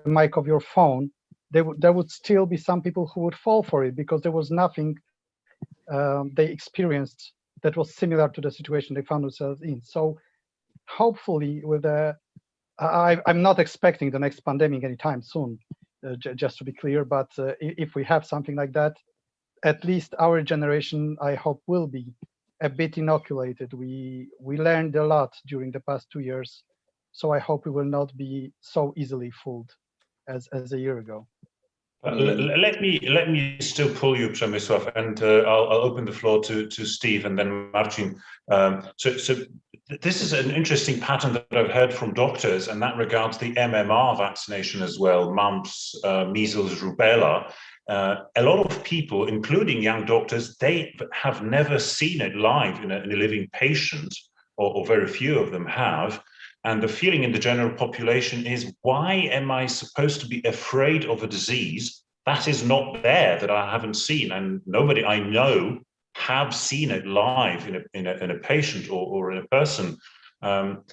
mic of your phone. There would still be some people who would fall for it because there was nothing they experienced that was similar to the situation they found themselves in. So hopefully, I'm not expecting the next pandemic anytime soon, just to be clear. But if we have something like that, at least our generation, I hope, will be a bit inoculated. We learned a lot during the past 2 years, so I hope we will not be so easily fooled as a year ago. Let me still pull you, Przemysław, and I'll open the floor to Steve and then Marcin. So this is an interesting pattern that I've heard from doctors, and that regards the MMR vaccination as well, mumps, measles, rubella. A lot of people, including young doctors, they have never seen it live in a living patient, or very few of them have. And the feeling in the general population is, why am I supposed to be afraid of a disease that is not there, that I haven't seen? And nobody I know have seen it live in a patient or in a person.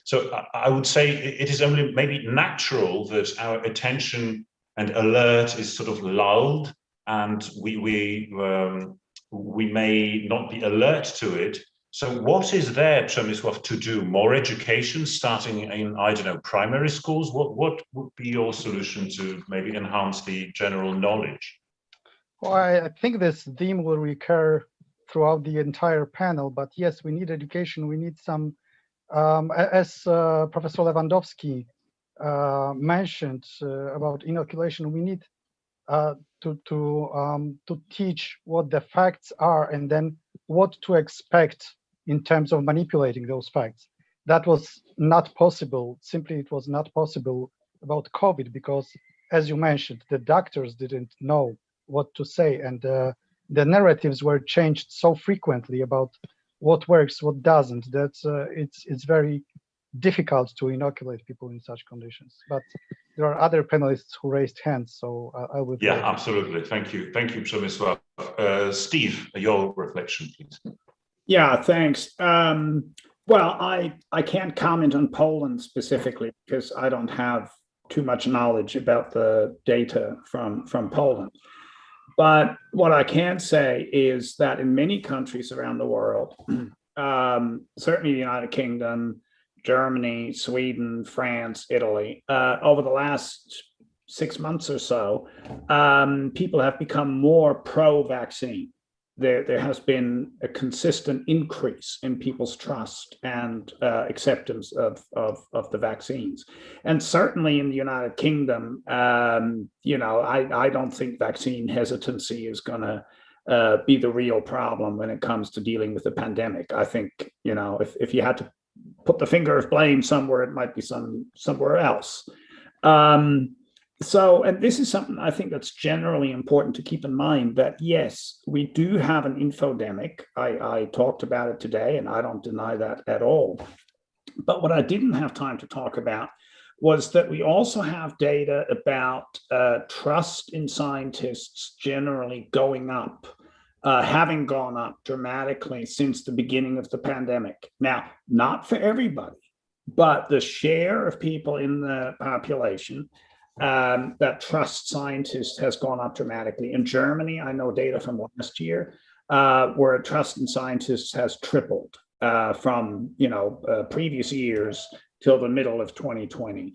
So I would say it is only maybe natural that our attention and alert is sort of lulled, and we may not be alert to it. So what is there, Przemysław, to do? More education starting in, I don't know, primary schools? What would be your solution to maybe enhance the general knowledge? Well, I think this theme will recur throughout the entire panel, but yes, we need education. We need some, as Professor Lewandowski mentioned about inoculation, we need to teach what the facts are and then what to expect in terms of manipulating those facts. That was not possible. Simply, it was not possible about COVID because, as you mentioned, the doctors didn't know what to say, and the narratives were changed so frequently about what works, what doesn't, that it's very difficult to inoculate people in such conditions. But there are other panelists who raised hands, so I will. Yeah, absolutely. Thank you, Przemysław. Steve, your reflection, please. Yeah, thanks. Well, I can't comment on Poland specifically because I don't have too much knowledge about the data from Poland. But what I can say is that in many countries around the world, certainly the United Kingdom, Germany, Sweden, France, Italy, over the last 6 months or so, people have become more pro-vaccine. There has been a consistent increase in people's trust and acceptance of the vaccines. And certainly in the United Kingdom, I don't think vaccine hesitancy is going to be the real problem when it comes to dealing with the pandemic. I think, if you had to put the finger of blame somewhere, it might be somewhere else. And this is something I think that's generally important to keep in mind, that yes, we do have an infodemic. I talked about it today, and I don't deny that at all. But what I didn't have time to talk about was that we also have data about trust in scientists generally going up, having gone up dramatically since the beginning of the pandemic. Now, not for everybody, but the share of people in the population that trust scientists has gone up dramatically. In Germany, I know data from last year where trust in scientists has tripled from previous years till the middle of 2020.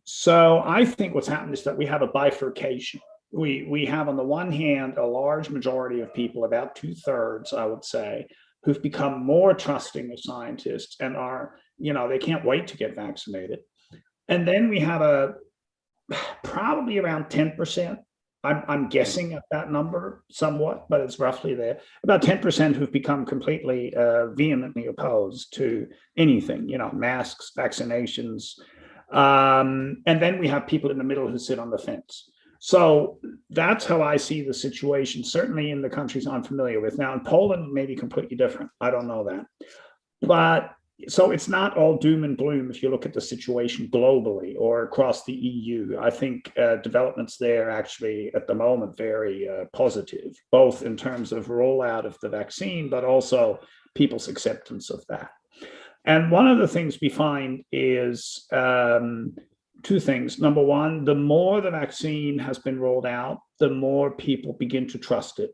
So I think what's happened is that we have a bifurcation. We have on the one hand a large majority of people, about 2/3, I would say, who've become more trusting of scientists and are, they can't wait to get vaccinated. And then we have probably around 10%. I'm guessing at that number somewhat, but it's roughly there. About 10% who've become completely vehemently opposed to anything, masks, vaccinations. And then we have people in the middle who sit on the fence. So that's how I see the situation, certainly in the countries I'm familiar with. Now, in Poland, it may be completely different. I don't know that. But so it's not all doom and gloom if you look at the situation globally or across the EU. I think developments there actually at the moment very positive, both in terms of rollout of the vaccine, but also people's acceptance of that. And one of the things we find is two things. Number one, the more the vaccine has been rolled out, the more people begin to trust it,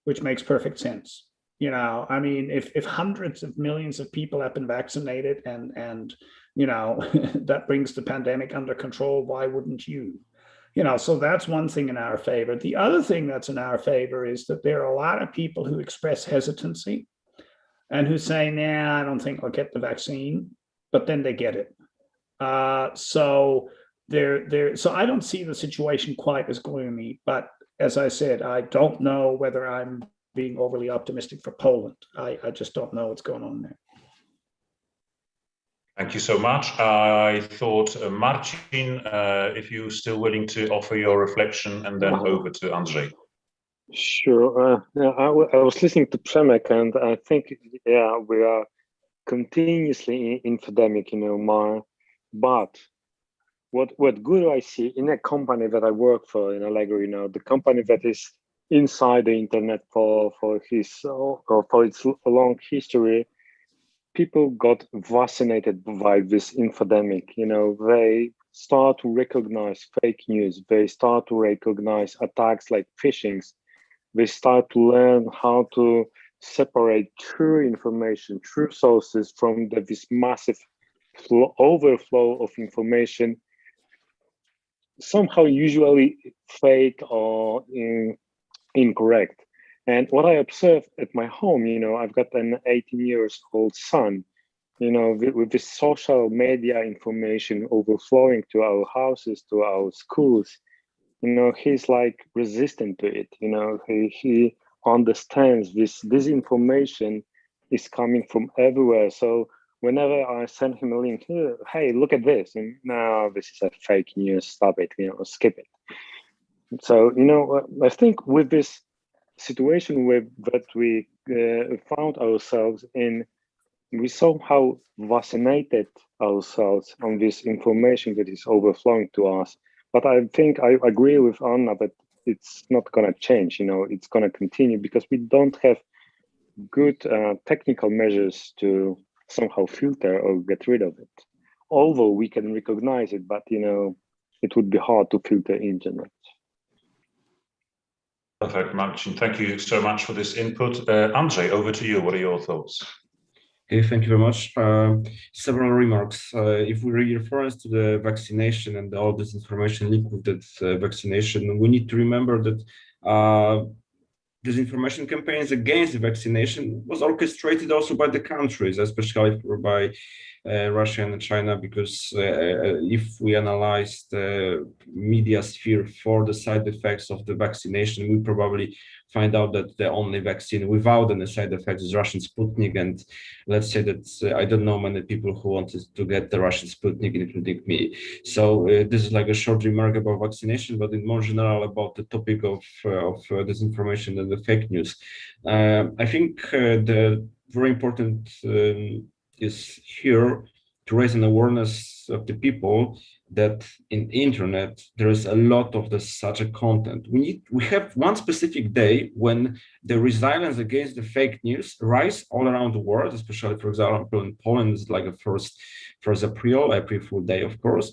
which makes perfect sense. If hundreds of millions of people have been vaccinated and that brings the pandemic under control, why wouldn't you? So that's one thing in our favor. The other thing that's in our favor is that there are a lot of people who express hesitancy and who say, nah, I don't think I'll get the vaccine, but then they get it. So I don't see the situation quite as gloomy, but as I said, I don't know whether I'm being overly optimistic for Poland. I just don't know what's going on there. Thank you so much. I thought, Marcin, if you're still willing to offer your reflection, and then over to Andrzej. Sure. I was listening to Przemek, and I think, we are continuously infodemic, but what good I see in a company that I work for in Allegro, the company that is inside the internet for its long history, people got vaccinated by this infodemic. They start to recognize fake news. They start to recognize attacks like phishing. They start to learn how to separate true information, true sources from this massive overflow of information, somehow usually fake or incorrect. And what I observe at my home, I've got an 18-year-old son, with this social media information overflowing to our houses, to our schools, he's like resistant to it. He understands this information is coming from everywhere. So whenever I send him a link, here, hey, look at this, and no, this is a fake news, stop it, skip it. So, I think with this situation that we found ourselves in, we somehow vaccinated ourselves on this information that is overflowing to us. But I think I agree with Anna that it's not going to change, it's going to continue because we don't have good technical measures to somehow filter or get rid of it. Although we can recognize it, but, it would be hard to filter internet. Perfect, Marcin. Thank you so much for this input. Andrzej, over to you. What are your thoughts? Okay, thank you very much. Several remarks. If we refer to the vaccination and all this information linked with that vaccination, we need to remember that disinformation campaigns against the vaccination was orchestrated also by the countries, especially by Russia and China, because if we analyze the media sphere for the side effects of the vaccination, we probably find out that the only vaccine without any side effects is Russian Sputnik. And let's say that I don't know many people who wanted to get the Russian Sputnik, including me. So this is like a short remark about vaccination, but in more general about the topic of disinformation and the fake news. I think the very important is here to raise an awareness of the people that in internet there is a lot of such a content. We have one specific day when the resilience against the fake news rise all around the world, especially, for example, in Poland, it's like a first April Fool Day, of course.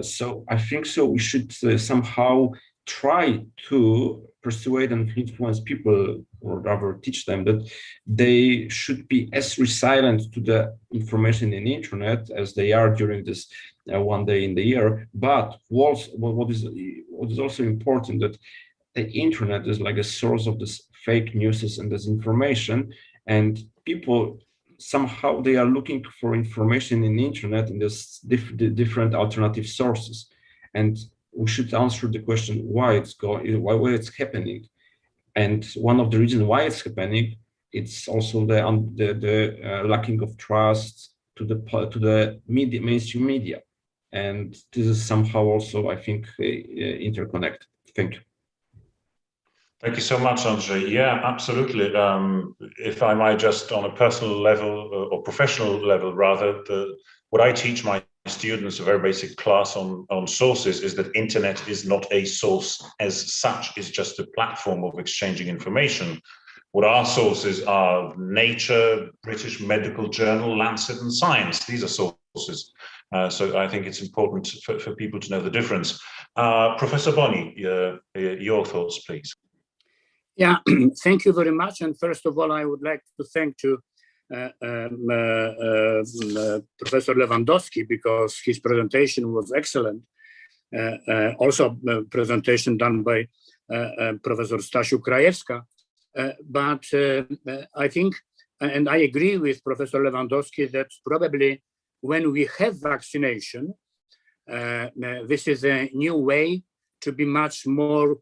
So I think so we should somehow try to persuade and influence people, or rather teach them that they should be as resilient to the information in the internet as they are during this one day in the year. But what is also important, that the internet is like a source of this fake news and disinformation, and people somehow they are looking for information in the internet in this different alternative sources, and we should answer the question why it's happening. And one of the reasons why it's happening, it's also the lacking of trust to the media, mainstream media, and this is somehow also, I think, interconnected. Thank you. Thank you so much, Andrzej. Yeah, absolutely. If I might, just on a personal level or professional level, rather, what I teach my students, a very basic class on sources, is that internet is not a source as such, it's just a platform of exchanging information. What our sources are: Nature, British Medical Journal, Lancet, and Science. These are sources. So I think it's important for people to know the difference. Professor Boni, your thoughts, please. Yeah, thank you very much. And first of all, I would like to thank Professor Lewandowski, because his presentation was excellent. Also, presentation done by Professor Stasiu Krajewska. But I think, and I agree with Professor Lewandowski, that probably when we have vaccination, this is a new way to be much more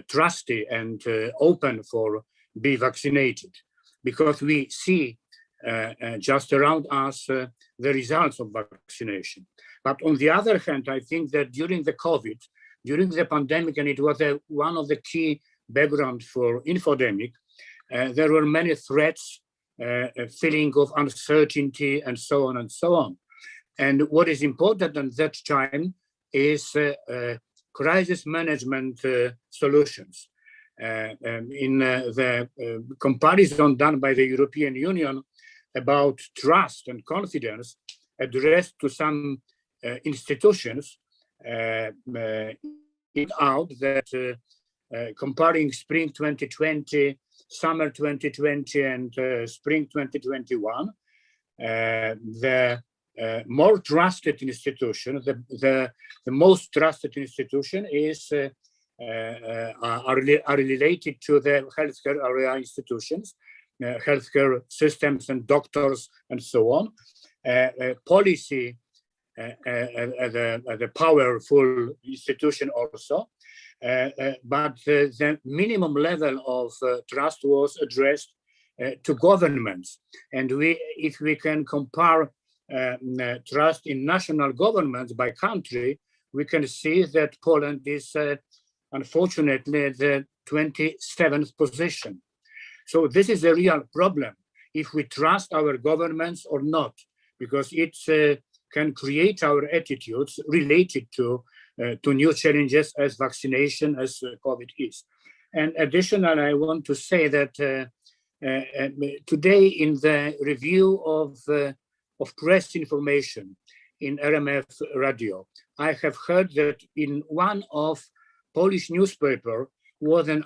trusty and open for be vaccinated, because we see just around us the results of vaccination. But on the other hand, I think that during the COVID, during the pandemic, and it was one of the key background for Infodemii, there were many threats, a feeling of uncertainty, and so on and so on. And what is important at that time is crisis management solutions. In the comparison done by the European Union about trust and confidence addressed to some institutions, it out that comparing spring 2020 summer 2020 and spring 2021, the more trusted institution, the most trusted institution is are related to the healthcare area institutions, healthcare systems and doctors and so on. Policy, the powerful institution also, but the minimum level of trust was addressed to governments. And if we can compare trust in national governments by country, we can see that Poland is unfortunately the 27th position. So this is a real problem, if we trust our governments or not, because it can create our attitudes related to new challenges as vaccination, as COVID is. And additionally, I want to say that today in the review of press information in RMF radio, I have heard that in one of Polish newspaper was an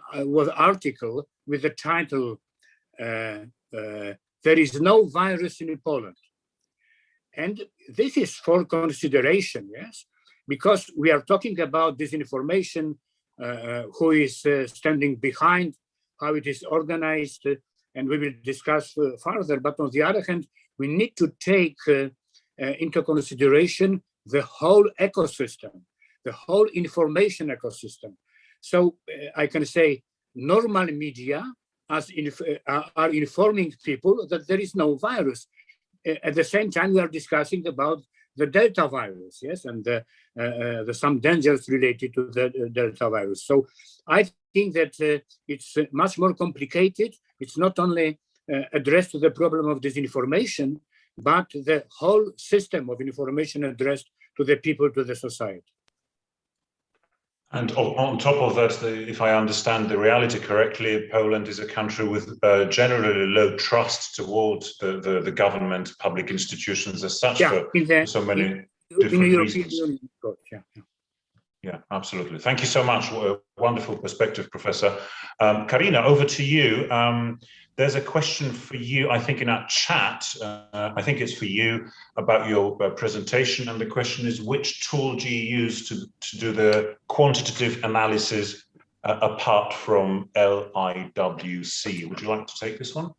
article with the title, "There is no virus in Poland." And this is for consideration, yes, because we are talking about disinformation, who is standing behind, how it is organized, and we will discuss further. But on the other hand, we need to take into consideration the whole ecosystem, the whole information ecosystem. So I can say normal media are informing people that there is no virus. At the same time, we are discussing about the Delta virus, yes, and some dangers related to the Delta virus. So I think that it's much more complicated. It's not only addressed to the problem of disinformation, but the whole system of information addressed to the people, to the society. And on top of that, if I understand the reality correctly, Poland is a country with generally low trust towards the government, public institutions as such, for so many different reasons. Yeah, absolutely. Thank you so much. What a wonderful perspective, Professor. Karina, over to you. There's a question for you, I think, in our chat. I think it's for you about your presentation. And the question is, which tool do you use to do the quantitative analysis apart from LIWC? Would you like to take this one?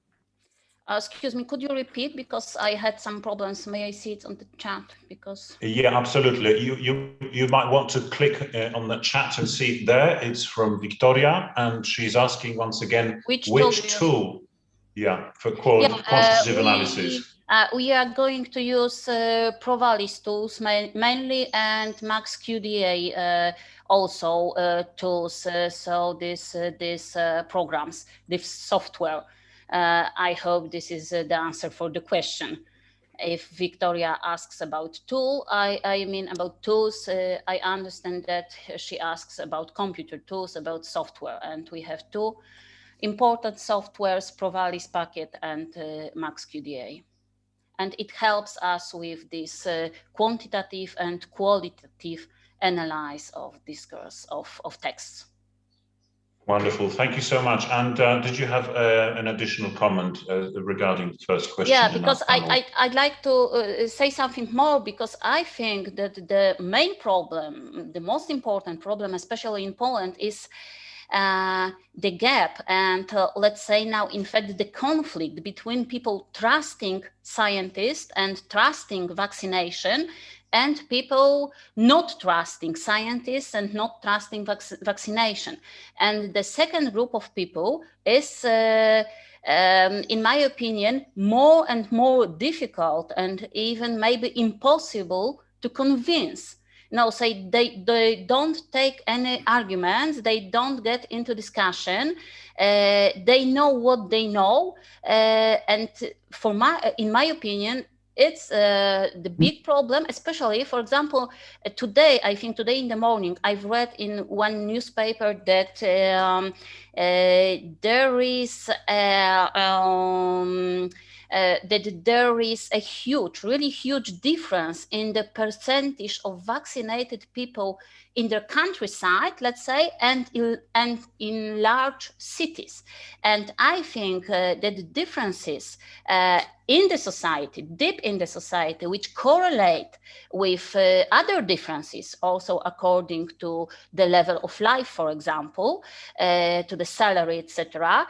Excuse me, could you repeat, because I had some problems? May I see it on the chat? Because yeah, absolutely. You might want to click on the chat and see it there. It's from Victoria, and she's asking once again, which tool? Yeah, for quantitative analysis. We are going to use Provalis tools mainly, and MaxQDA also tools. So these programs, this software. I hope this is the answer for the question. If Victoria asks about tool, I mean about tools, I understand that she asks about computer tools, about software, and we have two important softwares, Provalis Packet and MaxQDA. And it helps us with this quantitative and qualitative analysis of discourse, of texts. Wonderful, thank you so much. And did you have an additional comment regarding the first question? Yeah, because I'd like to say something more, because I think that the main problem, the most important problem, especially in Poland, is the gap and let's say now, in fact, the conflict between people trusting scientists and trusting vaccination and people not trusting scientists and not trusting vaccination. And the second group of people is, in my opinion, more and more difficult and even maybe impossible to convince. No, say they don't take any arguments, they don't get into discussion, they know what they know, and in my opinion, it's the big problem, especially, for example, today, I think today in the morning, I've read in one newspaper that there is that there is a really huge difference in the percentage of vaccinated people in the countryside, let's say, and in large cities. And I think that the differences in the society, deep in the society, which correlate with other differences, also according to the level of life, for example, to the salary, etc.,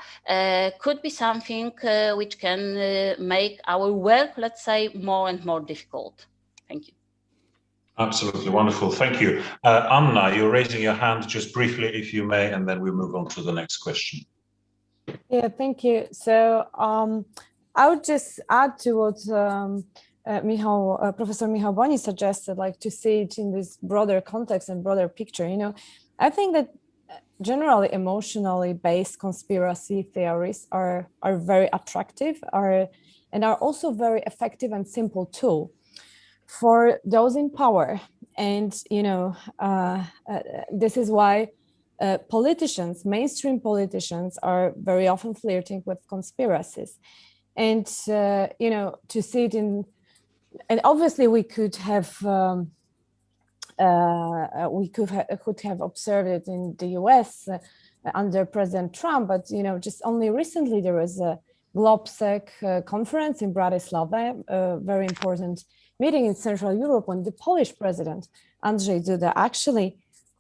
could be something which can make our work, let's say, more and more difficult. Thank you. Absolutely wonderful. Thank you. Anna, you're raising your hand just briefly, if you may, and then we move on to the next question. Yeah, thank you. So I would just add to what Professor Michał Boni suggested, like to see it in this broader context and broader picture. You know, I think that generally emotionally based conspiracy theories are very attractive, and are also very effective and simple tool for those in power. And you know, this is why politicians, mainstream politicians, are very often flirting with conspiracies. And you know, to see it in, and obviously we could have observed it in the US under President Trump, but you know, just only recently there was a GlobSec conference in Bratislava, a very important meeting in Central Europe, when the Polish president Andrzej Duda actually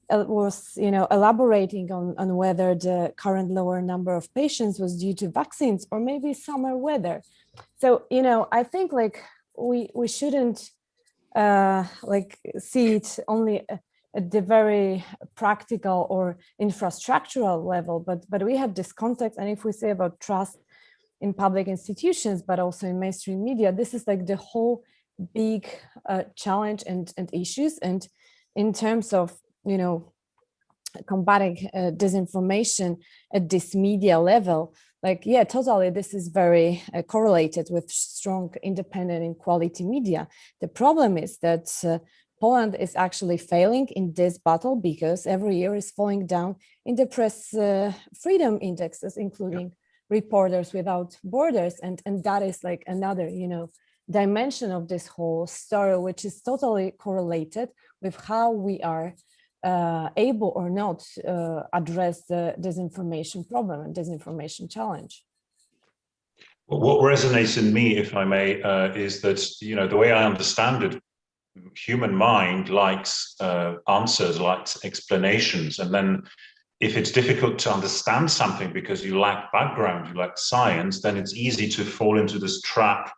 was, you know, elaborating on whether the current lower number of patients was due to vaccines or maybe summer weather. So, you know, I think like we shouldn't like see it only at the very practical or infrastructural level, but we have this context. And if we say about trust in public institutions, but also in mainstream media, this is like the whole big challenge and issues. And in terms of, you know, combating disinformation at this media level, like, yeah, totally, this is very correlated with strong, independent and quality media. The problem is that Poland is actually failing in this battle because every year is falling down in the press freedom indexes, including Reporters Without Borders. And that is like another, you know, dimension of this whole story, which is totally correlated with how we are able or not address the disinformation problem and disinformation challenge. Well, what resonates in me, if I may, is that, you know, the way I understand it, human mind likes answers, likes explanations. And then if it's difficult to understand something because you lack background, you lack science, then it's easy to fall into this trap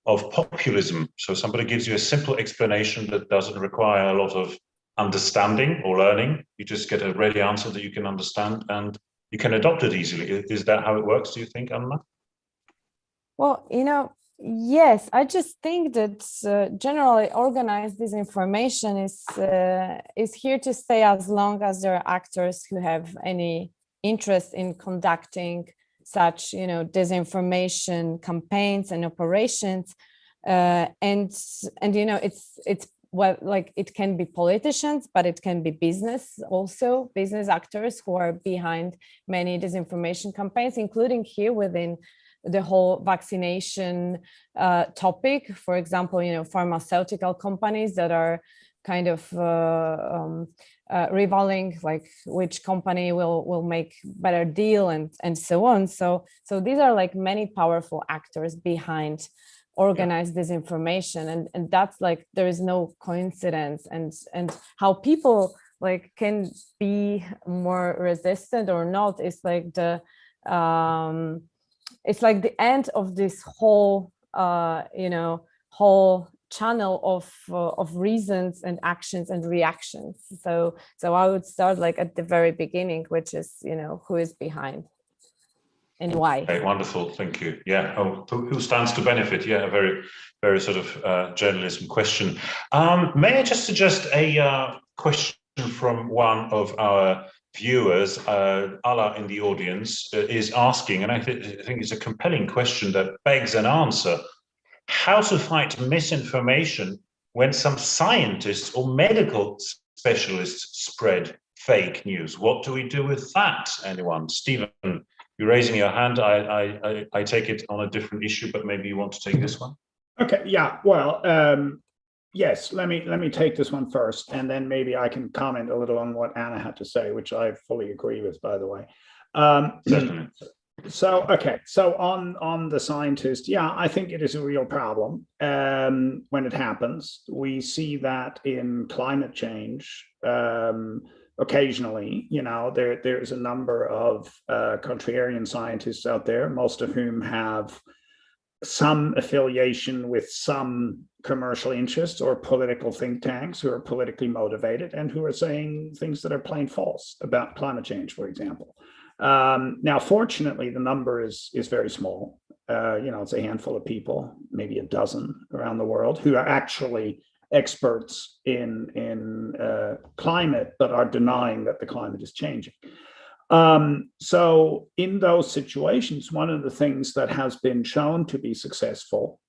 of populism. So somebody gives you a simple explanation that doesn't require a lot of understanding or learning. You just get a ready answer that you can understand and you can adopt it easily. Is that how it works, do you think, Anna? Well, you know, yes, I just think that generally organized disinformation is here to stay as long as there are actors who have any interest in conducting such, you know, disinformation campaigns and operations, and you know, it's well, like it can be politicians, but it can be business also, business actors who are behind many disinformation campaigns, including here within the whole vaccination topic. For example, you know, pharmaceutical companies that are kind of rivaling, like which company will make better deal and so on. So these are like many powerful actors behind organized disinformation, and that's like there is no coincidence, and how people like can be more resistant or not is like the it's like the end of this whole you know, whole channel of reasons and actions and reactions. So I would start like at the very beginning, which is, you know, who is behind and why. Okay, wonderful, thank you. Yeah, who stands to benefit? Yeah, a very, very sort of journalism question. May I just suggest a question from one of our viewers? Ala in the audience is asking, and I think it's a compelling question that begs an answer. How to fight misinformation when some scientists or medical specialists spread fake news? What do we do with that? Anyone? Stephen, You're raising your hand. I take it on a different issue, but maybe you want to take this one. Okay. Yeah. Well, yes. Let me take this one first, and then maybe I can comment a little on what Anna had to say, which I fully agree with, by the way. So on the scientist, yeah, I think it is a real problem when it happens. We see that in climate change. Occasionally, there's a number of contrarian scientists out there, most of whom have some affiliation with some commercial interests or political think tanks who are politically motivated and who are saying things that are plain false about climate change, for example. Now, fortunately, the number is very small. It's a handful of people, maybe a dozen around the world, who are actually experts in climate, but are denying that the climate is changing. So in those situations, one of the things that has been shown to be successful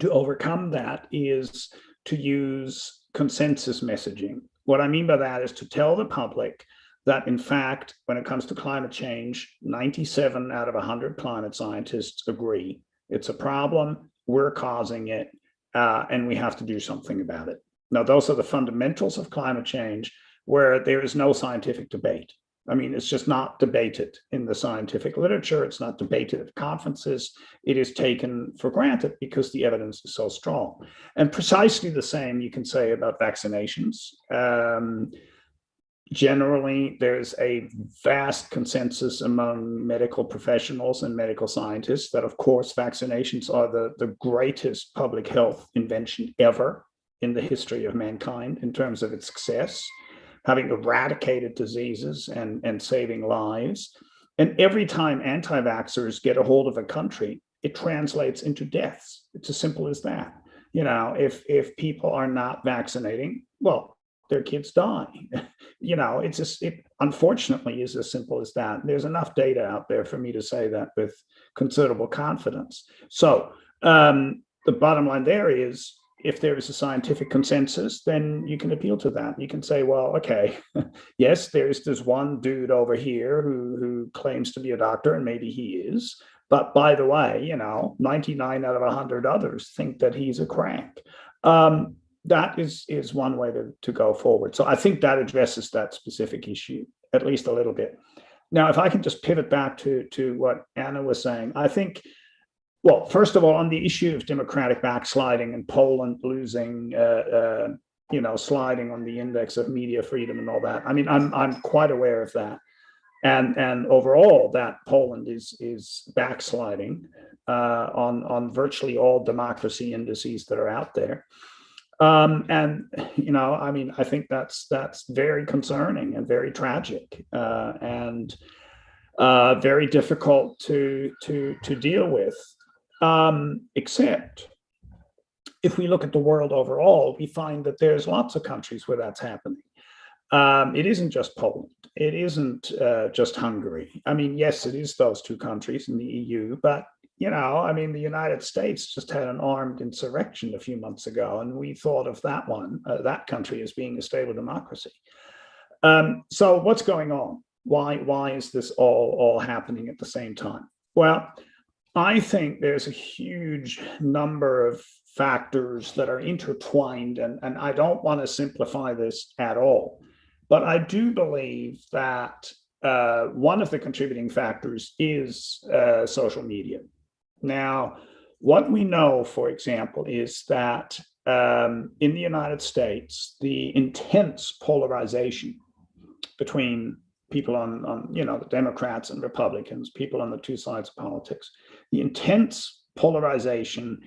to overcome that is to use consensus messaging. What I mean by that is to tell the public that, in fact, when it comes to climate change, 97 out of 100 climate scientists agree it's a problem, we're causing it, and we have to do something about it. Now, those are the fundamentals of climate change, where there is no scientific debate. I mean, it's just not debated in the scientific literature. It's not debated at conferences. It is taken for granted because the evidence is so strong. And precisely the same you can say about vaccinations. Generally, there's a vast consensus among medical professionals and medical scientists that, of course, vaccinations are the greatest public health invention ever in the history of mankind in terms of its success, having eradicated diseases and saving lives. And every time anti-vaxxers get a hold of a country, it translates into deaths. It's as simple as that. If people are not vaccinating, well, their kids die. It unfortunately is as simple as that. There's enough data out there for me to say that with considerable confidence. So the bottom line there is, if there is a scientific consensus, then you can appeal to that. You can say, well, okay, yes, there's this one dude over here who claims to be a doctor, and maybe he is. But by the way, 99 out of 100 others think that he's a crank. That is one way to go forward. So I think that addresses that specific issue, at least a little bit. Now, if I can just pivot back to what Anna was saying, I think, well, first of all, on the issue of democratic backsliding and Poland losing, sliding on the index of media freedom and all that, I mean, I'm quite aware of that. And overall, that Poland is backsliding on virtually all democracy indices that are out there. I think that's very concerning and very tragic and very difficult to deal with. Except if we look at the world overall, we find that there's lots of countries where that's happening. It isn't just Poland. It isn't just Hungary. I mean, yes, it is those two countries in the EU, but the United States just had an armed insurrection a few months ago, and we thought of that country as being a stable democracy. So what's going on? Why is this all happening at the same time? Well, I think there's a huge number of factors that are intertwined, and I don't want to simplify this at all, but I do believe that one of the contributing factors is social media. Now, what we know, for example, is that in the United States, the intense polarization between people on the Democrats and Republicans, people on the two sides of politics, the intense polarization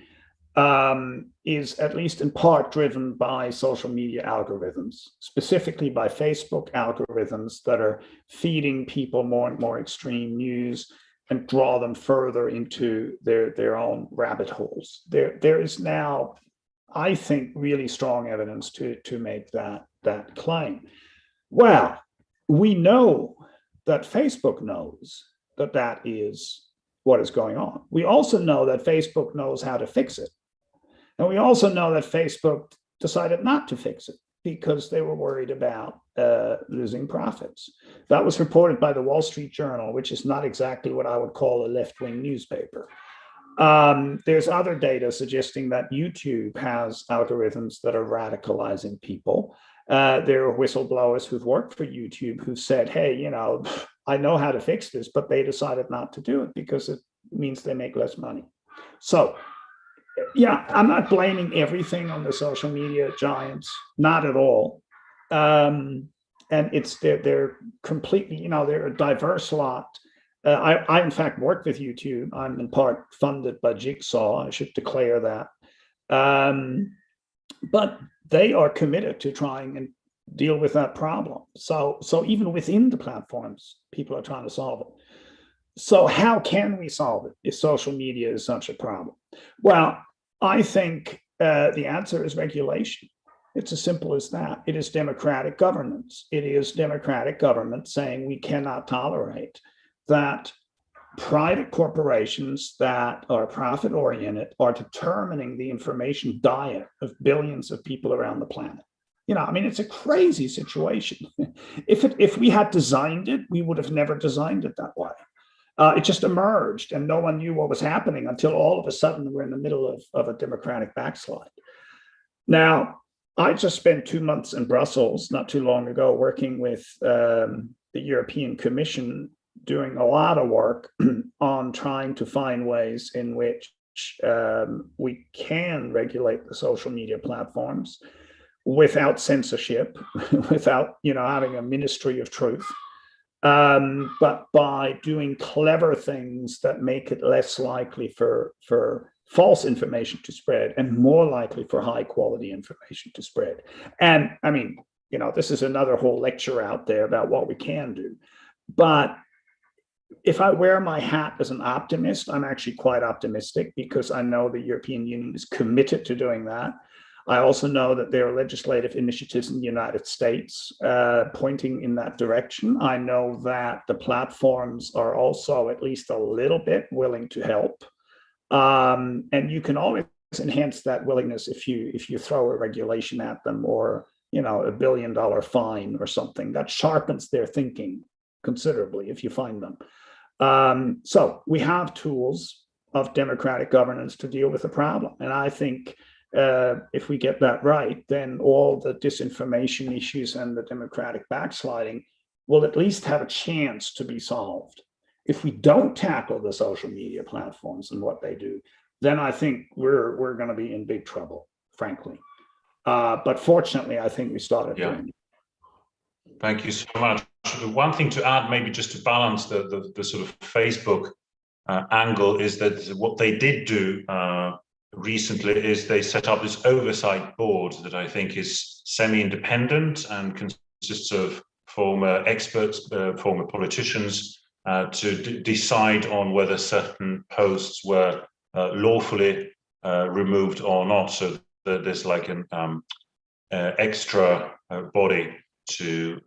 is at least in part driven by social media algorithms, specifically by Facebook algorithms that are feeding people more and more extreme news and draw them further into their own rabbit holes. There is now, I think, really strong evidence to make that claim. Well, we know that Facebook knows that is what is going on. We also know that Facebook knows how to fix it. And we also know that Facebook decided not to fix it. because they were worried about losing profits. That was reported by the Wall Street Journal, which is not exactly what I would call a left-wing newspaper. There's other data suggesting that YouTube has algorithms that are radicalizing people. There are whistleblowers who've worked for YouTube who said, hey, you know, I know how to fix this, but they decided not to do it because it means they make less money. So, yeah, I'm not blaming everything on the social media giants, not at all. And it's they're completely, you know, they're a diverse lot. I in fact work with YouTube. I'm in part funded by Jigsaw. I should declare that. But they are committed to trying and deal with that problem. So even within the platforms, people are trying to solve it. So how can we solve it if social media is such a problem? Well, I think the answer is regulation. It's as simple as that. It is democratic governance. It is democratic government saying we cannot tolerate that private corporations that are profit-oriented are determining the information diet of billions of people around the planet. You know, I mean, it's a crazy situation. If we had designed it, we would have never designed it that way. It just emerged and no one knew what was happening until all of a sudden we're in the middle of a democratic backslide. Now, I just spent 2 months in Brussels not too long ago working with the European Commission, doing a lot of work on trying to find ways in which we can regulate the social media platforms without censorship, without, you know, having a ministry of truth, but by doing clever things that make it less likely for false information to spread and more likely for high quality information to spread. And I mean, you know, this is another whole lecture out there about what we can do. But if I wear my hat as an optimist, I'm actually quite optimistic because I know the European Union is committed to doing that. I also know that there are legislative initiatives in the United States pointing in that direction. I know that the platforms are also at least a little bit willing to help. And you can always enhance that willingness if you throw a regulation at them or, you know, $1 billion fine or something that sharpens their thinking considerably if you find them. So we have tools of democratic governance to deal with the problem. And I think if we get that right, then all the disinformation issues and the democratic backsliding will at least have a chance to be solved. If we don't tackle the social media platforms and what they do, then I think we're going to be in big trouble, frankly. But fortunately, I think we started doing it. Thank you so much. One thing to add, maybe just to balance the sort of Facebook angle, is that what they did do recently is they set up this oversight board that I think is semi-independent and consists of former experts, former politicians, to decide on whether certain posts were lawfully removed or not. So there's like an extra body to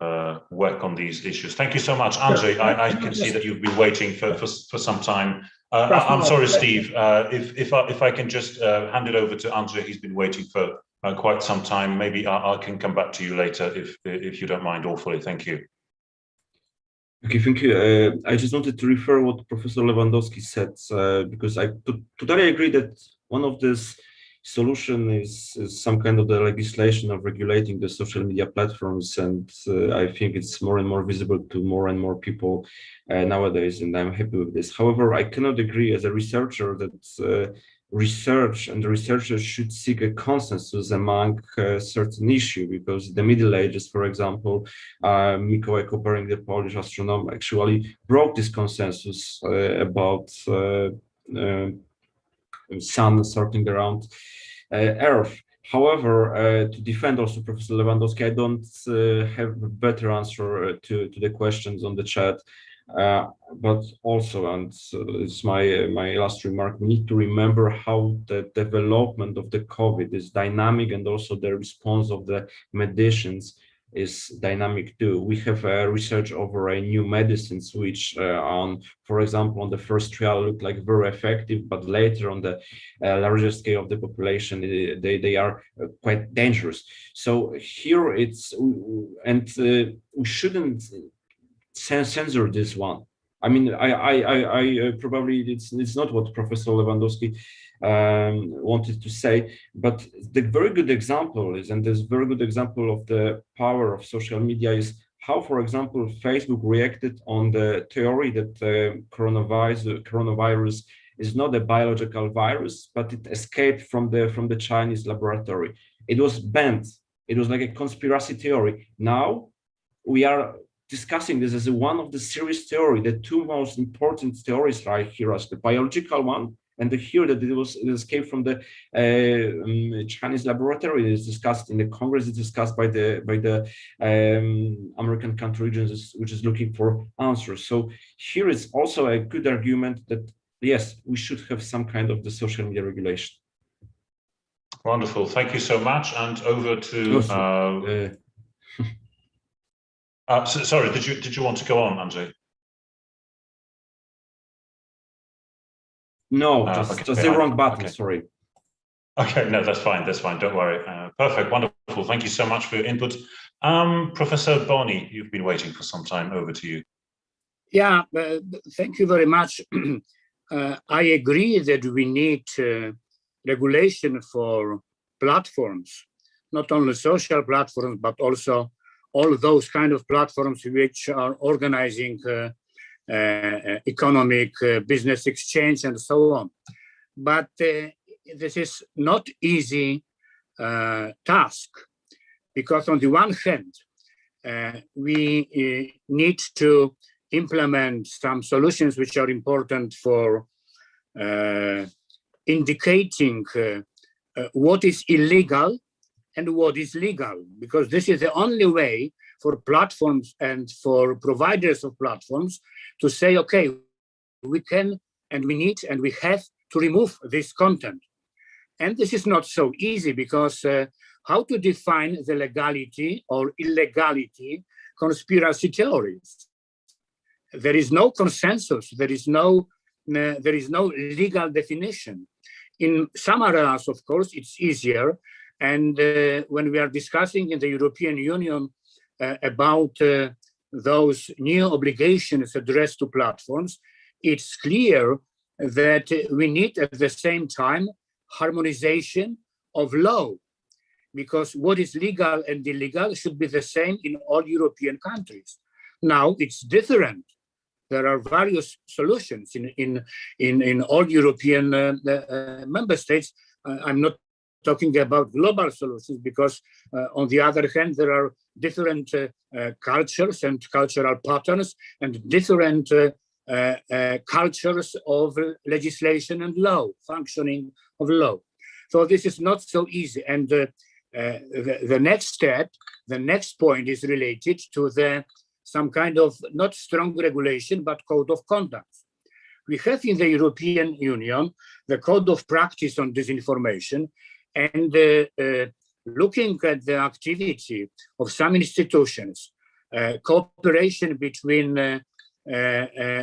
work on these issues. Thank you so much, Andrzej. I can see that you've been waiting for some time. I'm sorry, Steve. If I can just hand it over to Andrzej, he's been waiting for quite some time. Maybe I can come back to you later if you don't mind awfully. Thank you. Okay, thank you. I just wanted to refer what Professor Lewandowski said, because I totally agree that one of this solution is some kind of the legislation of regulating the social media platforms, and I think it's more and more visible to more and more people nowadays, and I'm happy with this. However, I cannot agree as a researcher that research and the researchers should seek a consensus among a certain issue, because the Middle Ages, for example, Mikołaj Kopernik, the Polish astronomer, actually broke this consensus about sun circling around Earth. However, to defend also Professor Lewandowski, I don't have a better answer to the questions on the chat. But also, and it's my last remark, we need to remember how the development of the COVID is dynamic, and also the response of the medicines is dynamic too. We have research over new medicines, which for example, on the first trial looked like very effective, but later on the larger scale of the population, they are quite dangerous. So here we shouldn't censor this one. I mean, I probably it's not what Professor Lewandowski wanted to say, but the very good example is, and this very good example of the power of social media is how, for example, Facebook reacted on the theory that coronavirus is not a biological virus, but it escaped from the Chinese laboratory. It was banned. It was like a conspiracy theory. Now we are discussing this as one of the serious theory. The two most important theories right here are the biological one, and here that it escaped from the Chinese laboratory. It is discussed in the Congress. It's discussed by the American country regions, which is looking for answers. So here is also a good argument that yes, we should have some kind of the social media regulation. Wonderful, thank you so much. And over to. Sorry, did you want to go on, Andrzej? No, just the wrong button. Okay. Sorry. Okay, no, that's fine. That's fine. Don't worry. Perfect. Wonderful. Thank you so much for your input. Professor Boni, you've been waiting for some time. Over to you. Yeah, thank you very much. I agree that we need regulation for platforms, not only social platforms, but also all those kind of platforms which are organizing economic business exchange and so on. But this is not easy task, because on the one hand, we need to implement some solutions which are important for indicating what is illegal and what is legal, because this is the only way for platforms and for providers of platforms to say, okay, we can and we need and we have to remove this content. And this is not so easy, because how to define the legality or illegality conspiracy theories? There is no consensus, there is no legal definition. In some areas, of course, it's easier. And when we are discussing in the European Union about those new obligations addressed to platforms, it's clear that we need at the same time harmonization of law, because what is legal and illegal should be the same in all European countries. Now it's different. There are various solutions in all European member states. I'm not talking about global solutions, because on the other hand, there are different cultures and cultural patterns and different cultures of legislation and law, functioning of law. So this is not so easy. And the next step, the next point is related to some kind of not strong regulation, but code of conduct. We have in the European Union the code of practice on disinformation, and looking at the activity of some institutions, cooperation between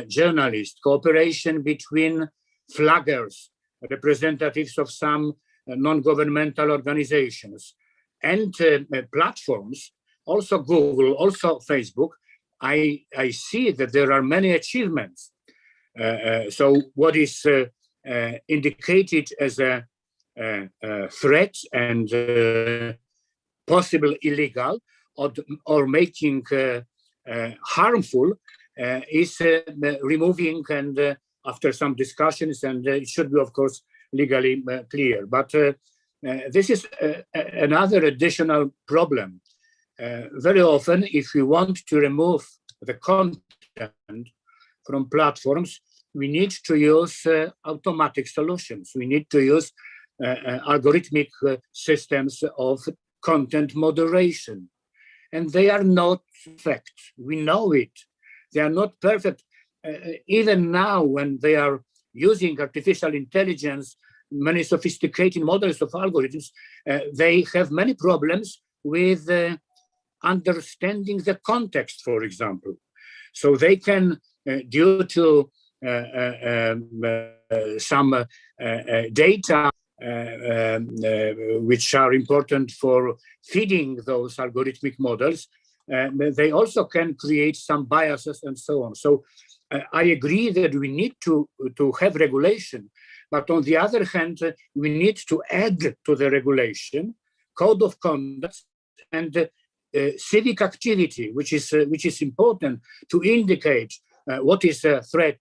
journalists, cooperation between flaggers, representatives of some non-governmental organizations, and platforms, also Google, also Facebook, I see that there are many achievements. So what is indicated as a threat and possible illegal or making harmful is removing, and after some discussions, and it should be, of course, legally clear. But this is another additional problem. Very often, if we want to remove the content from platforms, we need to use automatic solutions. We need to use algorithmic systems of content moderation. And they are not perfect. We know it. They are not perfect. Even now, when they are using artificial intelligence, many sophisticated models of algorithms, they have many problems with understanding the context, for example. So they can, due to some data which are important for feeding those algorithmic models, they also can create some biases and so on. So I agree that we need to have regulation, but on the other hand, we need to add to the regulation code of conduct and civic activity, which is important to indicate what is a threat,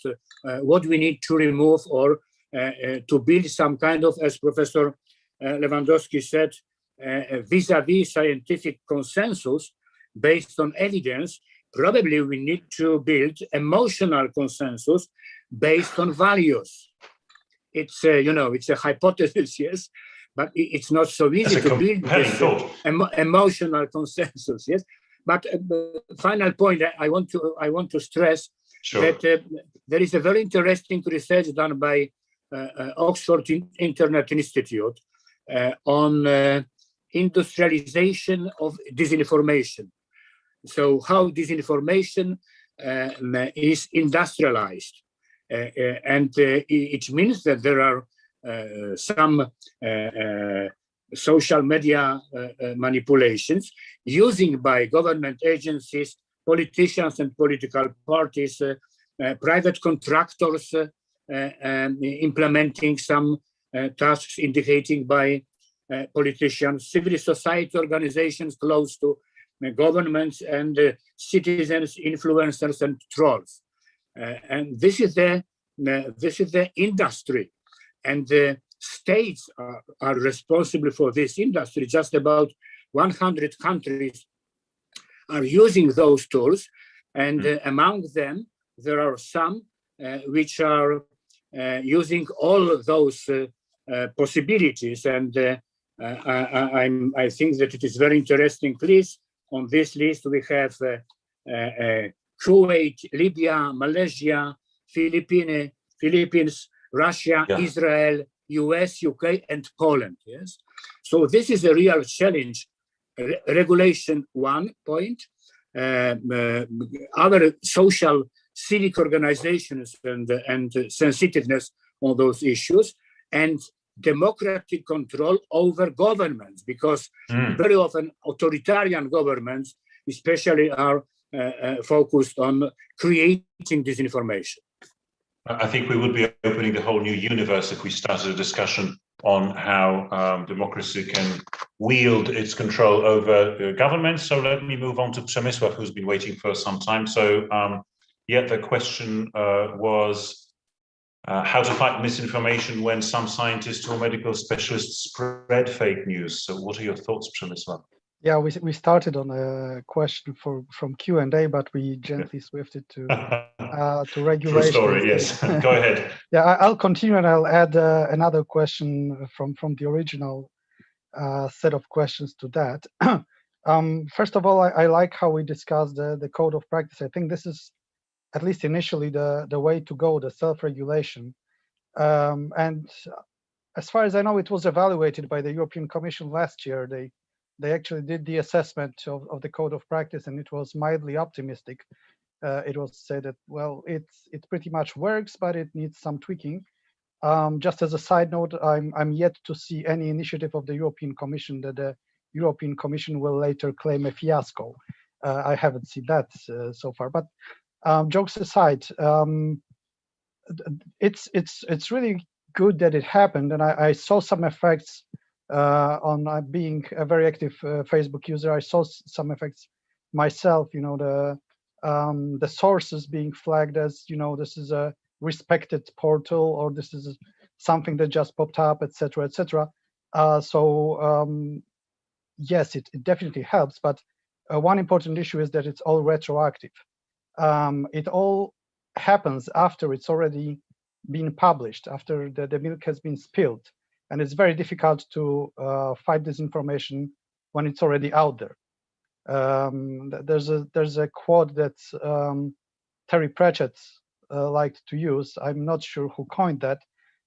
what we need to remove, or to build some kind of, as Professor Lewandowski said, vis-a-vis scientific consensus based on evidence. Probably we need to build emotional consensus based on values. It's it's a hypothesis, yes, but it's not so easy to build this emotional consensus, yes. But final point, I want to stress that there is a very interesting research done by Oxford Internet Institute on industrialization of disinformation. So how disinformation is industrialized. And it means that there are some social media manipulations using by government agencies, politicians and political parties, private contractors implementing some tasks indicating by politicians, civil society organizations close to governments, and citizens, influencers, and trolls. And this is the industry, and the states are responsible for this industry. Just about 100 countries are using those tools, and among them there are some which are using all of those possibilities. And I think that it is very interesting. Please, on this list we have Kuwait, Libya, Malaysia, Philippines, Russia, Israel, US, UK, and Poland. Yes, so this is a real challenge. Regulation, one point. Other social civic organizations and sensitiveness on those issues, and democratic control over governments, because very often authoritarian governments especially are focused on creating disinformation. I think we would be opening a whole new universe if we started a discussion on how democracy can wield its control over governments. So let me move on to Przemysław, who's been waiting for some time. So the question was how to fight misinformation when some scientists or medical specialists spread fake news. So what are your thoughts, Przemysław? Yeah, we started on a question from Q&A, but we gently swifted to regulation. True story, yes. Go ahead. Yeah, I'll continue, and I'll add another question from the original set of questions to that. First of all, I like how we discussed the code of practice. I think this is, at least initially, the way to go, the self-regulation. And as far as I know, it was evaluated by the European Commission last year. They actually did the assessment of the code of practice, and it was mildly optimistic. It was said that, well, it pretty much works, but it needs some tweaking. Just as a side note, I'm yet to see any initiative of the European Commission that the European Commission will later claim a fiasco. I haven't seen that so far. But jokes aside, it's really good that it happened, and I saw some effects on being a very active Facebook user. I saw some effects myself. The sources being flagged as, this is a respected portal, or this is something that just popped up, etc., etc. Yes, it definitely helps. But one important issue is that it's all retroactive. It all happens after it's already been published, after the milk has been spilled. And it's very difficult to fight disinformation when it's already out there. There's a quote that Terry Pratchett liked to use. I'm not sure who coined that,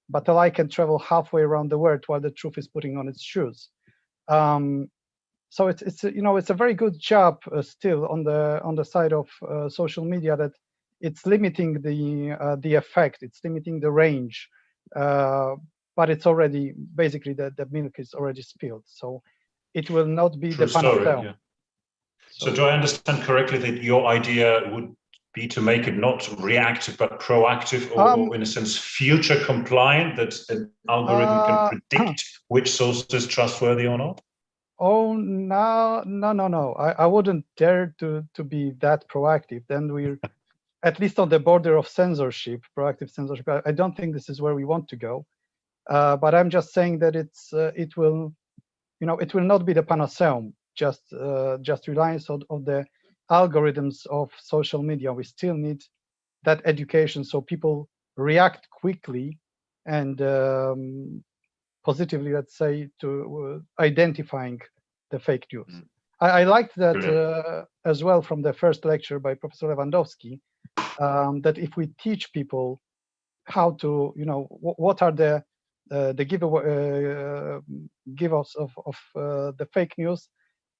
but a lie can travel halfway around the world while the truth is putting on its shoes. So it's it's a very good job still on the side of social media, that it's limiting the effect, it's limiting the range, but it's already basically the milk is already spilled, so it will not be True the panacea. story, yeah. So do I understand correctly that your idea would be to make it not reactive but proactive, or in a sense future compliant, that an algorithm can predict which source is trustworthy or not? Oh no! I wouldn't dare to be that proactive. Then we're at least on the border of censorship, proactive censorship. I don't think this is where we want to go. But I'm just saying that it will not be the panacea. Just reliance on the algorithms of social media. We still need that education, so people react quickly and positively, let's say, to identifying the fake news. I liked that as well from the first lecture by Professor Lewandowski, that if we teach people how to, what are the give-offs of the fake news,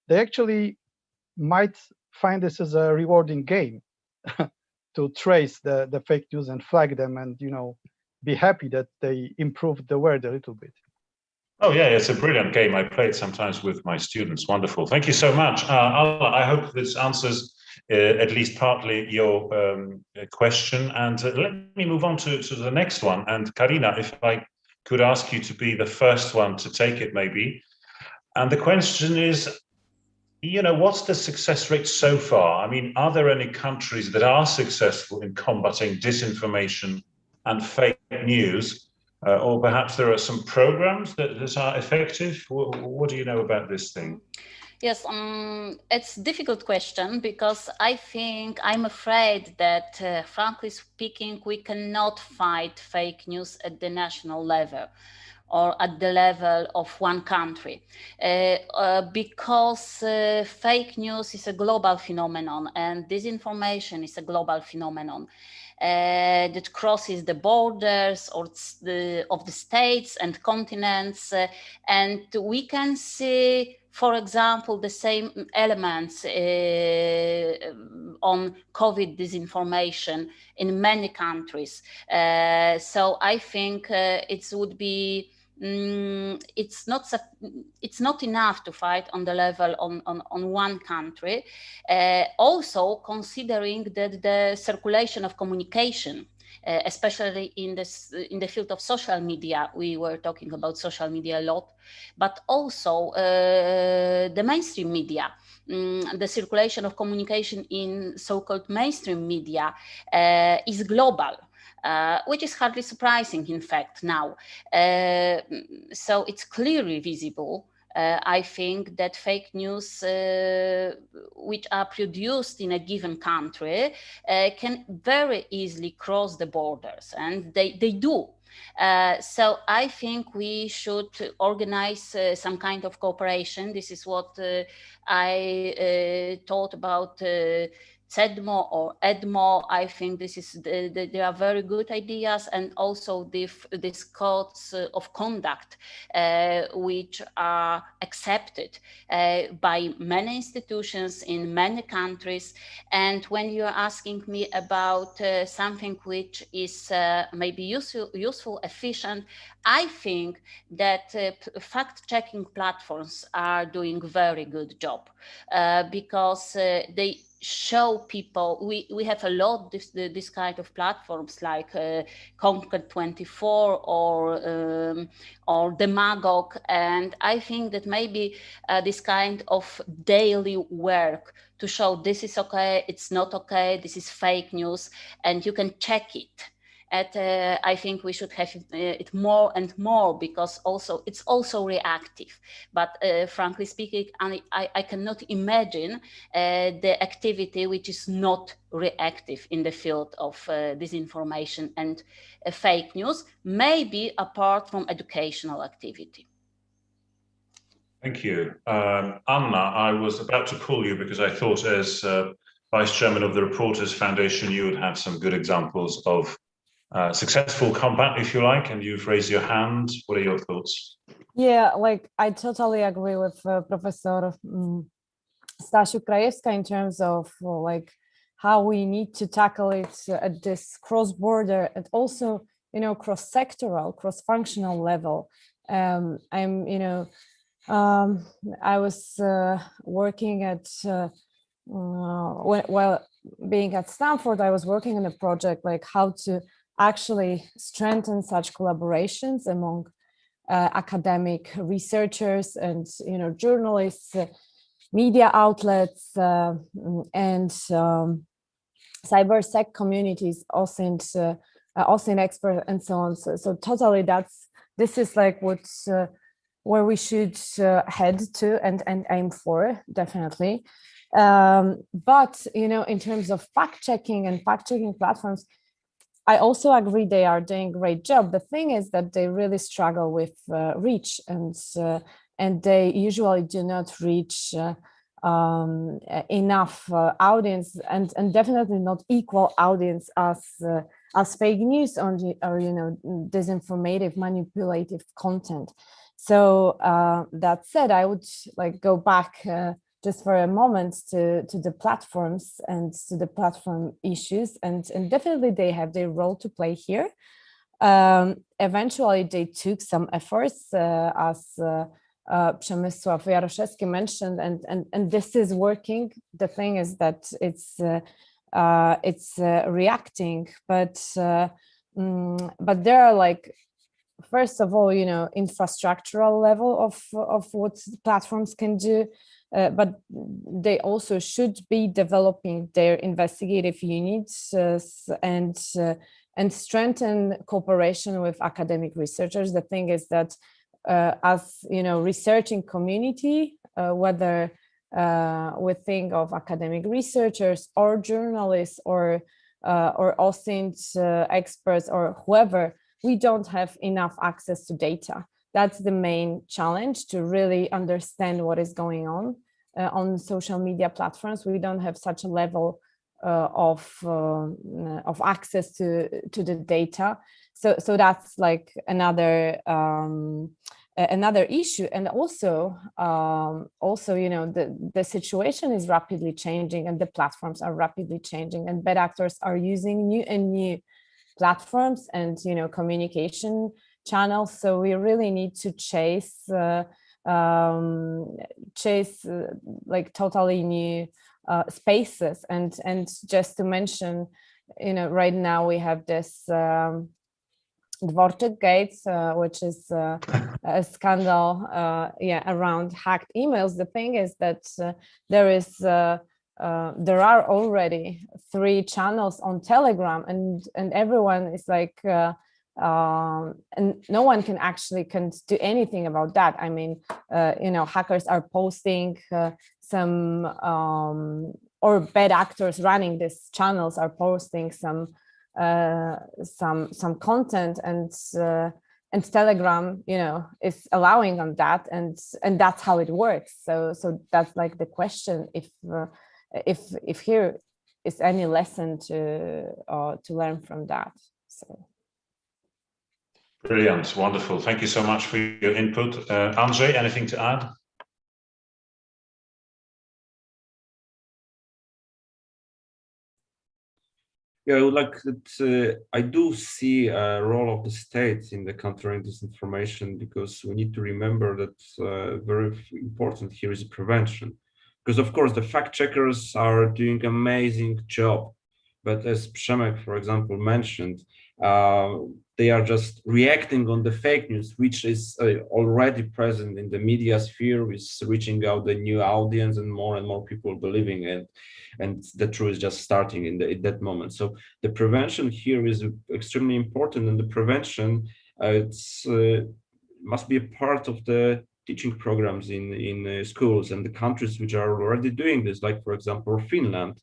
they actually might find this as a rewarding game to trace the fake news and flag them, and be happy that they improved the word a little bit. Oh yeah, it's a brilliant game. I play it sometimes with my students. Wonderful. Thank you so much. Alla, I hope this answers at least partly your question. And let me move on to the next one. And Karina, if I could ask you to be the first one to take it, maybe. And the question is, what's the success rate so far? I mean, are there any countries that are successful in combating disinformation and fake news? Or perhaps there are some programs that are effective? What do you know about this thing? Yes, it's a difficult question, because I'm afraid that, frankly speaking, we cannot fight fake news at the national level or at the level of one country, because fake news is a global phenomenon and disinformation is a global phenomenon. That crosses the borders of the states and continents, and we can see, for example, the same elements on COVID disinformation in many countries. So I think it would be it's not enough to fight on the level on one country. Also considering that the circulation of communication, especially in the field of social media, we were talking about social media a lot, but also the mainstream media. The circulation of communication in so-called mainstream media is global. Which is hardly surprising, in fact, now. So it's clearly visible, I think, that fake news which are produced in a given country can very easily cross the borders, and they do. So I think we should organize some kind of cooperation. This is what I thought about CEDMO or EDMO. I think they are very good ideas, and also these codes of conduct which are accepted by many institutions in many countries. And when you're asking me about something which is maybe useful, efficient, I think that fact-checking platforms are doing a very good job because they show people. We have a lot this kind of platforms like Conquer24 or Demagog, and I think that maybe this kind of daily work to show this is okay, it's not okay, this is fake news, and you can check it. I think we should have it more and more, because it's also reactive. But frankly speaking, I cannot imagine the activity which is not reactive in the field of disinformation and fake news, maybe apart from educational activity. Thank you. Anna, I was about to call you because I thought, as Vice Chairman of the Reporters Foundation, you would have some good examples of successful combat, if you like, and you've raised your hand. What are your thoughts? Yeah, like I totally agree with Professor Stasiu Krajewska in terms of like how we need to tackle it at this cross-border and also, you know, cross-sectoral, cross-functional level. I was working at while being at Stanford, I was working on a project like how to actually strengthen such collaborations among academic researchers and, you know, journalists, media outlets, and cybersec communities, OSINT experts, and so on. So totally, this is like what's where we should head to and aim for, definitely. But, you know, in terms of fact-checking and fact-checking platforms, I also agree they are doing a great job. The thing is that they really struggle with reach, and they usually do not reach enough audience, and definitely not equal audience as fake news or, you know, disinformative, manipulative content. So that said, I would like go back just for a moment to the platforms and to the platform issues, and definitely they have their role to play here. Eventually, they took some efforts, as Przemysław Jaroszewski mentioned, and this is working. The thing is that it's reacting, but there are like, first of all, you know, infrastructural level of what platforms can do, but they also should be developing their investigative units and strengthen cooperation with academic researchers. The thing is that as, you know, researching community, whether we think of academic researchers or journalists or OSINT experts or whoever, we don't have enough access to data. That's the main challenge, to really understand what is going on social media platforms. We don't have such a level of access to the data. So that's like another issue. And also, you know, the situation is rapidly changing, and the platforms are rapidly changing, and bad actors are using new platforms and, you know, communication channels. So we really need to chase like totally new spaces. And just to mention, you know, right now we have this Dworczyk Gate, which is a scandal around hacked emails. The thing is that there are already 3 channels on Telegram, and everyone is like, and no one can do anything about that. I mean, you know, hackers are posting some or bad actors running these channels are posting some content, and Telegram, you know, is allowing on that, and that's how it works. So that's like the question, if here is any lesson to learn from that. So. Brilliant, wonderful. Thank you so much for your input. Andrzej, anything to add? Yeah, I would like to, I do see a role of the state in the countering disinformation, because we need to remember that very important here is prevention. Because of course the fact checkers are doing an amazing job, but as Przemek, for example, mentioned, they are just reacting on the fake news, which is already present in the media sphere, is reaching out the new audience and more people believing it, and the truth is just starting in that moment. So the prevention here is extremely important, and the prevention must be a part of the teaching programs in schools, and the countries which are already doing this, like for example Finland.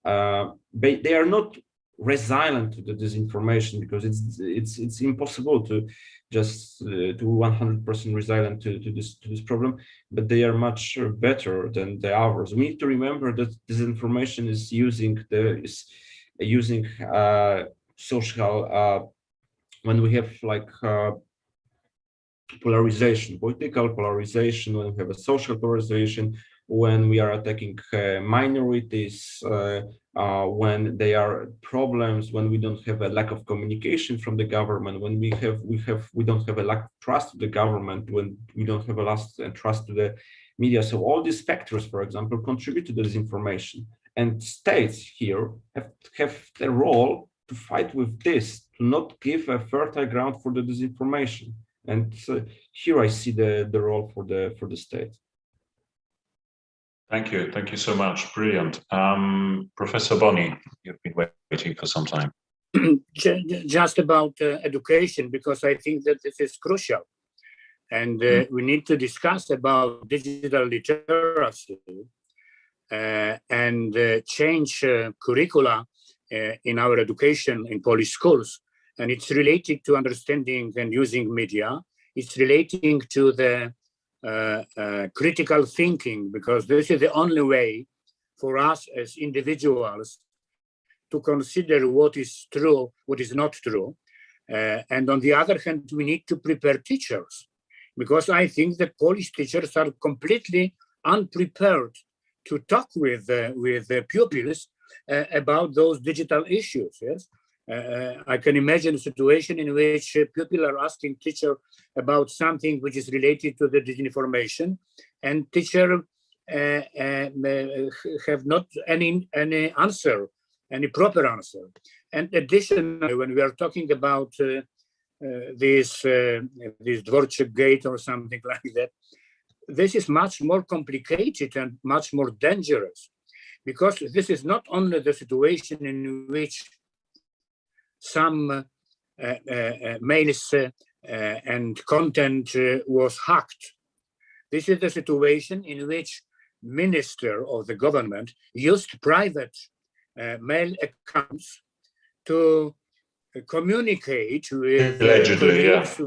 They are not resilient to the disinformation, because it's impossible to just to 100% resilient to this problem, but they are much better than the others. We need to remember that disinformation is using social when we have like polarization, political polarization, when we have a social polarization, when we are attacking minorities, when there are problems, when we don't have a lack of communication from the government, when we don't have a lack of trust to the government, when we don't have a last trust to the media. So all these factors, for example, contribute to disinformation. And states here have the role to fight with this, to not give a fertile ground for the disinformation. And here I see the role for the state. Thank you so much. Brilliant. Professor Boni, you've been waiting for some time. Just about education, because I think that this is crucial. And we need to discuss about digital literacy and change curricula in our education in Polish schools. And it's related to understanding and using media. It's relating to the critical thinking, because this is the only way for us as individuals to consider what is true, what is not true. And on the other hand, we need to prepare teachers, because I think that Polish teachers are completely unprepared to talk with the pupils about those digital issues. Yes, I can imagine a situation in which pupils are asking teacher about something which is related to the disinformation, and teacher have not any answer, any proper answer. And additionally, when we are talking about this Dworczyk gate or something like that, this is much more complicated and much more dangerous, because this is not only the situation in which some mails and content was hacked. This is the situation in which minister of the government used private mail accounts to communicate with colleagues,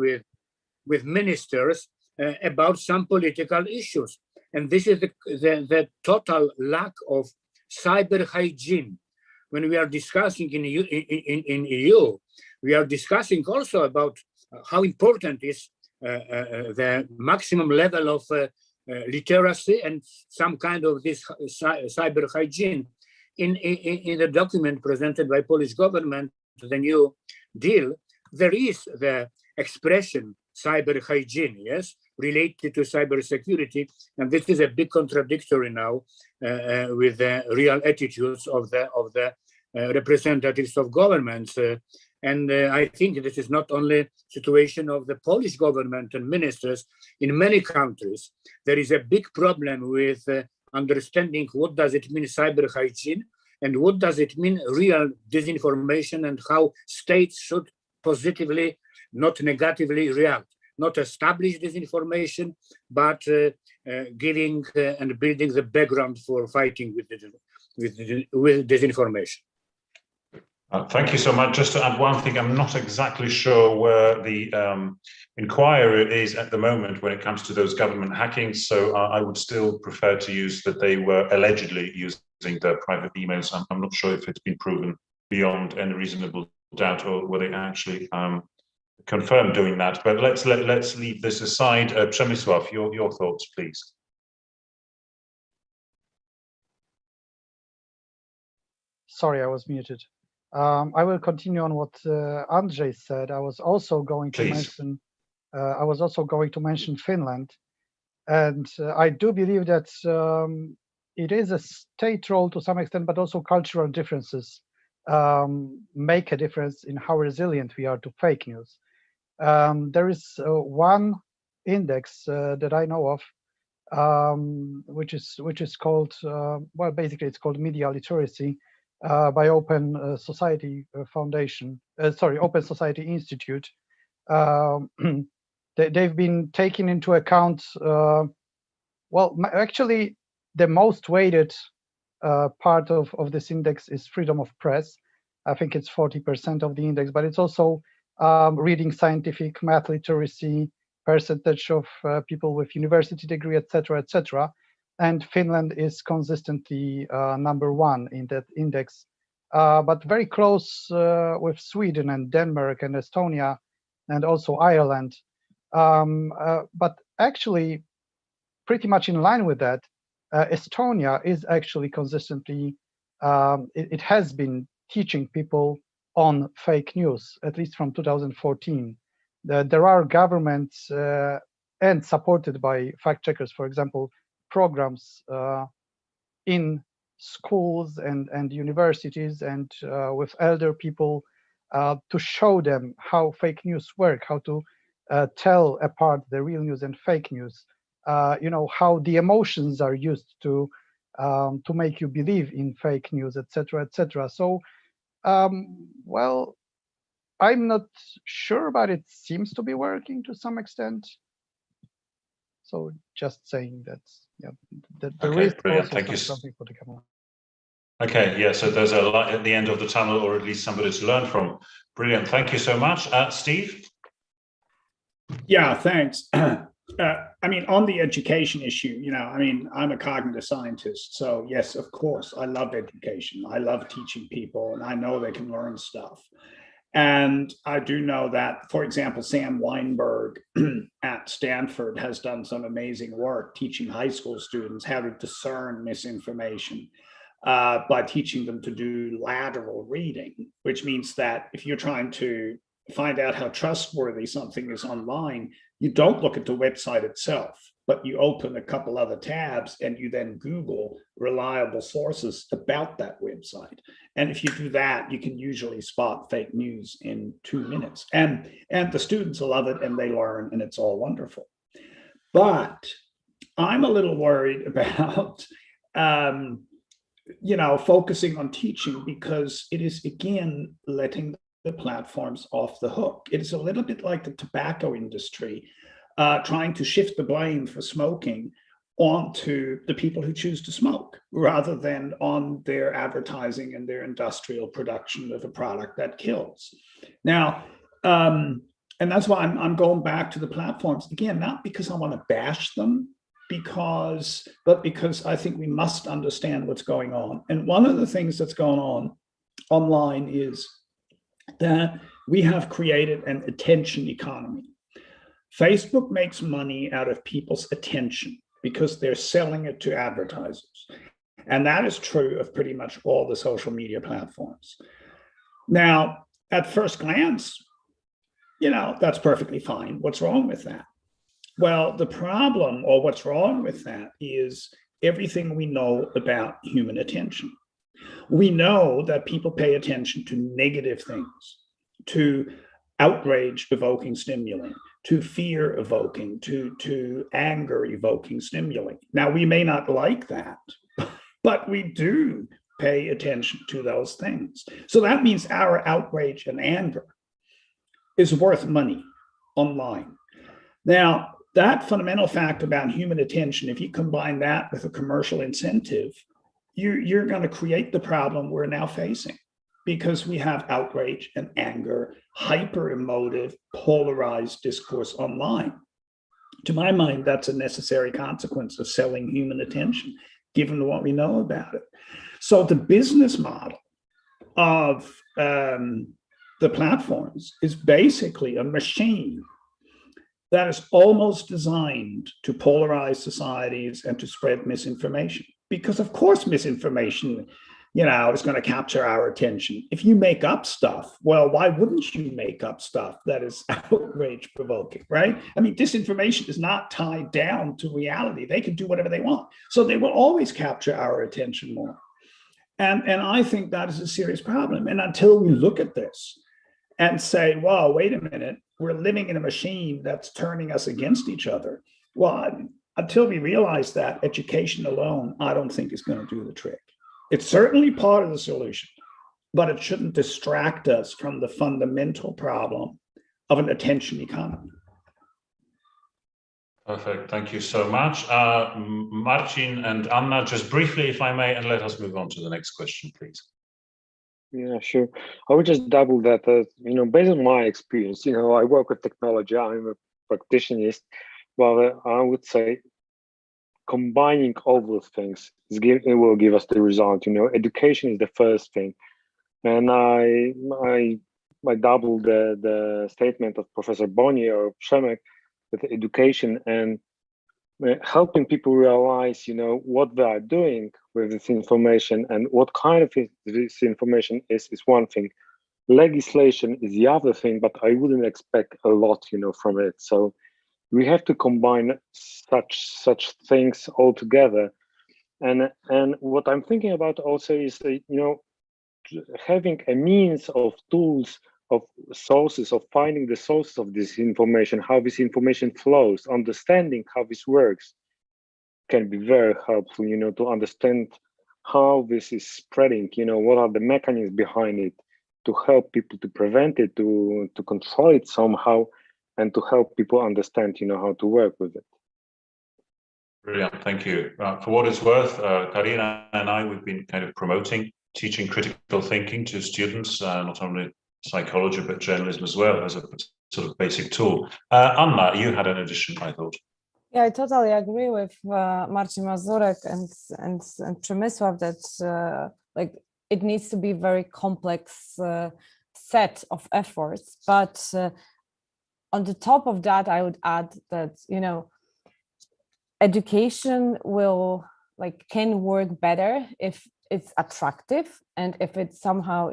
with ministers about some political issues. And this is the total lack of cyber hygiene. When we are discussing in EU, we are discussing also about how important is the maximum level of literacy and some kind of this cyber hygiene. In the document presented by Polish government, the new deal, there is the expression cyber hygiene, yes, related to cyber security, and this is a big contradictory now with the real attitudes of the representatives of governments. And I think this is not only situation of the Polish government and ministers. In many countries, there is a big problem with understanding what does it mean cyber hygiene, and what does it mean real disinformation, and how states should positively, not negatively react. Not establish disinformation, but giving and building the background for fighting with disinformation. Thank you so much. Just to add one thing, I'm not exactly sure where the inquiry is at the moment when it comes to those government hackings. So I would still prefer to use that they were allegedly using the private emails. I'm not sure if it's been proven beyond any reasonable doubt or were they actually confirmed doing that. But let's leave this aside. Przemysław, your thoughts, please. Sorry, I was muted. I will continue on what Andrzej said. I was also going to mention Finland, and I do believe that it is a state role to some extent, but also cultural differences make a difference in how resilient we are to fake news. There is one index that I know of, which is called well, basically it's called Media Literacy. By Open Society Foundation, Open Society Institute. They've been taking into account, well, actually, the most weighted part of this index is freedom of press. I think it's 40% of the index, but it's also reading scientific, math literacy, percentage of people with university degree, etc., etc. And Finland is consistently #1 in that index, but very close with Sweden and Denmark and Estonia, and also Ireland. But actually, pretty much in line with that, Estonia is actually consistently, it has been teaching people on fake news, at least from 2014. There are governments and supported by fact checkers, for example, programs in schools and universities and with elder people to show them how fake news work, how to tell apart the real news and fake news, how the emotions are used to make you believe in fake news, etc., etc. So, well, I'm not sure, but it seems to be working to some extent. So just saying that, yeah, that there is brilliant. also Thank you. something for the camera. Okay, yeah, so there's a light at the end of the tunnel, or at least somebody to learn from. Brilliant, thank you so much. Steve? Yeah, thanks. I mean, on the education issue, I'm a cognitive scientist. So yes, of course, I love education. I love teaching people, and I know they can learn stuff. And I do know that, for example, Sam Weinberg at Stanford has done some amazing work teaching high school students how to discern misinformation by teaching them to do lateral reading, which means that if you're trying to find out how trustworthy something is online, you don't look at the website itself, but you open a couple other tabs and you then Google reliable sources about that website. And if you do that, you can usually spot fake news in 2 minutes. And the students love it and they learn, and it's all wonderful. But I'm a little worried about focusing on teaching, because it is, again, letting the platforms off the hook. It is a little bit like the tobacco industry trying to shift the blame for smoking onto the people who choose to smoke, rather than on their advertising and their industrial production of a product that kills. Now, and that's why I'm going back to the platforms again, not because I want to bash them, but because I think we must understand what's going on. And one of the things that's going on online is that we have created an attention economy. Facebook makes money out of people's attention because they're selling it to advertisers. And that is true of pretty much all the social media platforms. Now, at first glance, that's perfectly fine. What's wrong with that? Well, the problem, or what's wrong with that, is everything we know about human attention. We know that people pay attention to negative things, to outrage-evoking stimuli, to fear-evoking, to anger-evoking stimuli. Now, we may not like that, but we do pay attention to those things. So that means our outrage and anger is worth money online. Now, that fundamental fact about human attention, if you combine that with a commercial incentive, you're going to create the problem we're now facing, because we have outrage and anger, hyper emotive, polarized discourse online. To my mind, that's a necessary consequence of selling human attention, given what we know about it. So the business model of the platforms is basically a machine that is almost designed to polarize societies and to spread misinformation. Because of course, misinformation, is going to capture our attention. If you make up stuff, well, why wouldn't you make up stuff that is outrage provoking, right? I mean, disinformation is not tied down to reality. They can do whatever they want. So they will always capture our attention more. And I think that is a serious problem. And until we look at this and say, well, wait a minute, we're living in a machine that's turning us against each other. Well, until we realize that, education alone, I don't think is going to do the trick. It's certainly part of the solution, but it shouldn't distract us from the fundamental problem of an attention economy. Perfect, thank you so much. Marcin and Anna, just briefly, if I may, and let us move on to the next question, please. Yeah, sure. I would just double that, based on my experience, I work with technology, I'm a practitioner, but I would say combining all those things it will give us the result. Education is the first thing. And I double the statement of Professor Boni or Przemek. with education and helping people realize, what they are doing with this information and what kind of this information is one thing. Legislation is the other thing, but I wouldn't expect a lot, from it. So we have to combine such things all together. And what I'm thinking about also is, having a means of tools, of sources, of finding the sources of this information, how this information flows, understanding how this works can be very helpful, to understand how this is spreading, what are the mechanisms behind it, to help people to prevent it, to control it somehow, and to help people understand, how to work with it. Brilliant, thank you. For what it's worth, Karina and I, we've been kind of promoting teaching critical thinking to students, not only psychology, but journalism as well, as a sort of basic tool. Anna, you had an addition, I thought. Yeah, I totally agree with Marcin Mazurek and Przemysław that like it needs to be very complex set of efforts. But on the top of that, I would add that, education can work better if it's attractive and if it's somehow,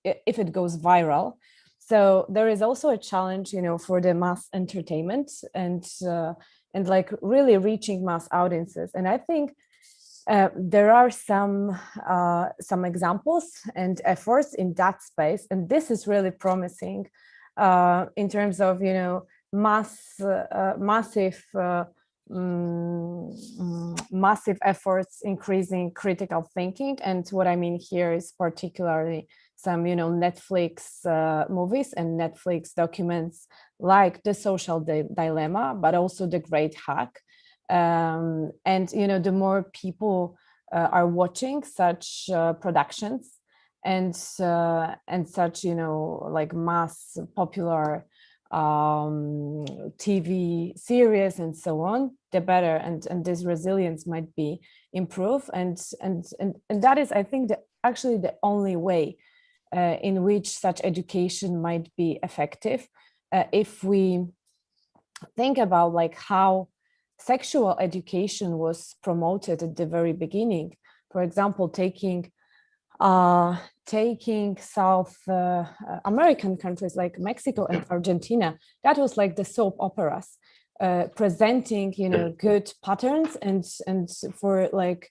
if it goes viral. So there is also a challenge, for the mass entertainment and like really reaching mass audiences. And I think there are some examples and efforts in that space, and this is really promising in terms of, massive efforts increasing critical thinking. And what I mean here is particularly some, Netflix movies and Netflix documents like The Social Dilemma, but also The Great Hack. And, the more people are watching such productions and such, like mass popular TV series and so on, the better, and this resilience might be improved, and that is, I think, actually the only way in which such education might be effective. If we think about like how sexual education was promoted at the very beginning, for example, taking South American countries like Mexico and Argentina, that was like the soap operas, presenting, good patterns and for like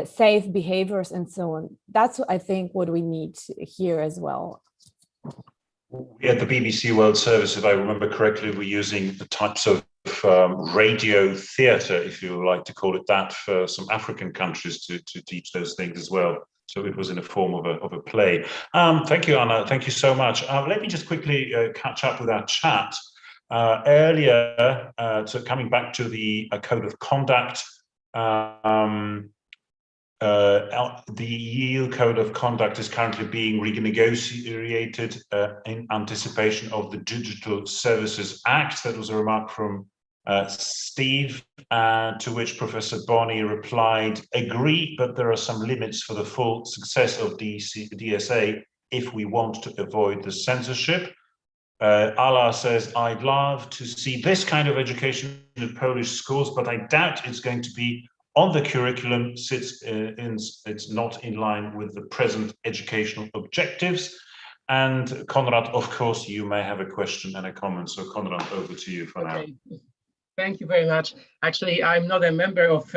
safe behaviors and so on. That's, I think, what we need here as well. At the BBC World Service, if I remember correctly, we're using the types of radio theatre, if you like to call it that, for some African countries to teach those things as well. So it was in a form of a play. Thank you, Anna. Thank you so much. Let me just quickly catch up with our chat. Earlier, so coming back to the code of conduct, the EU Code of Conduct is currently being renegotiated in anticipation of the Digital Services Act. That was a remark from Steve, to which Professor Bonney replied, agree, but there are some limits for the full success of DSA if we want to avoid the censorship. Ala says, I'd love to see this kind of education in Polish schools, but I doubt it's going to be on the curriculum, it's not in line with the present educational objectives. And Konrad, of course, you may have a question and a comment. So Konrad, over to you for now. Thank you very much. Actually, I'm not a member of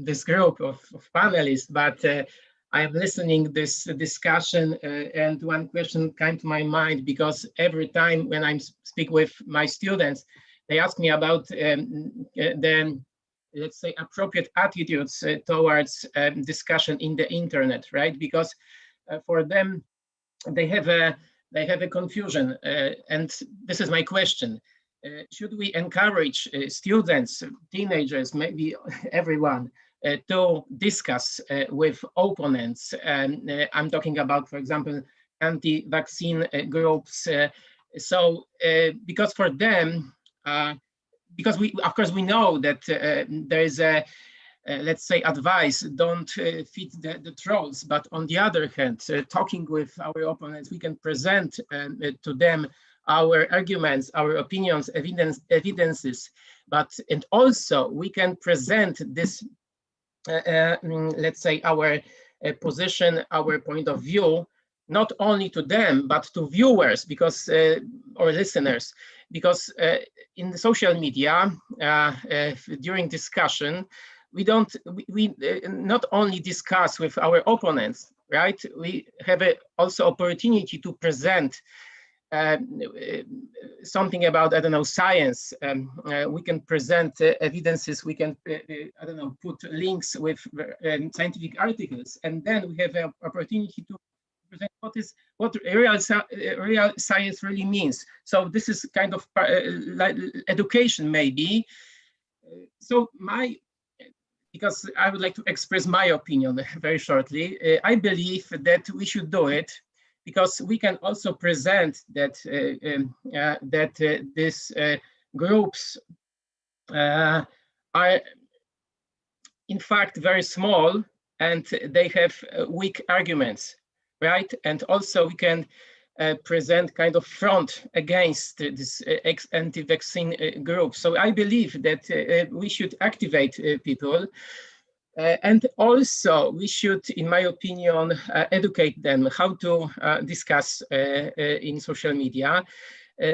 this group of panelists, but I am listening this discussion, and one question came to my mind, because every time when I speak with my students, they ask me about the, let's say, appropriate attitudes towards discussion in the internet, right? Because for them, they have a confusion, and this is my question. Should we encourage students, teenagers, maybe everyone, to discuss with opponents? I'm talking about, for example, anti-vaccine groups. Because for them, because of course we know that there is a let's say advice, don't feed the trolls, but on the other hand, talking with our opponents, we can present to them our arguments, our opinions, evidences, and also we can present this, let's say, our position, our point of view, not only to them, but to viewers, because or listeners, because in the social media, during discussion, we not only discuss with our opponents, right? We have also opportunity to present something about, I don't know, science. We can present evidences, we can, I don't know, put links with scientific articles, and then we have an opportunity to present what real science really means. So this is kind of like education, maybe. So because I would like to express my opinion very shortly. I believe that we should do it, because we can also present that these groups are in fact very small, and they have weak arguments, right? And also we can present kind of front against this anti-vaccine group. So I believe that we should activate people. And also we should, in my opinion, educate them how to discuss in social media,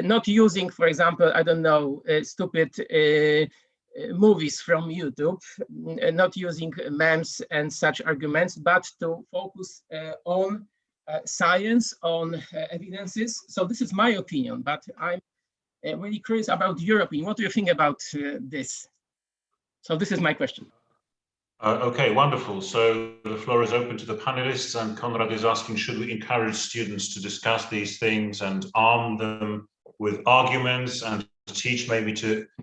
not using, for example, I don't know, stupid movies from YouTube, not using memes and such arguments, but to focus on science, on evidences. So this is my opinion, but I'm really curious about your opinion. What do you think about this? So this is my question. Okay, wonderful. So the floor is open to the panelists, and Konrad is asking, should we encourage students to discuss these things and arm them with arguments and teach maybe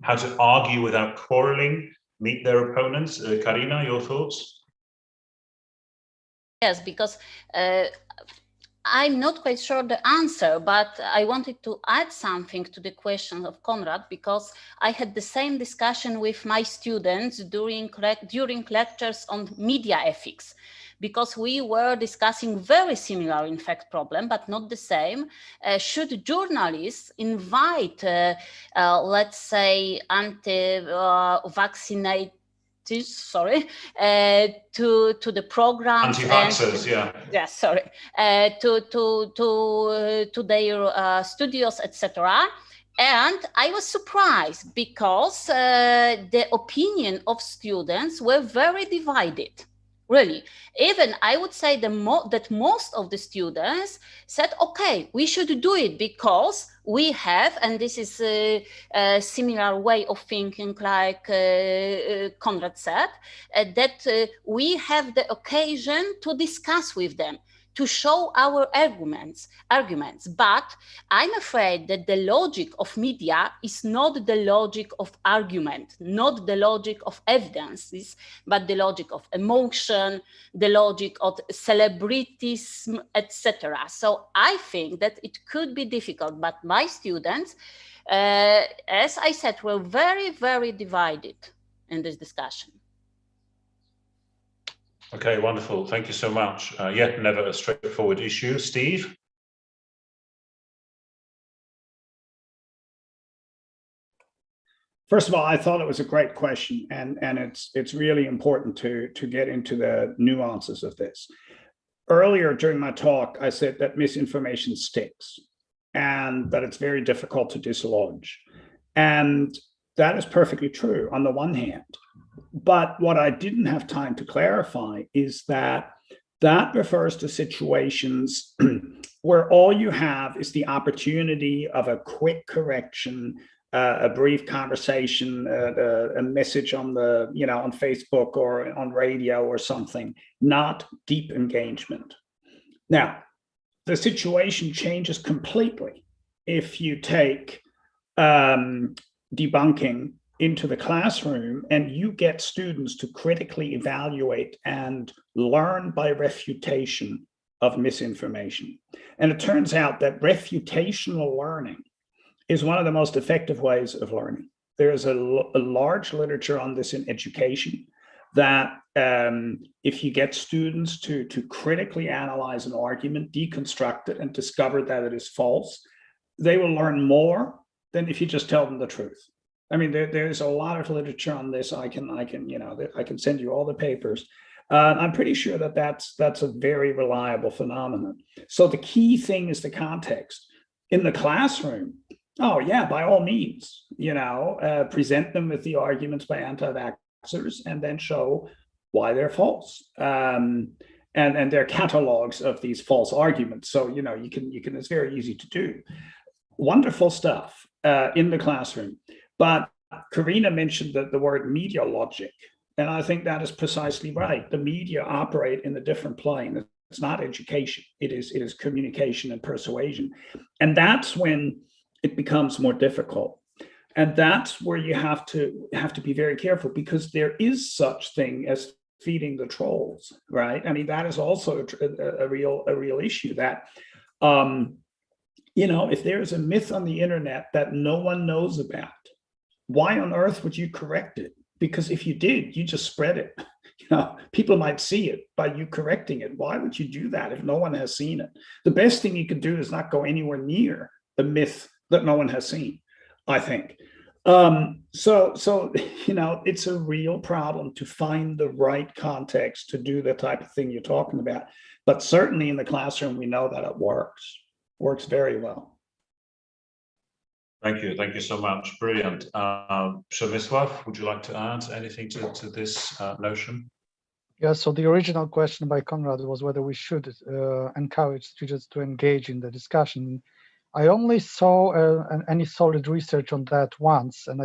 how to argue without quarreling, meet their opponents? Karina, your thoughts? Yes, because I'm not quite sure the answer, but I wanted to add something to the question of Konrad, because I had the same discussion with my students during lectures on media ethics, because we were discussing very similar, in fact, problem, but not the same. Should journalists invite, let's say, anti-vaccinate to the programs, anti-vaxxers, to their studios, etc. And I was surprised, because the opinion of students were very divided. Really, even I would say that most of the students said, okay, we should do it because we have, and this is a similar way of thinking like Konrad said, that we have the occasion to discuss with them, to show our arguments. But I'm afraid that the logic of media is not the logic of argument, not the logic of evidences, but the logic of emotion, the logic of celebritism, etc. So I think that it could be difficult, but my students, as I said, were very, very divided in this discussion. Okay, wonderful. Thank you so much. Yet never a straightforward issue. Steve? First of all, I thought it was a great question, and it's really important to get into the nuances of this. Earlier during my talk, I said that misinformation sticks and that it's very difficult to dislodge. And that is perfectly true on the one hand. But what I didn't have time to clarify is that refers to situations where all you have is the opportunity of a quick correction, a brief conversation, a message on on Facebook or on radio or something, not deep engagement. Now, the situation changes completely if you take debunking into the classroom and you get students to critically evaluate and learn by refutation of misinformation. And it turns out that refutational learning is one of the most effective ways of learning. There's a large literature on this in education, that if you get students to critically analyze an argument, deconstruct it, and discover that it is false, they will learn more than if you just tell them the truth. I mean, there's a lot of literature on this. I can send you all the papers. I'm pretty sure that that's a very reliable phenomenon. So the key thing is the context. In the classroom, oh yeah, by all means, present them with the arguments by anti-vaxxers and then show why they're false. And there are catalogs of these false arguments. So, you can, it's very easy to do. Wonderful stuff in the classroom. But Karina mentioned the word media logic. And I think that is precisely right. The media operate in a different plane. It's not education. It is communication and persuasion. And that's when it becomes more difficult. And that's where you have to be very careful, because there is such thing as feeding the trolls, right? I mean, that is also a real issue that, if there's a myth on the internet that no one knows about, why on earth would you correct it? Because if you did, you just spread it. People might see it by you correcting it. Why would you do that if no one has seen it? The best thing you could do is not go anywhere near the myth that no one has seen, I think. So it's a real problem to find the right context to do the type of thing you're talking about. But certainly in the classroom, we know that it works very well. Thank you so much. Brilliant. Przemysław, would you like to add anything to this notion? Yeah, so the original question by Konrad was whether we should encourage students to engage in the discussion. I only saw any solid research on that once, and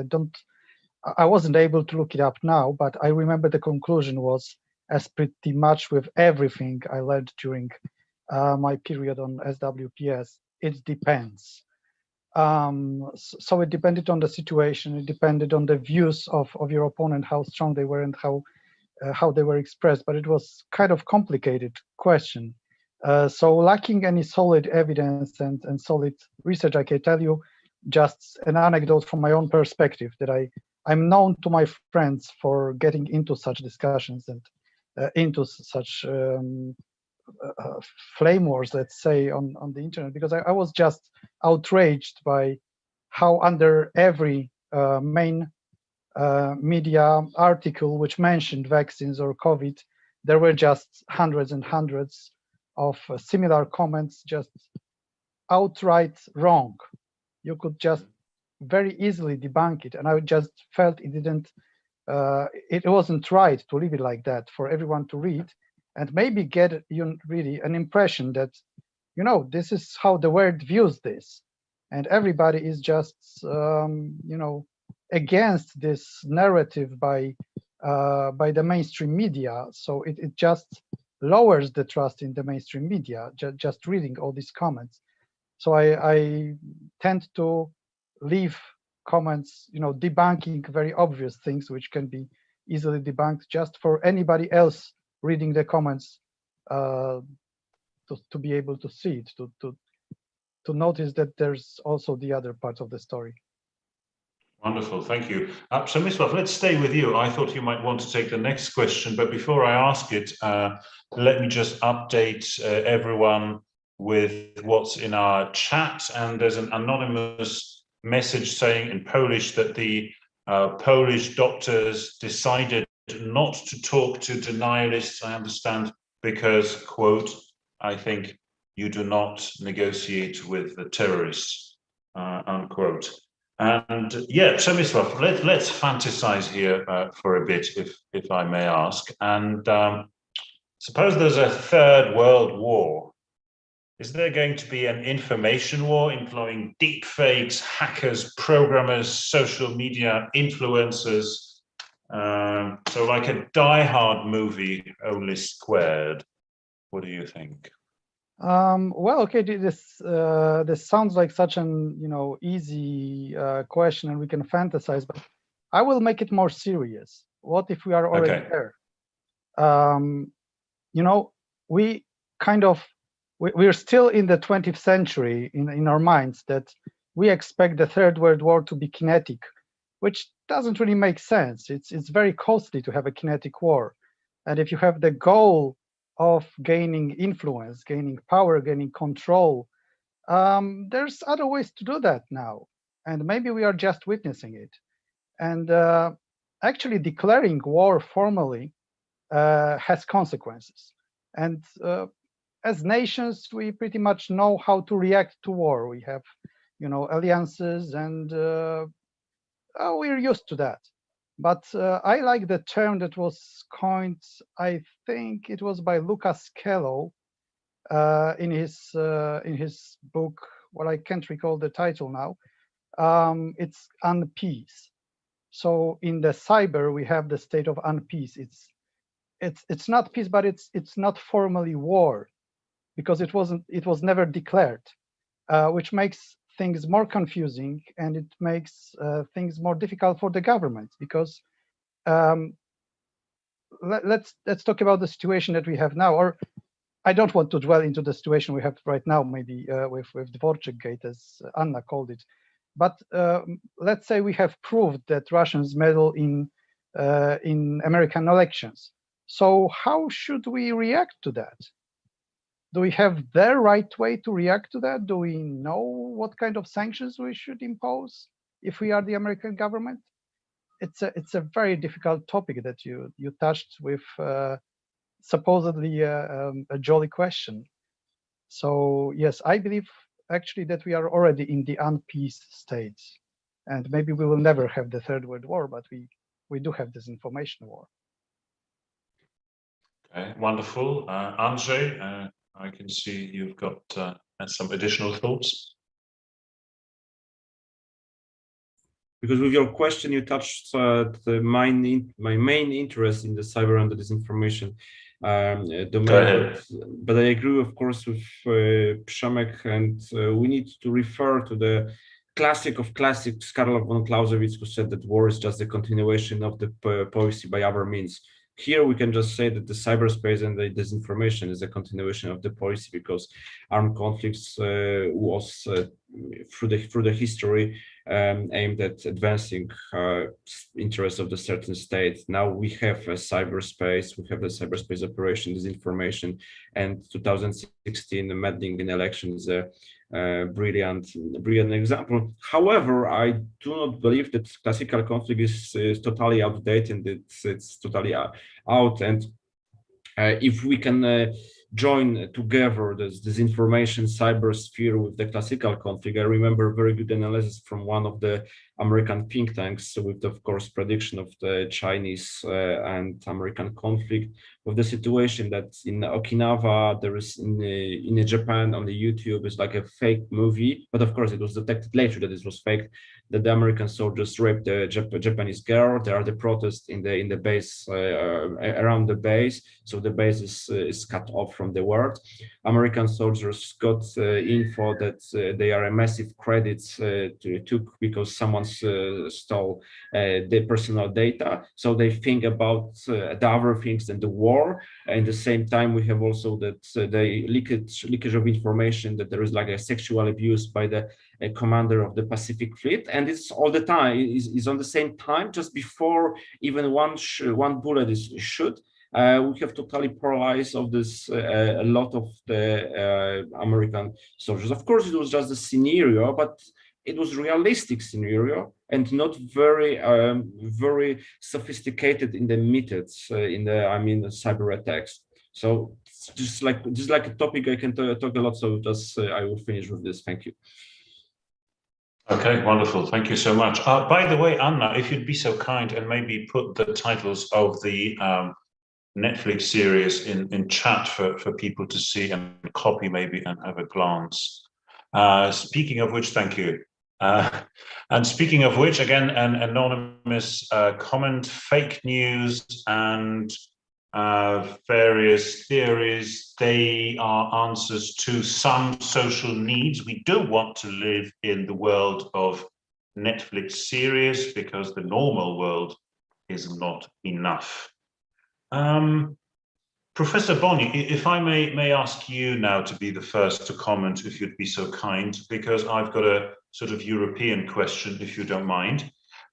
I wasn't able to look it up now, but I remember the conclusion was, as pretty much with everything I learned during my period on SWPS, it depends. So it depended on the situation, it depended on the views of your opponent, how strong they were and how they were expressed, but it was kind of complicated question. So lacking any solid evidence and solid research, I can tell you just an anecdote from my own perspective that I'm known to my friends for getting into such discussions and into such flame wars, let's say, on the internet, because I was just outraged by how under every main media article which mentioned vaccines or COVID, there were just hundreds and hundreds of similar comments, just outright wrong. You could just very easily debunk it, and I just felt it wasn't right to leave it like that for everyone to read and maybe get really an impression that this is how the world views this, and everybody is just against this narrative by the mainstream media. So it just lowers the trust in the mainstream media, just reading all these comments. So I tend to leave comments, debunking very obvious things which can be easily debunked, just for anybody else reading the comments to be able to see it, to notice that there's also the other part of the story. Wonderful, thank you. Przemysław, let's stay with you. I thought you might want to take the next question, but before I ask it, let me just update everyone with what's in our chat. And there's an anonymous message saying in Polish that the Polish doctors decided not to talk to denialists, I understand, because, quote, I think you do not negotiate with the terrorists, unquote. And yeah, Przemysław, let's fantasize here for a bit, if I may ask. And suppose there's a third world war. Is there going to be an information war employing deep fakes, hackers, programmers, social media influencers? So like a Die Hard movie, only squared. What do you think? Well, okay, this sounds like such an easy question, and we can fantasize, but I will make it more serious. What if we are already there? We're still in the 20th century in our minds, that we expect the Third World War to be kinetic, which doesn't really make sense. It's very costly to have a kinetic war, and if you have the goal of gaining influence, gaining power, gaining control there's other ways to do that now, and maybe we are just witnessing it. And actually declaring war formally has consequences. And as nations, we pretty much know how to react to war. We have, alliances, and we're used to that. But I like the term that was coined, I think it was by Lucas Kellow in his book. Well, I can't recall the title now. It's unpeace. So in the cyber, we have the state of unpeace. It's not peace, but it's not formally war, because it was never declared, which makes things more confusing, and it makes things more difficult for the government, because let's talk about the situation that we have now. Or I don't want to dwell into the situation we have right now, maybe with Dvorczyk Gate, as Anna called it. But let's say we have proved that Russians meddle in American elections. So how should we react to that? Do we have the right way to react to that? Do we know what kind of sanctions we should impose if we are the American government? It's a very difficult topic that you touched with supposedly a jolly question. So yes, I believe actually that we are already in the unpeace state, and maybe we will never have the Third World War, but we do have this information war. Okay, wonderful. Andrzej, I can see you've got some additional thoughts. Because with your question, you touched my main interest in the cyber and the disinformation domain. But I agree, of course, with Przemek, and we need to refer to the classic of classics, Karl von Clausewitz, who said that war is just a continuation of the policy by other means. Here we can just say that the cyberspace and the disinformation is a continuation of the policy, because armed conflicts was through the history aimed at advancing interests of the certain state. Now we have a cyberspace, we have the cyberspace operation, disinformation, and 2016 the meddling in elections. Brilliant example. However, I do not believe that classical conflict is totally outdated. It's totally out. And if we can join together this disinformation cyber sphere with the classical conflict, I remember very good analysis from one of the American think tanks with, of course, prediction of the Chinese and American conflict, with the situation that in Okinawa, there is in Japan on the YouTube is like a fake movie, but of course it was detected later that it was fake, that the American soldiers raped the Japanese girl. There are the protests in the base, around the base, so the base is cut off from the world. American soldiers got info that they are a massive credits took because someone stole their personal data, so they think about the other things than the war. At the same time, we have also that the leakage of information that there is like a sexual abuse by the commander of the Pacific Fleet, and it's all the time is on the same time, just before even one bullet is shot. We have totally paralyzed of this a lot of the American soldiers. Of course, it was just a scenario, but it was realistic scenario and not very very sophisticated in the methods in the cyber attacks. So just like a topic I can talk a lot. So just I will finish with this. Thank you. Okay, wonderful. Thank you so much. By the way, Anna, if you'd be so kind and maybe put the titles of the Netflix series in chat for people to see and copy maybe and have a glance. Speaking of which, thank you. And speaking of which, again, an anonymous comment, fake news and various theories, they are answers to some social needs. We do want to live in the world of Netflix series because the normal world is not enough. Professor Boni, if I may ask you now to be the first to comment, if you'd be so kind, because I've got a sort of European question, if you don't mind.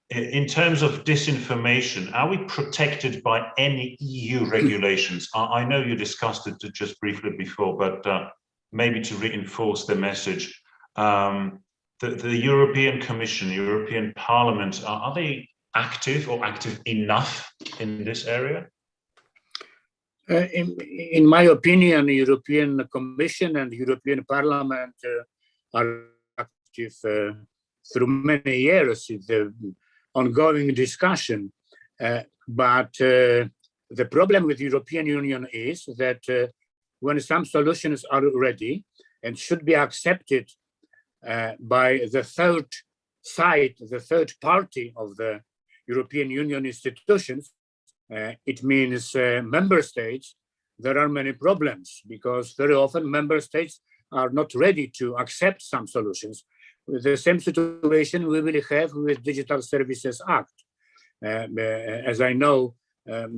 In terms of disinformation, are we protected by any EU regulations? I know you discussed it just briefly before, but maybe to reinforce the message, The European Commission, European Parliament, are they active or active enough in this area? In my opinion, the European Commission and the European Parliament are active through many years in the ongoing discussion. But the problem with the European Union is that when some solutions are ready and should be accepted by the third side, the third party of the European Union institutions, it means member states, there are many problems because very often member states are not ready to accept some solutions. The same situation we will have with Digital Services Act. As I know,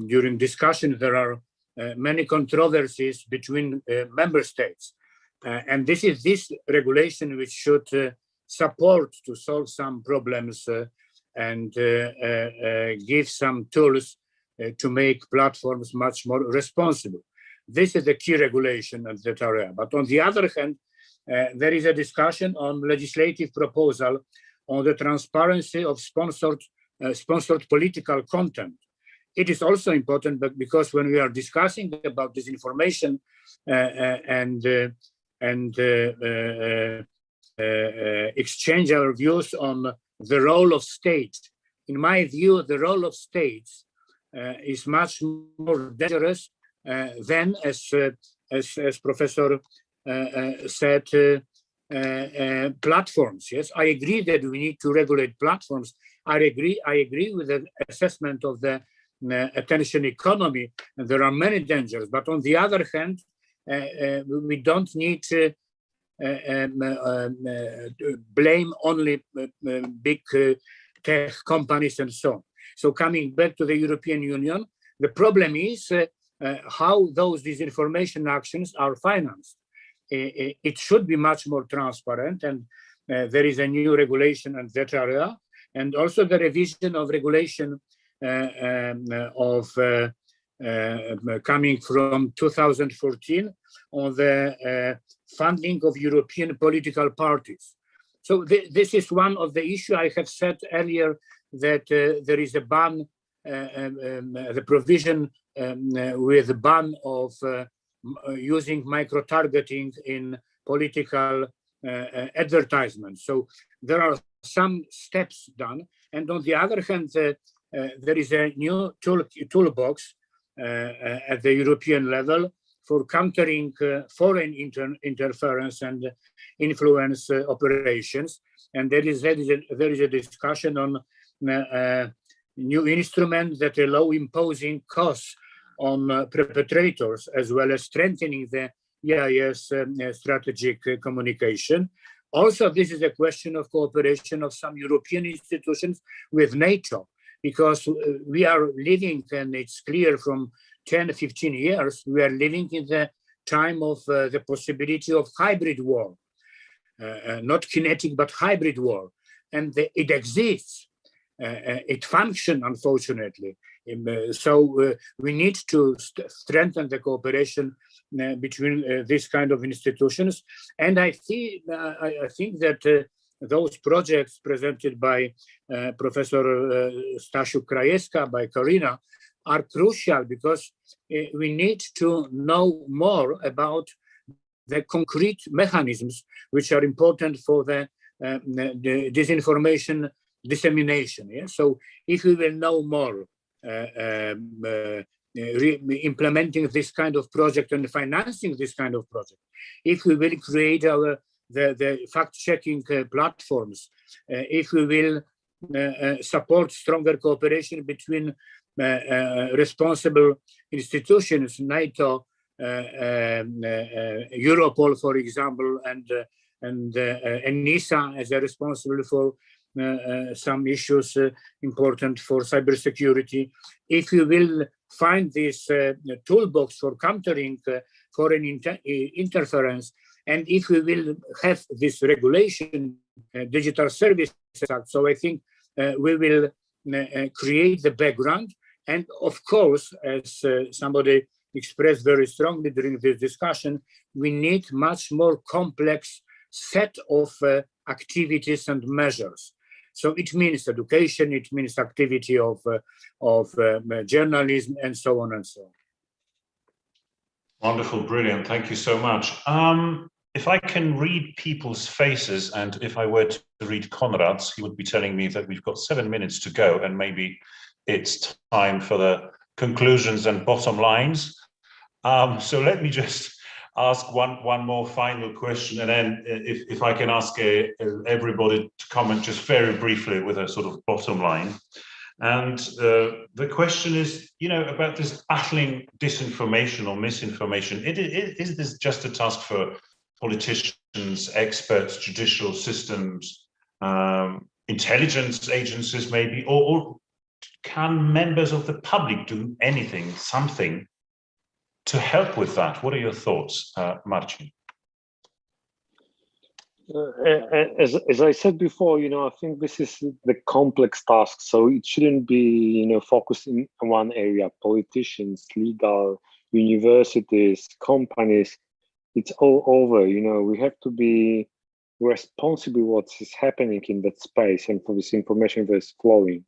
during discussion, there are many controversies between member states. And this is this regulation which should support to solve some problems and give some tools to make platforms much more responsible. This is the key regulation in that area. But on the other hand, there is a discussion on legislative proposal on the transparency of sponsored political content. It is also important, but because when we are discussing about disinformation and exchange our views on the role of states, in my view, the role of states is much more dangerous than, as Professor said, platforms. Yes, I agree that we need to regulate platforms. I agree with the assessment of the attention economy, and there are many dangers. But on the other hand, we don't need to blame only big tech companies and so on. So coming back to the European Union, the problem is how those disinformation actions are financed. It should be much more transparent, and there is a new regulation in that area, and also the revision of regulation coming from 2014 on the funding of European political parties. So this is one of the issues. I have said earlier that there is a ban, the provision with a ban of using micro-targeting in political advertisements. So there are some steps done. And on the other hand, there is a new toolbox at the European level for countering foreign interference and influence operations. And there is a discussion on new instruments that allow imposing costs on perpetrators, as well as strengthening the EIS strategic communication. Also, this is a question of cooperation of some European institutions with NATO, because we are living, and it's clear from 10, 15 years, we are living in the time of the possibility of hybrid war, not kinetic, but hybrid war. And it exists. It functions, unfortunately. So we need to strengthen the cooperation between these kind of institutions. And I think that those projects presented by Professor Stasiu Krajewska, by Karina, are crucial, because we need to know more about the concrete mechanisms which are important for the disinformation dissemination. Yeah? So if we will know more, implementing this kind of project and financing this kind of project, if we will create the fact-checking platforms, if we will support stronger cooperation between responsible institutions, NATO, Europol, for example, and NISA as a responsible for some issues important for cybersecurity. If you will find this toolbox for countering foreign interference, and if we will have this regulation, Digital Services Act, so I think we will create the background. And of course, as somebody expressed very strongly during this discussion, we need much more complex set of activities and measures. So it means education, it means activity of journalism, and so on and so on. Wonderful, brilliant. Thank you so much. If I can read people's faces, and if I were to read Konrad's, he would be telling me that we've got 7 minutes to go, and maybe it's time for the conclusions and bottom lines. So let me just ask one more final question, and then if I can ask everybody to comment just very briefly with a sort of bottom line. And the question is, about this battling disinformation or misinformation. Is this just a task for politicians, experts, judicial systems, intelligence agencies maybe, or can members of the public do anything, something to help with that? What are your thoughts, Marcin? As I said before, I think this is the complex task. So it shouldn't be, focused in one area. Politicians, legal, universities, companies, it's all over. We have to be responsible what is happening in that space and for this information that is flowing.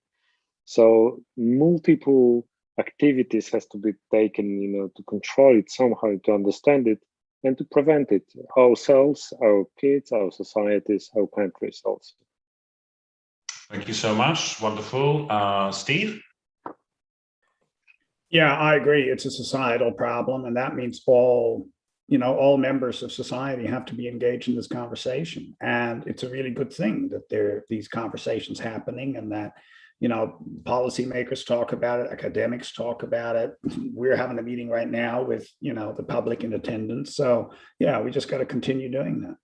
So multiple activities has to be taken, to control it somehow, to understand it, and to prevent it, ourselves, our kids, our societies, our countries also. Thank you so much. Wonderful. Steve? Yeah, I agree. It's a societal problem, and that means all members of society have to be engaged in this conversation. And it's a really good thing that there are these conversations happening, and that policymakers talk about it, academics talk about it. We're having a meeting right now with, the public in attendance. So yeah, we just got to continue doing that.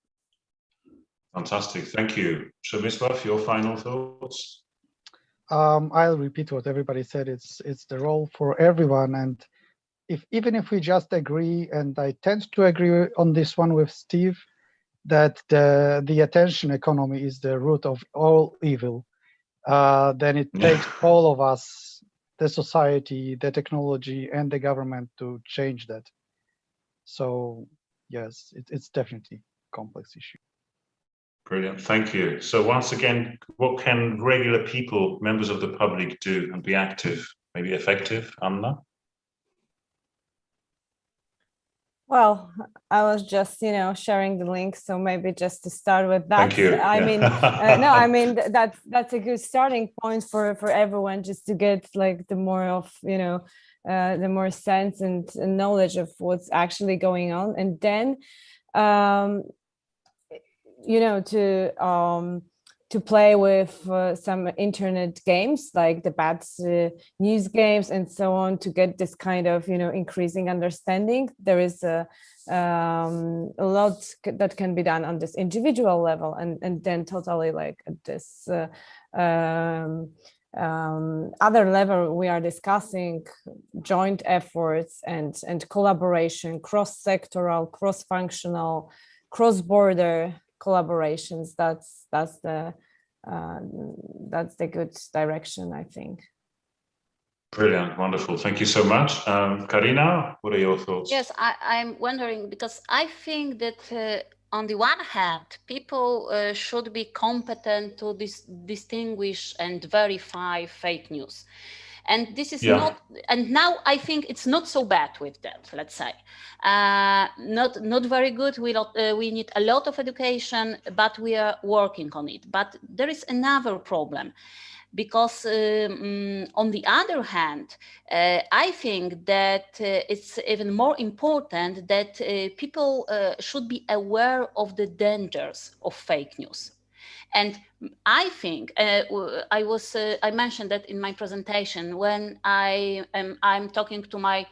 Fantastic, thank you. Przemysław, your final thoughts? I'll repeat what everybody said. It's the role for everyone. And even if we just agree, and I tend to agree on this one with Steve, that the attention economy is the root of all evil, then it takes all of us, the society, the technology, and the government to change that. So yes, it's definitely a complex issue. Brilliant, thank you. So once again, what can regular people, members of the public, do and be active, maybe effective? Anna? Well, I was just, sharing the link, so maybe just to start with that. Thank you. That's a good starting point for everyone, just to get like the more of, the more sense and knowledge of what's actually going on, and then, to play with some internet games like the bad news games and so on, to get this kind of increasing understanding. There is a lot that can be done on this individual level, and then totally like at this other level we are discussing joint efforts and collaboration, cross-sectoral, cross-functional, cross-border collaborations. That's the good direction, I think. Brilliant, wonderful. Thank you so much. Karina, what are your thoughts? Yes, I'm wondering, because I think that on the one hand, people should be competent to distinguish and verify fake news. And this is not, and now I think it's not so bad with that, let's say. Not very good. We need a lot of education, but we are working on it. But there is another problem, because on the other hand, I think that it's even more important that people should be aware of the dangers of fake news. And I think I mentioned that in my presentation when I'm talking to my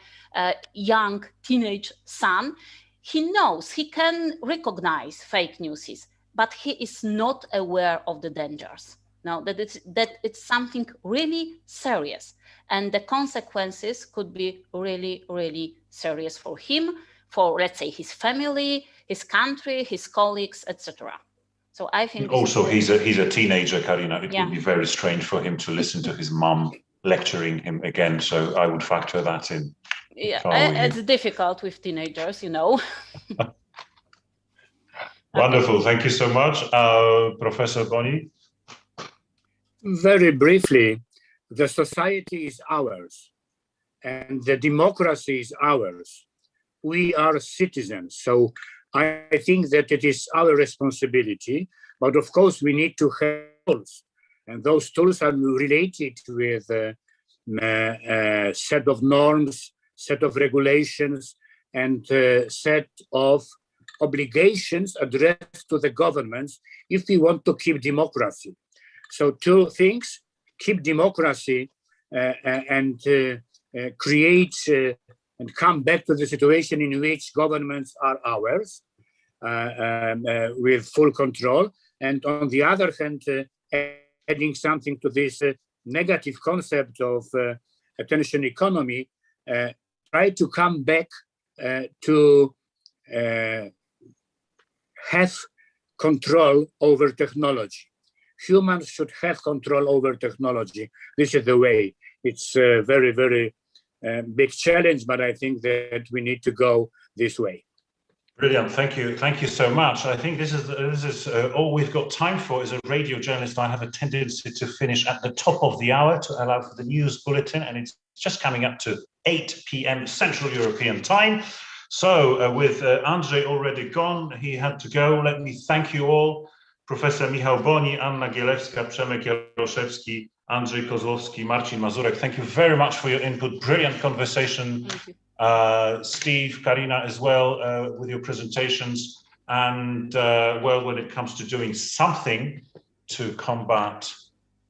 young teenage son. He knows, he can recognize fake news, but he is not aware of the dangers. Now that it's something really serious, and the consequences could be really, really serious for him, for, let's say, his family, his country, his colleagues, etc. So I think also he's a teenager, Karina. It would be very strange for him to listen to his mum lecturing him again. So I would factor that in. Yeah, it's difficult with teenagers, Wonderful. Thank you so much. Professor Boni? Very briefly, the society is ours and the democracy is ours. We are citizens. So I think that it is our responsibility, but of course we need to have tools. And those tools are related with a set of norms, set of regulations, and set of obligations addressed to the governments if we want to keep democracy. So two things: keep democracy and create and come back to the situation in which governments are ours with full control. And on the other hand, adding something to this negative concept of attention economy, try to come back to have control over technology. Humans should have control over technology. This is the way. It's a very, very big challenge, but I think that we need to go this way. Brilliant. Thank you. Thank you so much. I think this is all we've got time for. As a radio journalist, I have a tendency to finish at the top of the hour to allow for the news bulletin, and it's just coming up to 8 p.m. Central European time. So with Andrzej already gone, he had to go. Let me thank you all. Professor Michał Boni, Anna Gielewska, Przemek Jaroszewski, Andrzej Kozłowski, Marcin Mazurek. Thank you very much for your input. Brilliant conversation. Steve, Karina as well with your presentations. And well, when it comes to doing something to combat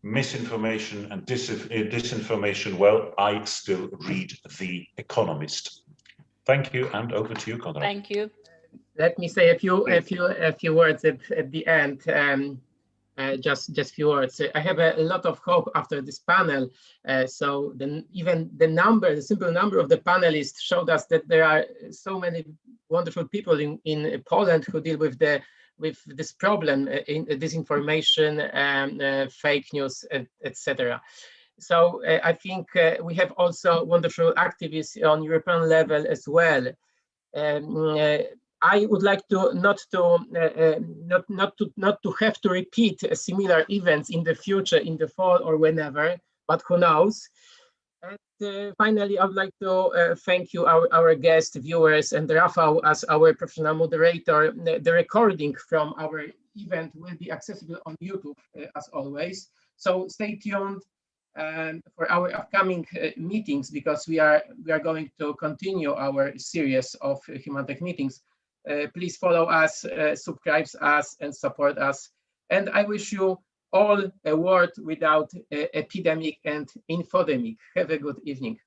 misinformation and disinformation, well, I still read The Economist. Thank you, and over to you, Konrad. Thank you. Let me say a few words at the end. Just few words. I have a lot of hope after this panel. So even the simple number of the panelists showed us that there are so many wonderful people in Poland who deal with this problem in disinformation, fake news, etc. So I think we have also wonderful activists on European level as well. I would like to not to have to repeat similar events in the future, in the fall or whenever, but who knows. And finally, I would like to thank you, our guest, viewers, and Rafał as our professional moderator. The recording from our event will be accessible on YouTube as always. So stay tuned for our upcoming meetings, because we are going to continue our series of Human Tech meetings. Please follow us, subscribe us, and support us. And I wish you all a world without epidemic and infodemic. Have a good evening.